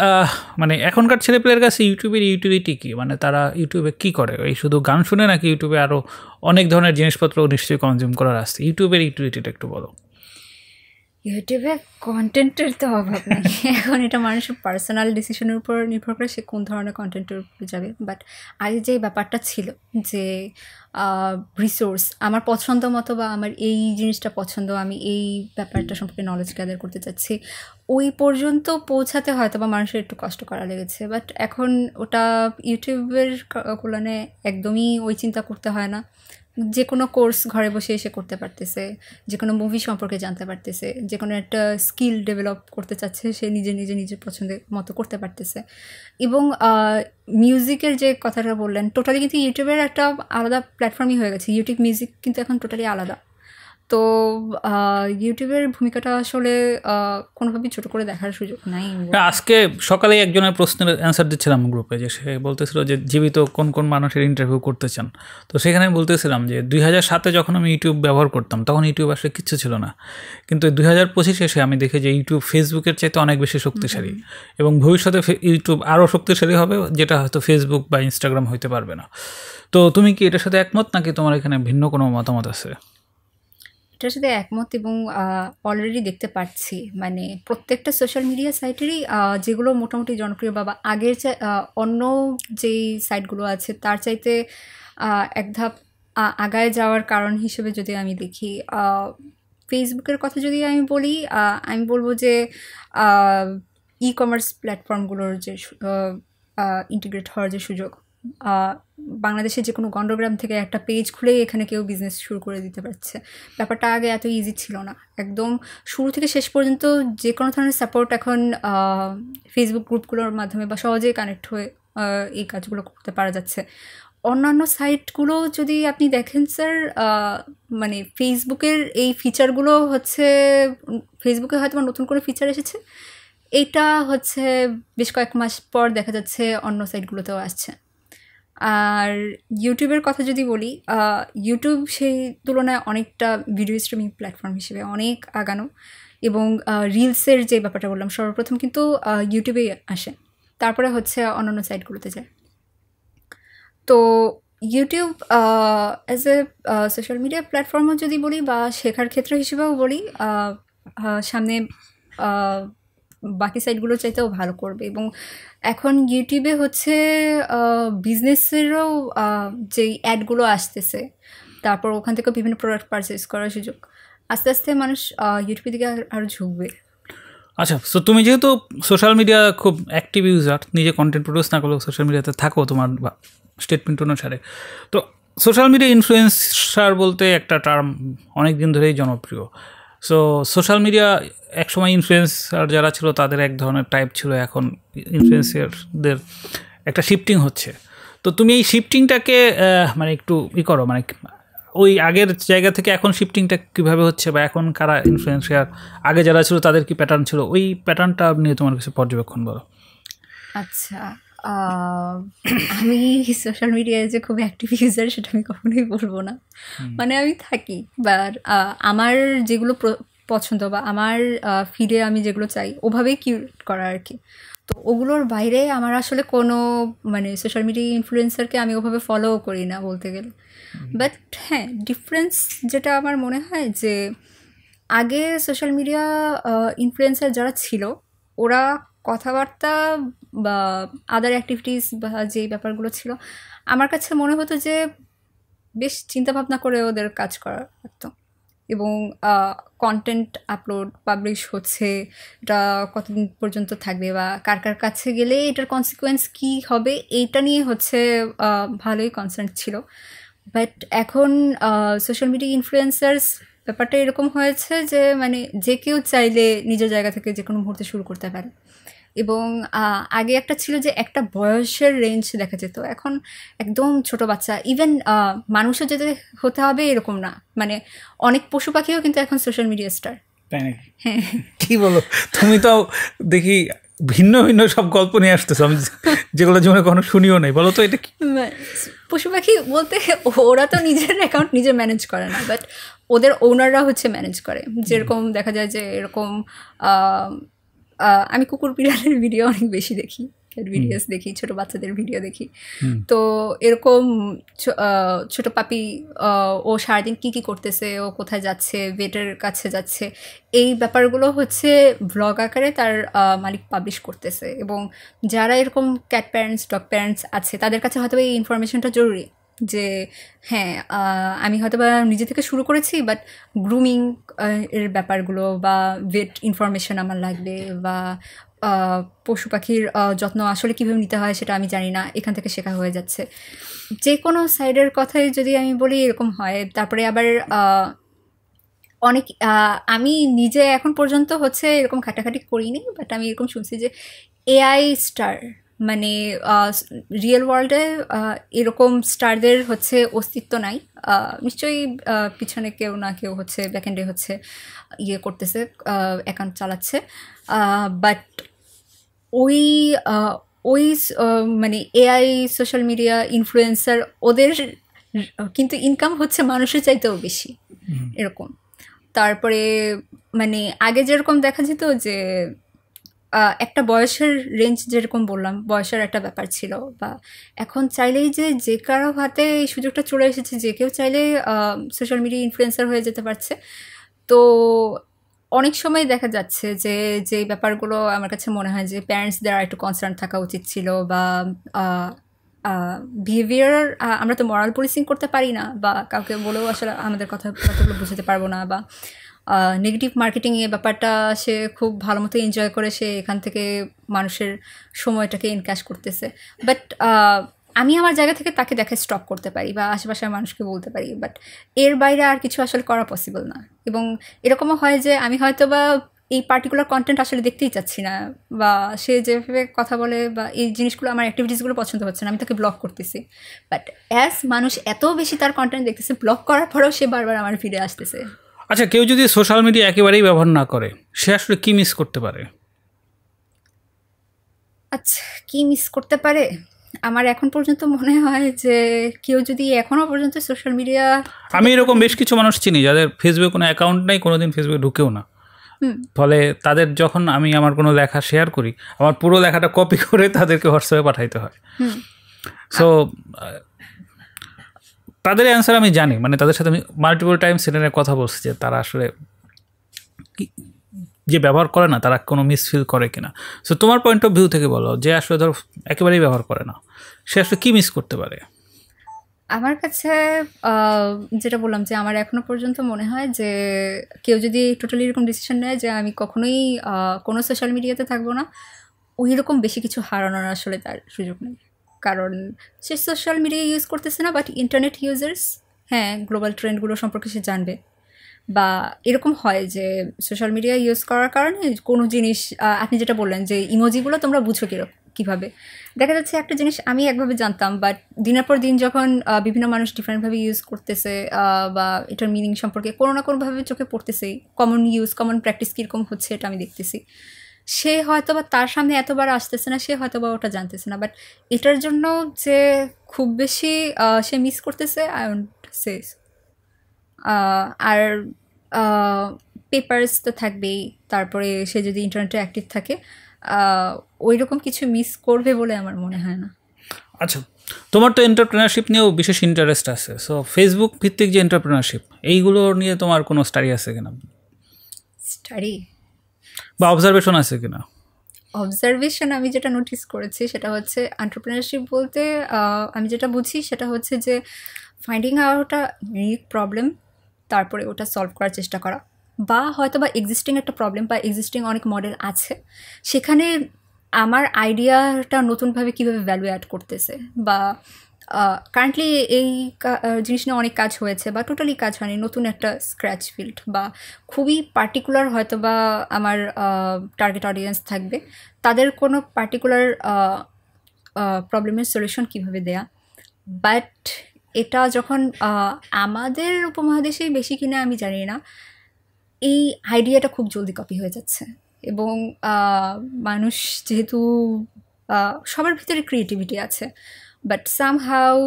মানে এখনকার ছেলেপেলের কাছে ইউটিউবের ইউটিলিটি কী? মানে তারা ইউটিউবে কী করে? এই শুধু গান শুনে নাকি ইউটিউবে আরও অনেক ধরনের জিনিসপত্র নিশ্চয়ই কনজিউম করার আসছে? ইউটিউবের ইউটিলিটিটা একটু বলো। ইউটিউবে কন্টেন্টের তো অভাব নেই। এখন এটা মানুষের পার্সোনাল ডিসিশনের উপর নির্ভর করে সে কোন ধরনের কন্টেন্টের উপর যাবে। বাট আগে যে ব্যাপারটা ছিল যে রিসোর্স আমার পছন্দ মতো বা আমার এই জিনিসটা পছন্দ, আমি এই ব্যাপারটা সম্পর্কে নলেজ গ্যাদার করতে চাচ্ছি, ওই পর্যন্ত পৌঁছাতে হয়তো বা মানুষের একটু কষ্ট করা লেগেছে। বাট এখন ওটা ইউটিউবের কল্যাণে একদমই ওই চিন্তা করতে হয় না। যে কোনো কোর্স ঘরে বসে এসে করতে পারতেছে, যে কোনো মুভি সম্পর্কে জানতে পারতেছে, যে কোনো একটা স্কিল ডেভেলপ করতে চাচ্ছে সে নিজের পছন্দের মতো করতে পারতেছে। এবং মিউজিকের যে কথাটা বললেন, টোটালি কিন্তু ইউটিউবের একটা আলাদা প্ল্যাটফর্মই হয়ে গেছে। ইউটিউব মিউজিক কিন্তু এখন টোটালি আলাদা। তো ইউটিউবের ভূমিকাটা আসলে কোনোভাবেই ছোটো করে দেখার সুযোগ নাই। আজকে সকালে একজনের প্রশ্নের অ্যান্সার দিচ্ছিলাম গ্রুপে, যে সে বলতেছিল যে জীবিত কোন কোন মানুষের ইন্টারভিউ করতে চান। তো সেখানে আমি বলতেছিলাম যে 2007-এ যখন আমি ইউটিউব ব্যবহার করতাম তখন ইউটিউব আসলে কিচ্ছু ছিল না, কিন্তু 2025 এসে আমি দেখি যে ইউটিউব ফেসবুকের চাইতে অনেক বেশি শক্তিশালী, এবং ভবিষ্যতে ইউটিউব আরও শক্তিশালী হবে, যেটা হয়তো ফেসবুক বা ইনস্টাগ্রাম হইতে পারবে না। তো তুমি কি এটার সাথে একমত নাকি তোমার এখানে ভিন্ন কোনো মতামত আছে? এটার সাথে একমত, এবং অলরেডি দেখতে পাচ্ছি মানে প্রত্যেকটা সোশ্যাল মিডিয়া সাইটেরই যেগুলো মোটামুটি জনপ্রিয় বা আগের অন্য যেই সাইটগুলো আছে তার চাইতে এক ধাপ আগায় যাওয়ার কারণ হিসেবে যদি আমি দেখি, ফেসবুকের কথা যদি আমি বলি, আমি বলবো যে ই কমার্স প্ল্যাটফর্মগুলোর যে ইন্টিগ্রেট হওয়ার যে সুযোগ, বাংলাদেশের যে কোনো গণ্ডগ্রাম থেকে একটা পেজ খুলেই এখানে কেউ বিজনেস শুরু করে দিতে পারছে। ব্যাপারটা আগে এত ইজি ছিল না। একদম শুরু থেকে শেষ পর্যন্ত যে কোনো ধরনের সাপোর্ট এখন ফেসবুক গ্রুপগুলোর মাধ্যমে বা সহজেই কানেক্ট হয়ে এই কাজগুলো করতে পারা যাচ্ছে। অন্যান্য সাইটগুলো যদি আপনি দেখেন স্যার, মানে ফেসবুকের এই ফিচারগুলো হচ্ছে ফেসবুকে হয়তো নতুন করে ফিচার এসেছে, এটা হচ্ছে বেশ কয়েক মাস পর দেখা যাচ্ছে অন্য সাইটগুলোতেও আসছে। আর ইউটিউবের কথা যদি বলি, ইউটিউব সেই তুলনায় অনেকটা ভিডিও স্ট্রিমিং প্ল্যাটফর্ম হিসেবে অনেক আগানো, এবং রিলসের যে ব্যাপারটা বললাম সর্বপ্রথম কিন্তু ইউটিউবেই আসে। তারপরে হচ্ছে অন্যান্য সাইটগুলোতে যায়। তো YouTube as a social media প্ল্যাটফর্মও যদি বলি বা শেখার ক্ষেত্র হিসেবেও বলি, সামনে বাকি সাইটগুলোর চাইতেও ভালো করবে। এবং এখন ইউটিউবে হচ্ছে বিজনেসেরও যেই অ্যাডগুলো আসতেছে, তারপর ওখান থেকে বিভিন্ন প্রোডাক্ট পারচেস করার সুযোগ, আস্তে আস্তে মানুষ ইউটিউবের দিকে আরও ঝুঁকবে। আচ্ছা, সো তুমি যেহেতু সোশ্যাল মিডিয়া খুব অ্যাক্টিভ ইউজার, নিজে কন্টেন্ট প্রডিউস না করলেও সোশ্যাল মিডিয়াতে থাকো তোমার স্টেটমেন্ট অনুসারে, তো সোশ্যাল মিডিয়া ইনফ্লুয়েন্সার বলতে একটা টার্ম অনেক দিন ধরেই জনপ্রিয়। সো সোশ্যাল মিডিয়া একসময় ইনফ্লুয়েন্সার যারা ছিল তাদের এক ধরনের টাইপ ছিল, এখন ইনফ্লুয়েন্সারদের একটা শিফটিং হচ্ছে। তো তুমি এই শিফটিংটাকে মানে একটু করো, মানে ওই আগের জায়গা থেকে এখন শিফটিংটা কীভাবে হচ্ছে, বা এখন কারা ইনফ্লুয়েন্সার, আগে যারা ছিল তাদের কি প্যাটার্ন ছিল, ওই প্যাটার্নটা নিয়ে তোমার কাছে পর্যবেক্ষণ বলো। আচ্ছা, আমি সোশ্যাল মিডিয়ায় যে খুব অ্যাক্টিভ ইউজার সেটা আমি কখনোই বলবো না। মানে আমি থাকি, বাট আমার যেগুলো পছন্দ বা আমার ফিডে আমি যেগুলো চাই ওভাবেই কিউরেট করা আর কি। তো ওগুলোর বাইরে আমার আসলে কোনো মানে সোশ্যাল মিডিয়া ইনফ্লুয়েন্সারকে আমি ওভাবে ফলো করি না বলতে গেলে। বাট হ্যাঁ, ডিফারেন্স যেটা আমার মনে হয় যে আগে সোশ্যাল মিডিয়া ইনফ্লুয়েন্সার যারা ছিল ওরা কথাবার্তা বা আদার অ্যাক্টিভিটিস বা যে ব্যাপারগুলো ছিল আমার কাছে মনে হতো যে বেশ চিন্তাভাবনা করে ওদের কাজ করা লাগতো। এবং কন্টেন্ট আপলোড পাবলিশ হচ্ছে, এটা কতদিন পর্যন্ত থাকবে বা কার কার কাছে গেলে এটার কনসিকুয়েন্স কী হবে, এইটা নিয়ে হচ্ছে ভালোই কনসার্ন ছিল। বাট এখন সোশ্যাল মিডিয়া ইনফ্লুয়েন্সার্স ব্যাপারটা এরকম হয়েছে যে মানে যে কেউ চাইলে নিজের জায়গা থেকে যে কোনো মুহূর্তে শুরু করতে পারে। এবং আগে একটা ছিল যে একটা বয়সের রেঞ্জ দেখা যেত, এখন একদম ছোট বাচ্চা, ইভেন মানুষও যেতে হতে হবে এরকম না, মানে অনেক পশু পাখিও কিন্তু এখন সোশ্যাল মিডিয়া স্টার। তাই নাকি? হ্যাঁ, কী বলো, তুমি তো দেখি ভিন্ন ভিন্ন সব গল্প নিয়ে আসতেছো, আমি যেগুলো জীবনে কখনো শুনিও নাই। বলো তো এটা কি? পশু পাখি বলতে ওরা তো নিজের অ্যাকাউন্ট নিজে ম্যানেজ করে না, বাট ওদের ওনাররা হচ্ছে ম্যানেজ করে। যেরকম দেখা যায় যে এরকম আমি কুকুর বিড়ালের ভিডিও অনেক বেশি দেখি, ভিডিওস দেখি, ছোট বাচ্চাদের ভিডিও দেখি। তো এরকম ছোট পাপি ও সারাদিন কী কী করতেছে, ও কোথায় যাচ্ছে, ভেটের কাছে যাচ্ছে, এই ব্যাপারগুলো হচ্ছে ব্লগ আকারে তার মালিক পাবলিশ করতেছে। এবং যারা এরকম ক্যাট প্যারেন্টস, ডগ প্যারেন্টস আছে তাদের কাছে হয়তো এই ইনফরমেশনটা জরুরি যে হ্যাঁ, আমি হয়তো বা নিজে থেকে শুরু করেছি, বাট গ্রুমিং এর ব্যাপারগুলো বা ভেট ইনফরমেশন আমার লাগবে, বা পশু পাখির যত্ন আসলে কীভাবে নিতে হয় সেটা আমি জানি না, এখান থেকে শেখা হয়ে যাচ্ছে। যে কোনো সাইডের কথাই যদি আমি বলি এরকম হয়। তারপরে আবার অনেক আমি নিজে এখন পর্যন্ত হচ্ছে এরকম ঘাটাঘাটি করিনি, বাট আমি এরকম শুনছি যে এআই স্টার, মানে রিয়েল ওয়ার্ল্ডে এরকম স্টারদের হচ্ছে অস্তিত্ব নাই। নিশ্চয়ই পিছনে কেউ না কেউ হচ্ছে ব্যাকএন্ডে হচ্ছে ইয়ে করতেছে, অ্যাকাউন্ট চালাচ্ছে, বাট ওই মানে এআই সোশ্যাল মিডিয়া ইনফ্লুয়েন্সার ওদের কিন্তু ইনকাম হচ্ছে মানুষের চাইতেও বেশি এরকম। তারপরে মানে আগে যেরকম দেখা যেত যে একটা বয়সের রেঞ্জ, যেরকম বললাম বয়সের একটা ব্যাপার ছিল, বা এখন চাইলেই যে কারো হাতে এই সুযোগটা চলে এসেছে, যে কেউ চাইলে সোশ্যাল মিডিয়া ইনফ্লুয়েন্সার হয়ে যেতে পারছে। তো অনেক সময় দেখা যাচ্ছে যে ব্যাপারগুলো আমার কাছে মনে হয় যে প্যারেন্টসদের আর একটু কনসার্ন থাকা উচিত ছিল, বা বিহেভিয়ার আমরা তো মরাল পুলিশিং করতে পারি না, বা কাউকে বলেও আসলে আমাদের কথাগুলো বুঝতে পারবো না, বা নেগেটিভ মার্কেটিং এ ব্যাপারটা সে খুব ভালো মতো এনজয় করে, সে এখান থেকে মানুষের সময়টাকে এনক্যাশ করতেছে। বাট আমি আমার জায়গা থেকে তাকে দেখে স্টপ করতে পারি বা আশেপাশের মানুষকে বলতে পারি, বাট এর বাইরে আর কিছু আসলে করা পসিবল না। এবং এরকমও হয় যে আমি হয়তো বা এই পার্টিকুলার কন্টেন্ট আসলে দেখতেই চাচ্ছি না, বা সে যেভাবে কথা বলে বা এই জিনিসগুলো আমার অ্যাক্টিভিটিসগুলো পছন্দ হচ্ছে না, আমি তাকে ব্লক করতেছি। বাট অ্যাজ মানুষ এত বেশি তার কন্টেন্ট দেখতেছে, ব্লক করার পরেও সে বারবার আমার ফিরে আসতেছে। আচ্ছা, কেউ যদি সোশ্যাল মিডিয়া একেবারেই ব্যবহার না করে, সে আসলে কী মিস করতে পারে? আচ্ছা, কী মিস করতে পারে? আমার এখন পর্যন্ত মনে হয় যে কেউ যদি এখনও পর্যন্ত সোশ্যাল মিডিয়া, আমি এরকম বেশ কিছু মানুষ চিনি যাদের ফেসবুকে কোনো অ্যাকাউন্ট নেই, কোনোদিন ফেসবুকে ঢুকেও না, ফলে তাদের যখন আমি আমার কোনো লেখা শেয়ার করি আমার পুরো লেখাটা কপি করে তাদেরকে হোয়াটসঅ্যাপে পাঠাইতে হয়। সো তাদের অ্যান্সার আমি জানি, মানে তাদের সাথে আমি মাল্টিপল টাইমস সেটা নিয়ে কথা বলছি যে তারা আসলে যে ব্যবহার করে না তারা কোনো মিসফিল করে কিনা। সো তোমার পয়েন্ট অফ ভিউ থেকে বলো যে আসলে ধরো একেবারেই ব্যবহার করে না, সে আসলে কী মিস করতে পারে? আমার কাছে যেটা বললাম যে আমার এখনো পর্যন্ত মনে হয় যে কেউ যদি টোটালি এরকম ডিসিশন নেয় যে আমি কখনোই কোনো সোশ্যাল মিডিয়াতে থাকবো না, ওই রকম বেশি কিছু হারানোর আসলে তার সুযোগ নেই। কারণ সে সোশ্যাল মিডিয়া ইউজ করতেছে না, বাট ইন্টারনেট ইউজার্স, হ্যাঁ, গ্লোবাল ট্রেন্ডগুলো সম্পর্কে সে জানবে। বা এরকম হয় যে সোশ্যাল মিডিয়া ইউজ করার কারণে কোনো জিনিস, আপনি যেটা বললেন যে ইমোজিগুলো তোমরা বুঝো কীভাবে, দেখা যাচ্ছে একটা জিনিস আমি একভাবে জানতাম, বাট দিনের পর দিন যখন বিভিন্ন মানুষ ডিফারেন্টভাবে ইউজ করতেছে বা এটার মিনিং সম্পর্কে কোনো না কোনোভাবে চোখে পড়তেছে, কমন ইউজ, কমন প্র্যাকটিস কীরকম হচ্ছে এটা আমি দেখতেছি। সে হয়তো বা তার সামনে এতবার আসতেছে না, সে হয়তো বা ওটা জানতেছে না, বাট এটার জন্য যে খুব বেশি সে মিস করতেছে, আই ওন্ট সে। আর পেপারস তো থাকবেই, তারপরে সে যদি ইন্টারনেটে অ্যাক্টিভ থাকে ওই রকম কিছু মিস করবে বলে আমার মনে হয় না। আচ্ছা, তোমার তো এন্টারপ্রেনারশিপ নিয়েও বিশেষ ইন্টারেস্ট আছে, সো ফেসবুক ভিত্তিক যে এন্টারপ্রেনারশিপ এইগুলো নিয়ে তোমার কোনো স্টাডি আছে কিনা, স্টাডি বা অবজারভেশন আছে কিনা? অবজারভেশন আমি যেটা নোটিস করেছি সেটা হচ্ছে এন্টারপ্রেনারশিপ বলতে আমি যেটা বুঝি সেটা হচ্ছে যে ফাইন্ডিং আউট আ ইউনিক প্রবলেম, তারপরে ওটা সলভ করার চেষ্টা করা, বা হয়তো বা এক্সিস্টিং একটা প্রবলেম বা এক্সিস্টিং অনেক মডেল আছে, সেখানে আমার আইডিয়াটা নতুনভাবে কীভাবে ভ্যালু অ্যাড করতেছে, বা কারেন্টলি এই জিনিস নিয়ে অনেক কাজ হয়েছে বা টোটালি কাজ হয়নি, নতুন একটা স্ক্র্যাচ ফিল্ড বা খুবই পার্টিকুলার হয়তো বা আমার টার্গেট অডিয়েন্স থাকবে, তাদের কোনো পার্টিকুলার প্রবলেমের সলিউশন কীভাবে দেয়া। বাট এটা যখন আমাদের উপমহাদেশেই বেশি কিনা আমি জানি না, এই আইডিয়াটা খুব জলদি কপি হয়ে যাচ্ছে, এবং মানুষ যেহেতু সবার ভিতরে ক্রিয়েটিভিটি আছে, বাট সামহাউ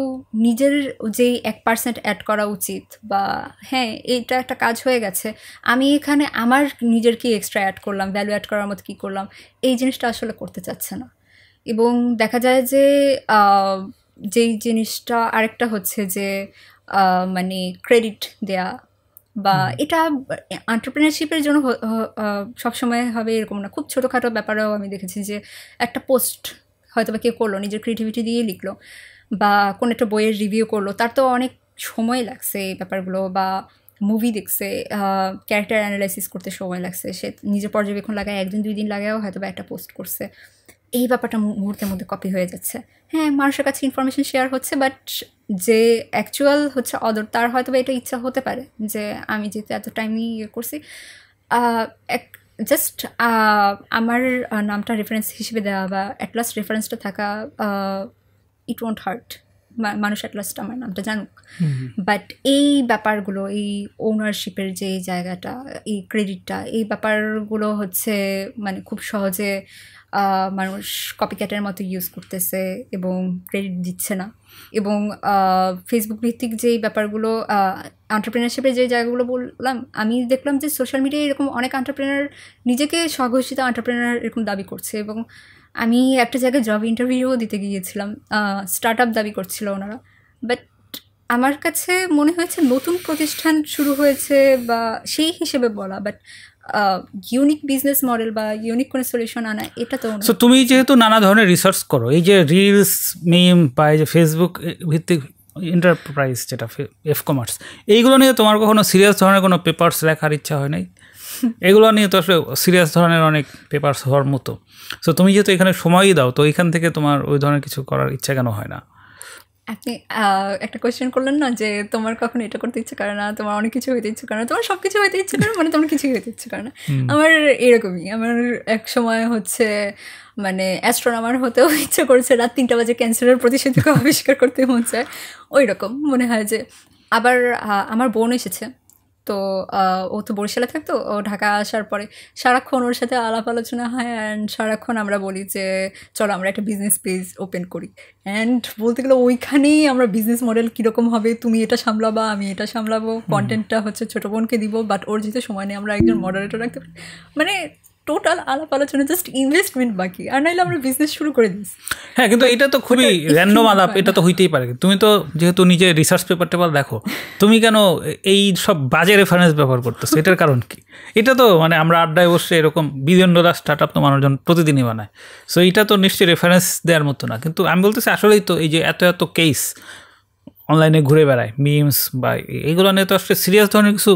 নিজের যেই 1% অ্যাড করা উচিত, বা হ্যাঁ এইটা একটা কাজ হয়ে গেছে, আমি এখানে আমার নিজের কি এক্সট্রা অ্যাড করলাম, ভ্যালু অ্যাড করার মতো কী করলাম, এই জিনিসটা আসলে করতে চাচ্ছে না। এবং দেখা যায় যে যেই জিনিসটা আরেকটা হচ্ছে যে মানে ক্রেডিট দেয়া, বা এটা এন্টারপ্রেনারশিপের জন্য সবসময় হবে এরকম না, খুব ছোটোখাটো ব্যাপারেও আমি দেখেছি যে একটা পোস্ট হয়তো বা কেউ করলো, নিজের ক্রিয়েটিভিটি দিয়ে লিখলো, বা কোনো একটা বইয়ের রিভিউ করলো, তার তো অনেক সময় লাগছে এই ব্যাপারগুলো, বা মুভি দেখছে, ক্যারেক্টার অ্যানালাইসিস করতে সময় লাগছে, সে নিজের পর্যবেক্ষণ লাগায় 1-2 দিন লাগায়ও হয়তো বা একটা পোস্ট করছে, এই ব্যাপারটা মুহূর্তের মধ্যে কপি হয়ে যাচ্ছে। হ্যাঁ, মানুষের কাছে ইনফরমেশন শেয়ার হচ্ছে, বাট যে অ্যাকচুয়াল হচ্ছে অদর, তার হয়তো বা এটা ইচ্ছা হতে পারে যে আমি যেহেতু এত টাইম নিয়ে ইয়ে করছি, জাস্ট আমার নামটা রেফারেন্স হিসেবে দেওয়া, বা অ্যাটলাস্ট রেফারেন্সটা থাকা, ইট ওয়ন্ট হার্ট, মানুষ অ্যাটলাস্ট আমার নামটা জানুক। বাট এই ব্যাপারগুলো, এই ওনারশিপের যে জায়গাটা, এই ক্রেডিটটা, এই ব্যাপারগুলো হচ্ছে মানে খুব সহজে মানুষ কপিক্যাটের মতো ইউজ করতেছে এবং ক্রেডিট দিচ্ছে না। এবং ফেসবুক ভিত্তিক যেই ব্যাপারগুলো, এন্টারপ্রেনারশিপের যে জায়গাগুলো বললাম, আমি দেখলাম যে সোশ্যাল মিডিয়ায় এরকম অনেক এন্টারপ্রেনার নিজেকে স্বঘোষিত এন্টারপ্রেনার এরকম দাবি করছে, এবং আমি একটা জায়গায় জব ইন্টারভিউও দিতে গিয়েছিলাম, স্টার্ট আপ দাবি করছিল ওনারা, বাট আমার কাছে মনে হয়েছে নতুন প্রতিষ্ঠান শুরু হয়েছে বা সেই হিসেবে বলা, বাট ইউনিক বিজনেস মডেল বা ইউনিক কোনো সলিউশন আনা, এটা তো। সো তুমি যেহেতু নানা ধরনের রিসার্চ করো, এই যে রিলস, মিম বা এই যে ফেসবুক ভিত্তিক এন্টারপ্রাইজ যেটা এফ কমার্স, এইগুলো নিয়ে তোমার কখনো সিরিয়াস ধরনের কোনো পেপার্স লেখার ইচ্ছা হয় নাই? এগুলো নিয়ে তো আসলে সিরিয়াস ধরনের অনেক পেপার্স হওয়ার মতো। সো তুমি যেহেতু এখানে সময়ই দাও, তো এখান থেকে তোমার ওই ধরনের কিছু করার ইচ্ছা কেন হয় না? আপনি একটা কোয়েশ্চেন করলেন না যে তোমার কখনো এটা করতে ইচ্ছে করে না, তোমার অনেক কিছু হইতে ইচ্ছে করে না, তোমার সব কিছু হইতে ইচ্ছে করে, মানে তোমার কিছুই হইতে ইচ্ছে করে না। আমার এরকমই, আমার এক সময় হচ্ছে মানে অ্যাস্ট্রোনমার হতেও ইচ্ছে করছে, রাত 3টা বাজে ক্যান্সারের প্রতিষেধক আবিষ্কার করতে মন চায়, ওই রকম মনে হয় যে। আবার আমার বোন এসেছে, তো ও তো বরিশালে থাকতো, ও ঢাকা আসার পরে সারাক্ষণ ওর সাথে আলাপ আলোচনা হয়, অ্যান্ড সারাক্ষণ আমরা বলি যে চলো আমরা একটা বিজনেস পেজ ওপেন করি। অ্যান্ড বলতে গেলে ওইখানেই আমরা বিজনেস মডেল কীরকম হবে, তুমি এটা সামলাবা আমি এটা সামলাবো, কন্টেন্টটা হচ্ছে ছোটো বোনকে দিব, বাট ওর যেহেতু সময় নেই আমরা একজন মডারেটর রাখতে পারি, মানে টোটাল আলাপ আলোচনা, জাস্ট ইনভেস্টমেন্ট বাকি, আর নাইলে আমরা বিজনেস শুরু করে দিই। হ্যাঁ, কিন্তু এটা তো খুবই র্যান্ডম আলাপ, এটা তো হইতেই পারে। তুমি তো যেহেতু নিজে রিসার্চ পেপার টেপার দেখো, তুমি কেন এই সব বাজে রেফারেন্স ব্যবহার করতেছো? এটার কারণ কি? এটা তো মানে আমরা আড্ডায় বসে এরকম $1 বিলিয়ন স্টার্ট আপ তো মানুষজন প্রতিদিনই বানায়, সো এটা তো নিশ্চয়ই রেফারেন্স দেওয়ার মতো না। কিন্তু আমি বলতেছি আসলেই তো এই যে এত এত কেস অনলাইনে ঘুরে বেড়ায়, মিমস বা এইগুলো নিয়ে তো আসলে সিরিয়াস ধরনের কিছু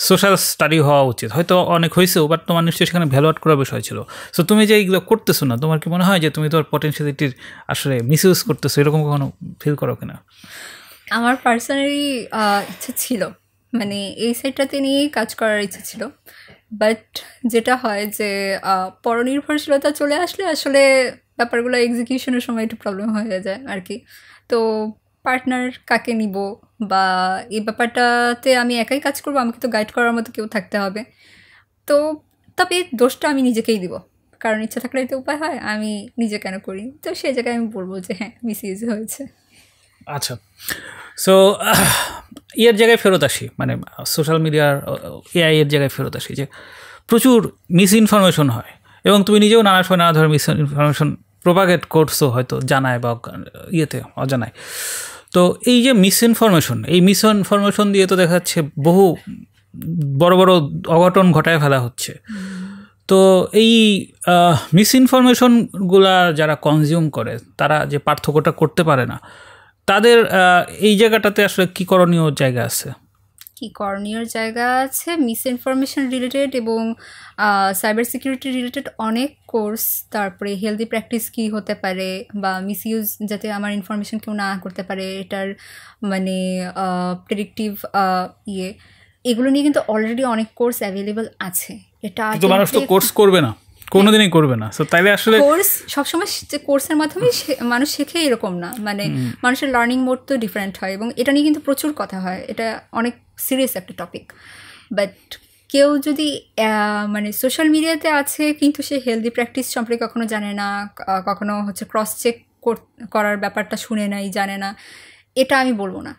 সোশ্যাল স্টাডি হওয়া উচিত। হয়তো অনেক হয়েছেও, বাট তোমার নিশ্চয়ই সেখানে ভ্যালুয়েট করার বিষয় ছিল। সো তুমি যে এইগুলো করতেছো না, তোমার কি মনে হয় যে তুমি তোমার পটেনশিয়ালিটির আসলে মিসইউজ করতেছো? এরকম কখনো ফিল করো কিনা? আমার পার্সোনালি ইচ্ছা ছিল, মানে এই সাইডটাতে নিয়েই কাজ করার ইচ্ছা ছিল, বাট যেটা হয় যে পরনির্ভরশীলতা চলে আসলে আসলে ব্যাপারগুলো এক্সিকিউশনের সময় একটু প্রবলেম হয়ে যায় আর কি। তো পার্টনার কাকে নিব, বা এই ব্যাপারটাতে আমি একাই কাজ করবো, আমাকে তো গাইড করার মতো কেউ থাকতে হবে। তো তবে দোষটা আমি নিজেকেই দিব, কারণ ইচ্ছা থাকলেই তো উপায় হয়, আমি নিজে কেন করি? তো সেই জায়গায় আমি বলবো যে হ্যাঁ, মিসইউজ হয়েছে। আচ্ছা, সো এর জায়গায় ফেরত আসি, মানে সোশ্যাল মিডিয়ার এআই এর জায়গায় ফেরত আসি, যে প্রচুর মিস ইনফরমেশন হয় এবং তুমি নিজেও নানা সময় নানা ধরনের মিস ইনফরমেশন প্রোপাগেট করছো, হয়তো জানায় বা ইয়েতে অজানায়। তো এই যে মিস ইনফরমেশন, এই মিস ইনফরমেশন দিয়ে তো দেখা যাচ্ছে বহু বড় বড় অঘটন ঘটায় ফেলা হচ্ছে। তো এই মিস ইনফরমেশনগুলা যারা কনজিউম করে, তারা যে পার্থক্যটা করতে পারে না, তাদের এই জায়গাটাতে আসলে কী করণীয় জায়গা আছে? কি করণীয় জায়গা আছে? মিস ইনফরমেশন রিলেটেড এবং সাইবার সিকিউরিটি রিলেটেড অনেক কোর্স, তারপরে হেলদি প্র্যাকটিস কী হতে পারে, বা মিসইউজ যাতে আমার ইনফরমেশন কেউ না করতে পারে, এটার মানে প্রেডিক্টিভ এগুলো নিয়ে কিন্তু অলরেডি অনেক কোর্স অ্যাভেলেবল আছে। এটা মানুষ তো কোর্স করবে না, কোনোদিনই করবে না। সো তাইলে আসলে কোর্স সবসময় যে কোর্সের মাধ্যমে মানুষ শেখে এরকম না, মানে মানুষের লার্নিং মোড তো ডিফারেন্ট হয়, এবং এটা নিয়ে কিন্তু প্রচুর কথা হয়, এটা অনেক সিরিয়াস একটা টপিক। বাট কেউ যদি মানে সোশ্যাল মিডিয়াতে আছে কিন্তু সে হেলদি প্র্যাকটিস সম্পর্কে কখনো জানে না, কখনো হচ্ছে ক্রস চেক করার ব্যাপারটা শুনে নাই, জানে না, এটা আমি বলবো না।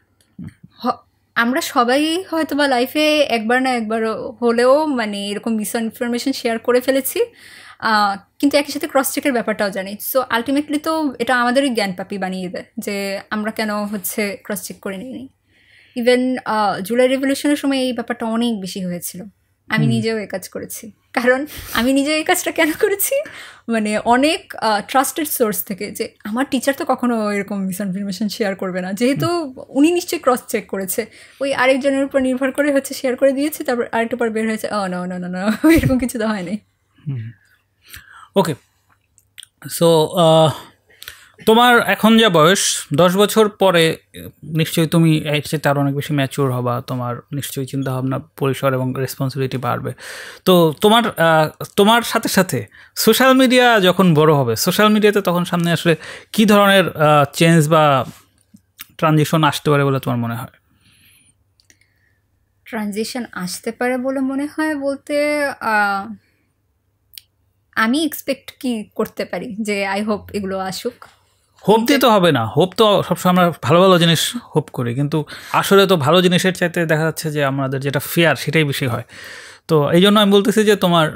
আমরা সবাই হয়তো বা লাইফে একবার না একবার হলেও মানে এরকম মিস ইনফরমেশন শেয়ার করে ফেলেছি, কিন্তু একই সাথে ক্রস চেকের ব্যাপারটাও জানি। সো আলটিমেটলি তো এটা আমাদেরই জ্ঞান পাপি বানিয়ে দেয় যে আমরা কেন হচ্ছে ক্রস চেক করে নিই। ইভেন জুলাই রেভলিউশনের সময় এই ব্যাপারটা অনেক বেশি হয়েছিল, আমি নিজেও এই কাজ করেছি। কারণ আমি নিজে এই কাজটা কেন করেছি, মানে অনেক ট্রাস্টেড সোর্স থেকে, যে আমার টিচার তো কখনো এরকম মিস ইনফরমেশন শেয়ার করবে না, যেহেতু উনি নিশ্চয়ই ক্রস চেক করেছে, ওই আরেকজনের উপর নির্ভর করে হচ্ছে শেয়ার করে দিয়েছে, তারপর আরেকটু পর বের হয়েছে না না না না এরকম কিছু তো হয়নি। ওকে, সো তোমার এখন যা বয়স, 10 বছর পরে নিশ্চয়ই তুমি এর চেয়ে আরও অনেক বেশি ম্যাচিওর হবা, তোমার নিশ্চয়ই চিন্তাভাবনা পরিসর এবং রেসপন্সিবিলিটি বাড়বে। তো তোমার সাথে সাথে সোশ্যাল মিডিয়া যখন বড় হবে, সোশ্যাল মিডিয়াতে তখন সামনে আসলে কী ধরনের চেঞ্জ বা ট্রানজিশন আসতে পারে বলে তোমার মনে হয়? ট্রানজিশন আসতে পারে বলে মনে হয় বলতে আমি এক্সপেক্ট কি করতে পারি যে আই হোপ এগুলো আসুক। হোপ দিয়ে তো হবে না, হোপ তো সবসময় আমরা ভালো ভালো জিনিস হোপ করি, কিন্তু আসলে তো ভালো জিনিসের চাইতে দেখা যাচ্ছে যে আমাদের যেটা ফিয়ার সেটাই বেশি হয়। তো এই জন্য আমি বলতেছি যে তোমার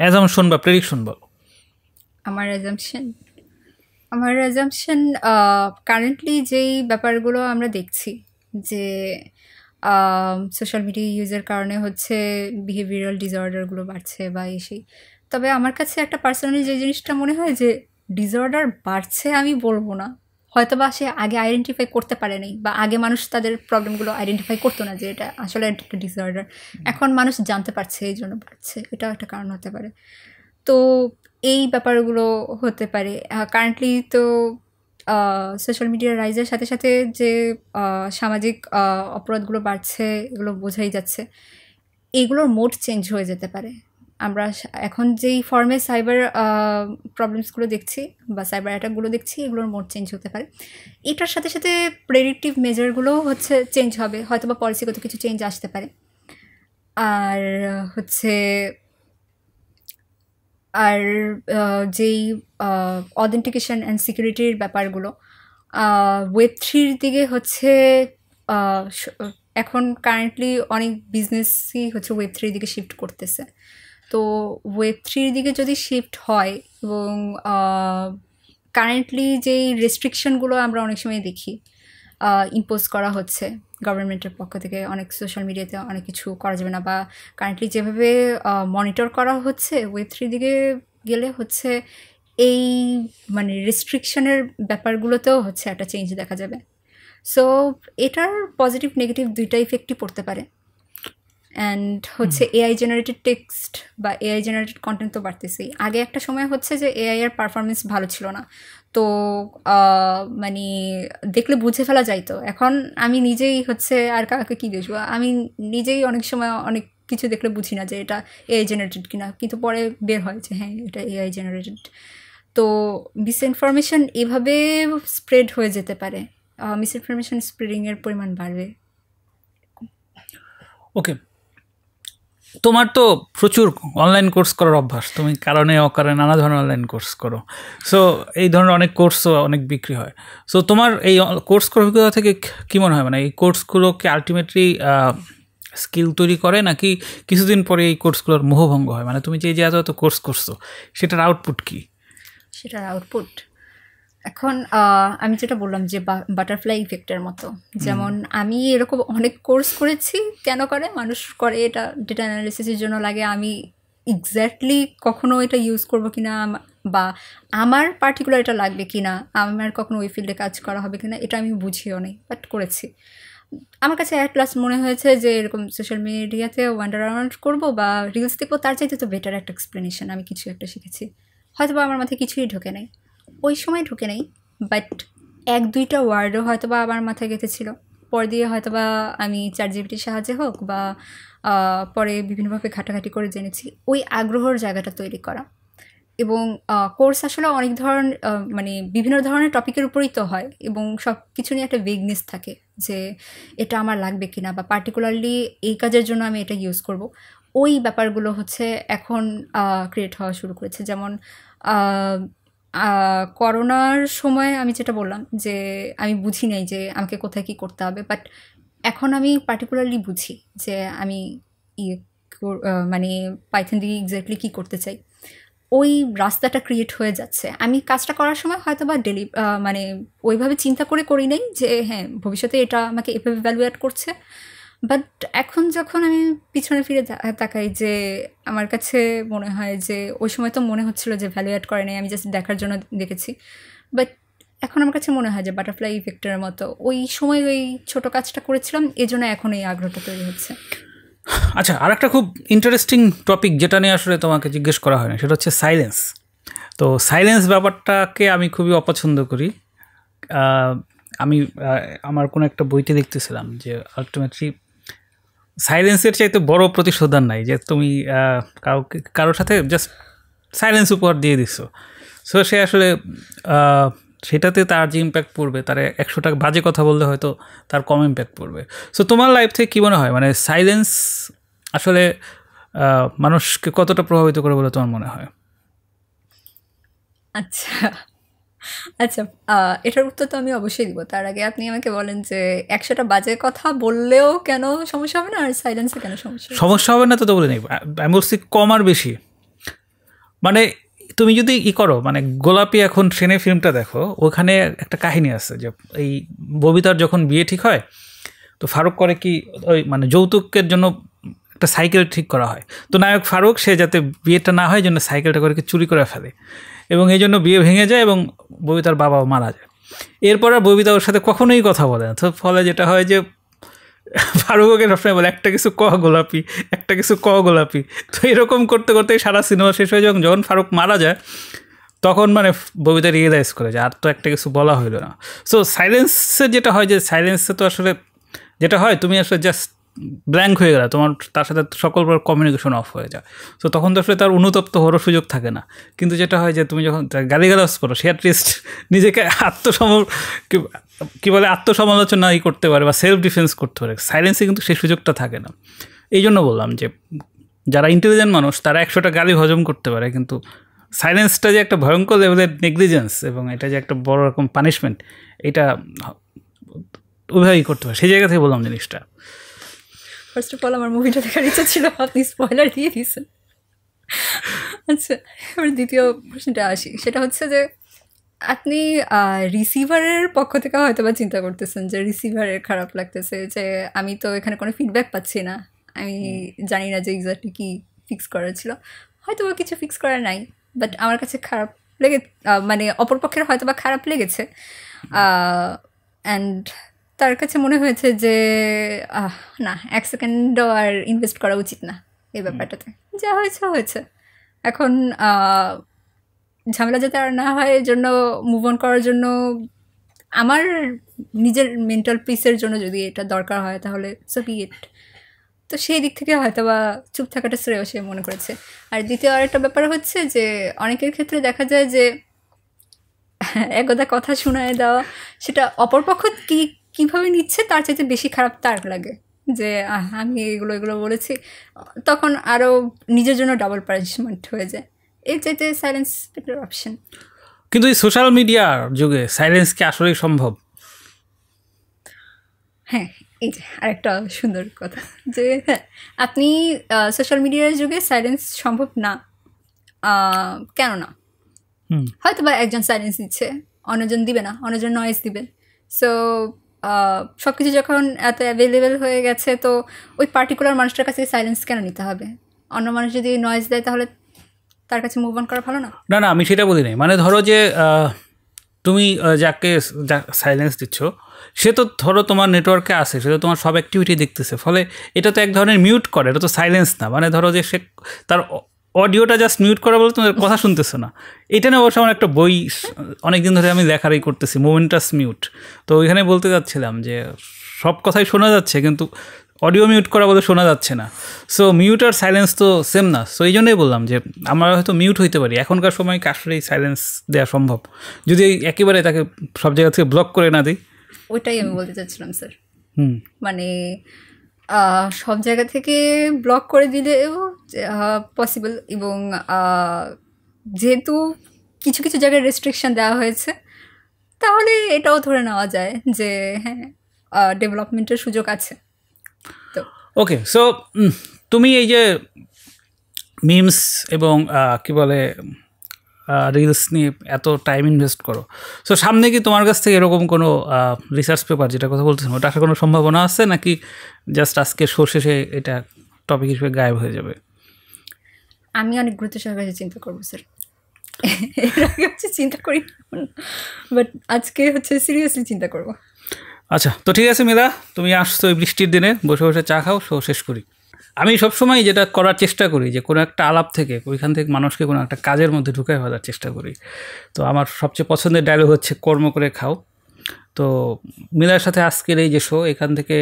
অ্যাজাম্পশন বা প্রেডিকশন বলো। আমার অ্যাজাম্পশন কারেন্টলি যেই ব্যাপারগুলো আমরা দেখছি, যে সোশ্যাল মিডিয়া ইউজের কারণে হচ্ছে বিহেভিয়ারাল ডিসঅর্ডারগুলো বাড়ছে বা এসেই, তবে আমার কাছে একটা পার্সোনালি যে জিনিসটা মনে হয় যে ডিসঅর্ডার বাড়ছে আমি বলবো না, হয়তো বা সে আগে আইডেন্টিফাই করতে পারেনি, বা আগে মানুষ তাদের প্রবলেমগুলো আইডেন্টিফাই করতো না যে এটা আসলে একটা ডিসঅর্ডার, এখন মানুষ জানতে পারছে এই জন্য বাড়ছে, এটাও একটা কারণ হতে পারে। তো এই ব্যাপারগুলো হতে পারে। কারেন্টলি তো সোশ্যাল মিডিয়ার রাইজের সাথে সাথে যে সামাজিক অপরাধগুলো বাড়ছে এগুলো বোঝাই যাচ্ছে, এইগুলোর মোড চেঞ্জ হয়ে যেতে পারে। আমরা এখন যেই ফর্মে সাইবার প্রবলেমসগুলো দেখছি বা সাইবার অ্যাটাকগুলো দেখছি, এগুলোর মোড চেঞ্জ হতে পারে। এটার সাথে সাথে প্রেডিক্টিভ মেজারগুলোও হচ্ছে চেঞ্জ হবে, হয়তো বা পলিসিগত কিছু চেঞ্জ আসতে পারে। আর হচ্ছে আর যেই অথেন্টিকেশন অ্যান্ড সিকিউরিটির ব্যাপারগুলো ওয়েব 3 দিকে হচ্ছে এখন কারেন্টলি অনেক বিজনেসই হচ্ছে ওয়েব 3 দিকে শিফট করতেছে। তো ওয়েব 3 দিকে যদি শিফট হয় এবং কারেন্টলি যেই রেস্ট্রিকশনগুলো আমরা অনেক সময় দেখি ইম্পোজ করা হচ্ছে গভর্নমেন্টের পক্ষ থেকে, অনেক সোশ্যাল মিডিয়াতে অনেক কিছু করা যাবে না, বা কারেন্টলি যেভাবে মনিটর করা হচ্ছে ওয়েব 3 দিকে গেলে হচ্ছে এই মানে রেস্ট্রিকশনের ব্যাপারগুলোতেও হচ্ছে একটা চেঞ্জ দেখা যাবে। সো এটার পজিটিভ নেগেটিভ দুইটা ইফেক্টই পড়তে পারে। অ্যান্ড হচ্ছে এআই জেনারেটেড টেক্সট বা এআই জেনারেটেড কন্টেন্ট তো বাড়তেছেই। আগে একটা সময় হচ্ছে যে এআই এর পারফরমেন্স ভালো ছিল না, তো মানে দেখলে বুঝে ফেলা যাইতো। এখন আমি নিজেই হচ্ছে আর কাউকে কী দেখবো, আমি নিজেই অনেক সময় অনেক কিছু দেখলে বুঝি না যে এটা এআই জেনারেটেড কিনা, কিন্তু পরে বের হয় যে হ্যাঁ এটা এআই জেনারেটেড। তো মিসইনফরমেশন এভাবে স্প্রেড হয়ে যেতে পারে, মিসইনফরমেশন স্প্রেডিংয়ের পরিমাণ বাড়বে। ওকে, তোমার তো প্রচুর অনলাইন কোর্স করার অভ্যাস, তুমি কারণে অকারণে নানা ধরনের অনলাইন কোর্স করো। সো এই ধরনের অনেক কোর্সও অনেক বিক্রি হয়। সো তোমার এই কোর্স করার অভিজ্ঞতা থেকে কী মনে হয়, মানে এই কোর্সগুলো কি আলটিমেটলি স্কিল তৈরি করে, নাকি কিছুদিন পরে এই কোর্সগুলোর মোহভঙ্গ হয়? মানে তুমি যে এত কোর্স করছো সেটার আউটপুট কি? সেটার আউটপুট এখন আমি যেটা বললাম যে বাটারফ্লাই ইফেক্টের মতো, যেমন আমি এরকম অনেক কোর্স করেছি। কেন করে মানুষ করে এটা ডেটা অ্যানালিসিসের জন্য লাগে, আমি এক্স্যাক্টলি কখনো এটা ইউজ করবো কিনা বা আমার পার্টিকুলার এটা লাগবে কিনা, আমার কখনো ওই ফিল্ডে কাজ করা হবে কিনা এটা আমি বুঝিও নেই, বাট করেছি। আমার কাছে অ্যাট লাস্ট মনে হয়েছে যে এরকম সোশ্যাল মিডিয়াতে ওয়ান্ডার অ্যারাউন্ড করবো বা রিলস দেখবো, তার চাইতে তো বেটার একটা এক্সপ্লেনেশন, আমি কিছু একটা শিখেছি। হয়তো বা আমার মাথায় কিছুই ঢোকে নাই, ওই সময় ঢুকে নেই, বাট 1-2টা ওয়ার্ডও হয়তো বা আমার মাথায় গেঁথেছিল। পর দিয়ে হয়তো বা আমি চ্যাটজিপিটির সাহায্যে হোক বা পরে বিভিন্নভাবে ঘাটাঘাটি করে জেনেছি। ওই আগ্রহর জায়গাটা তৈরি করা। এবং কোর্স আসলে অনেক ধরনের মানে বিভিন্ন ধরনের টপিকের উপরেই তো হয়, এবং সব কিছু নিয়ে একটা ভেগনেস থাকে যে এটা আমার লাগবে কিনা বা পার্টিকুলারলি এই কাজের জন্য আমি এটা ইউজ করব। ওই ব্যাপারগুলো হচ্ছে এখন ক্রিয়েট হওয়া শুরু করেছে। যেমন করোনার সময় আমি যেটা বললাম যে আমি বুঝি নাই যে আমাকে কোথায় কী করতে হবে, বাট এখন আমি পার্টিকুলারলি বুঝি যে আমি মানে পাইথন দিয়ে এক্স্যাক্টলি কী করতে চাই। ওই রাস্তাটা ক্রিয়েট হয়ে যাচ্ছে। আমি কাজটা করার সময় হয়তো বা মানে ওইভাবে চিন্তা করে করি নাই যে হ্যাঁ ভবিষ্যতে এটা আমাকে এভাবে ভ্যালুয়েট করছে, বাট এখন যখন আমি পিছনে ফিরে তাকাই যে আমার কাছে মনে হয় যে ওই সময় তো মনে হচ্ছিল যে ভ্যালুয়েট করে নাই, আমি জাস্ট দেখার জন্য দেখেছি। বাট এখন আমার কাছে মনে হয় যে বাটারফ্লাই ইফেক্টের মতো ওই সময় ওই ছোটো কাজটা করেছিলাম, এই জন্য এখন এই আগ্রহটা তৈরি হচ্ছে। আচ্ছা, আর একটা খুব ইন্টারেস্টিং টপিক যেটা নিয়ে আসলে তোমাকে জিজ্ঞেস করা হয় না, সেটা হচ্ছে সাইলেন্স। তো সাইলেন্স ব্যাপারটাকে আমি খুবই অপছন্দ করি। আমি আমার কোনো একটা বইতে দেখতেছিলাম যে আলটিমেটলি সাইলেন্সের চাইতে বড় প্রতিশোধ নাই, যে তুমি কারোর সাথে জাস্ট সাইলেন্স উপহার দিয়ে দিছো। সো সে আসলে সেটাতে তার যে ইম্প্যাক্ট পড়বে, তার 100টা বাজে কথা বললে হয়তো তার কম ইম্প্যাক্ট পড়বে। সো তোমার লাইফ থেকে কী মনে হয়, মানে সাইলেন্স আসলে মানুষকে কতটা প্রভাবিত করে বলে তোমার মনে হয়? আচ্ছা আচ্ছা, এটার উত্তর তো আমি অবশ্যই দিব। তার আগে আপনি আমাকে বলেন যে 100টা বাজে কথা বললেও কেন সমস্যা হবে না, আর সাইলেন্সে কেন সমস্যা হবে না? তো বলে নেই, আমি বলছি কম আর বেশি। মানে তুমি যদি করো, মানে গোলাপি এখন ট্রেনে ফিল্মটা দেখো, ওখানে একটা কাহিনী আছে যে এই ববিতার যখন বিয়ে ঠিক হয়, তো ফারুক করে কি, ওই মানে যৌতুকের জন্য একটা সাইকেল ঠিক করা হয়। তো নায়ক ফারুক, সে যাতে বিয়েটা না হয় জন্য সাইকেলটা করে চুরি করে ফেলে, এবং এই জন্য বিয়ে ভেঙে যায় এবং ববিতার বাবাও মারা যায়। এরপর আর ববিতা ওর সাথে কখনোই কথা বলে না। তো ফলে যেটা হয় যে ফারুককে সবসময় বলে একটা কিছু গোলাপি, একটা কিছু গোলাপি। তো এরকম করতে করতে সারা সিনেমা শেষ হয়ে যখন ফারুক মারা যায়, তখন মানে ববিতা রিয়েলাইজ করে যে আর তো একটা কিছু বলা হইলো না। সো সাইলেন্সে যেটা হয়, যে সাইলেন্সে তো আসলে যেটা হয়, তুমি আসলে জাস্ট ব্ল্যাঙ্ক হয়ে গেলে, তোমার তার সাথে সকল প্রকার কমিউনিকেশন অফ হয়ে যায়। সো তখন তো আসলে তার অনুতপ্ত হওয়ার সুযোগ থাকে না। কিন্তু যেটা হয় যে তুমি যখন গালিগালাজ করো, সে অ্যাটলিস্ট নিজেকে কী বলে আত্মসমালোচনা করতে পারে বা সেলফ ডিফেন্স করতে পারে। সাইলেন্সে কিন্তু সেই সুযোগটা থাকে না। এই জন্য বললাম যে যারা ইন্টেলিজেন্ট মানুষ তারা 100টা গালি হজম করতে পারে, কিন্তু সাইলেন্সটা যে একটা ভয়ঙ্কর লেভেলের নেগলিজেন্স এবং এটা যে একটা বড় রকম পানিশমেন্ট, এটা উভয়ই করতে পারে। সেই জায়গা থেকে বললাম জিনিসটা। ফার্স্ট অফ অল আমার মুভিটা দেখার ইচ্ছা ছিল, আপনি স্পয়লার দিয়ে দিয়েছেন। আচ্ছা, এবার দ্বিতীয় প্রশ্নটা আসি, সেটা হচ্ছে যে আপনি রিসিভারের পক্ষ থেকে হয়তো বা চিন্তা করতেছেন যে রিসিভারের খারাপ লাগতেছে যে আমি তো এখানে কোনো ফিডব্যাক পাচ্ছি না, আমি জানি না যে এক্স্যাক্টলি কী ফিক্স করার ছিল, হয়তো বা কিছু ফিক্স করা নাই, বাট আমার কাছে খারাপ লেগে মানে অপরপক্ষের হয়তো বা খারাপ লেগেছে, অ্যান্ড তার কাছে মনে হয়েছে যে না 1 সেকেন্ডও আর ইনভেস্ট করা উচিত না এই ব্যাপারটাতে, যা হয়েছে হয়েছে, এখন ঝামেলা যাতে আর না হয় এর জন্য মুভ অন করার জন্য আমার নিজের মেন্টাল পিসের জন্য যদি এটা দরকার হয় তাহলে সো বি ইট। তো সেই দিক থেকে হয়তো বা চুপ থাকাটা শ্রেয় সে মনে করেছে। আর দ্বিতীয় আরেকটা ব্যাপার হচ্ছে যে অনেকের ক্ষেত্রে দেখা যায় যে একদা কথা শোনায় দেওয়া, সেটা অপরপক্ষ কীভাবে নিচ্ছে তার চাইতে বেশি খারাপ তার লাগে, যে আমি এগুলো বলেছি, তখন আরও নিজের জন্য ডাবল পানিশমেন্ট হয়ে যায়। এর চাইতে সাইলেন্স বেটার অপশন। কিন্তু এই সোশ্যাল মিডিয়ার যুগে সাইলেন্স কি আসলেই সম্ভব? হ্যাঁ, এই যে আরেকটা সুন্দর কথা, যে হ্যাঁ আপনি সোশ্যাল মিডিয়ার যুগে সাইলেন্স সম্ভব না, কেন না? হয়তো বা একজন সাইলেন্স দিচ্ছে, অন্যজন দিবে না, অন্যজন নয়েজ দিবে। সো সব কিছু যখন এত অ্যাভেলেবেল হয়ে গেছে, তো ওই পার্টিকুলার মানুষটার কাছে সাইলেন্স কেন নিতে হবে? অন্য মানুষ যদি নয়েজ দেয় তাহলে তার কাছে মুভ অন করা ভালো না? না না, আমি সেটা বলি নাই। মানে ধরো যে তুমি যাকে সাইলেন্স দিচ্ছ সে তো ধরো তোমার নেটওয়ার্কে আসে, সে তো তোমার সব অ্যাক্টিভিটি দেখতেছে, ফলে এটা তো এক ধরনের মিউট করে, এটা তো সাইলেন্স না। মানে ধরো যে সে তার অডিওটা জাস্ট মিউট করা বলে তোমার কথা শুনতেছে না। এটা নিয়ে অবশ্য আমার একটা বই অনেকদিন ধরে আমি লেখারই করতেছি, মোমেন্টাস মিউট। তো ওইখানে বলতে যাচ্ছিলাম যে সব কথাই শোনা যাচ্ছে কিন্তু অডিও মিউট করা বলে শোনা যাচ্ছে না। সো মিউট আর সাইলেন্স তো সেম না। সো এই জন্যই বললাম যে আমরা হয়তো মিউট হইতে পারি, এখনকার সময় আসলেই সাইলেন্স দেওয়া সম্ভব যদি একেবারে তাকে সব জায়গা থেকে ব্লক করে না দিই। ওইটাই আমি বলতে চাচ্ছিলাম স্যার। মানে সব জায়গা থেকে ব্লক করে দিলেও পসিবল, এবং যেহেতু কিছু কিছু জায়গায় রেস্ট্রিকশন দেওয়া হয়েছে, তাহলে এটাও ধরে নেওয়া যায় যে হ্যাঁ ডেভেলপমেন্টের সুযোগ আছে। তো ওকে, সো তুমি এই যে মিমস এবং কি বলে রিলস নিয়ে এত টাইম ইনভেস্ট করো, সো সামনে কি তোমার কাছ থেকে এরকম কোনো রিসার্চ পেপার যেটা কথা বলতেছেন ওটা আসার কোনো সম্ভাবনা আছে, নাকি জাস্ট আজকে শো শেষে এটা টপিক হিসেবে গায়েব হয়ে যাবে? আমি অনেক গুরুত্ব সহকারে চিন্তা করবো স্যার। এর আগে হচ্ছে চিন্তা করি, বাট আজকে হচ্ছে সিরিয়াসলি চিন্তা করবো। আচ্ছা, তো ঠিক আছে মিলা, তুমি আসছো এই বৃষ্টির দিনে, বসে বসে চা খাও, শো শেষ করি। আমি সবসময় যেটা করার চেষ্টা করি যে কোনো একটা আলাপ থেকে ওইখান থেকে মানুষকে কোনো একটা কাজের মধ্যে ঢুকায় ফেলার চেষ্টা করি। তো আমার সবচেয়ে পছন্দের ডায়লগ হচ্ছে কর্ম করে খাও। তো মিলার সাথে আজকের এই যে শো, এখান থেকে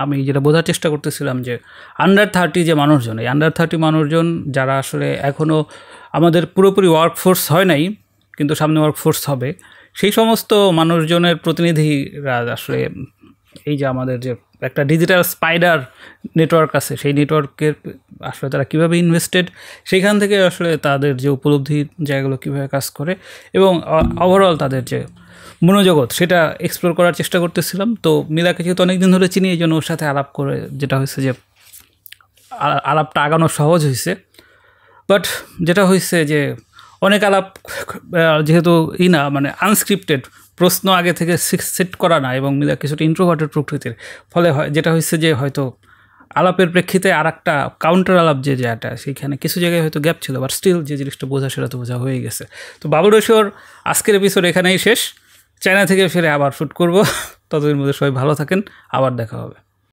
আমি যেটা বোঝার চেষ্টা করতেছিলাম যে আন্ডার 30 যে মানুষজন, এই আন্ডার 30 মানুষজন যারা আসলে এখনও আমাদের পুরোপুরি ওয়ার্কফোর্স হয় নাই কিন্তু সামনে ওয়ার্কফোর্স হবে, সেই সমস্ত মানুষজনের প্রতিনিধিরা আসলে এই যে আমাদের যে একটা ডিজিটাল স্পাইডার নেটওয়ার্ক আছে, সেই নেটওয়ার্কের আসলে তারা কীভাবে ইনভেস্টেড, সেইখান থেকে আসলে তাদের যে উপলব্ধির জায়গাগুলো কীভাবে কাজ করে এবং ওভারঅল তাদের যে মনোজগৎ সেটা এক্সপ্লোর করার চেষ্টা করতেছিলাম। তো মিলাকে যেহেতু অনেকদিন ধরে চিনি, এই জন্য ওর সাথে আলাপ করে যেটা হয়েছে যে আলাপটা আগানো সহজ হয়েছে। বাট যেটা হয়েছে যে অনেক আলাপ যেহেতু না মানে আনস্ক্রিপ্টেড, প্রশ্ন আগে থেকে সেট করা না, এবং মিলা কিছুটা ইন্ট্রোভার্টেড প্রকৃতির, ফলে যেটা হয়েছে যে হয়তো আলাপের প্রেক্ষিতে আর একটা কাউন্টার আলাপ যে জায়গাটা, সেইখানে কিছু জায়গায় হয়তো গ্যাপ ছিল, বাট স্টিল যে জিনিসটা বোঝা সেটা তো বোঝা হয়ে গেছে। তো বাবুল রশিওর আজকের এপিসোড এখানেই শেষ। চায়না থেকে ফিরে আবার শ্যুট করবো। ততদিন মধ্যে সবাই ভালো থাকেন, আবার দেখা হবে।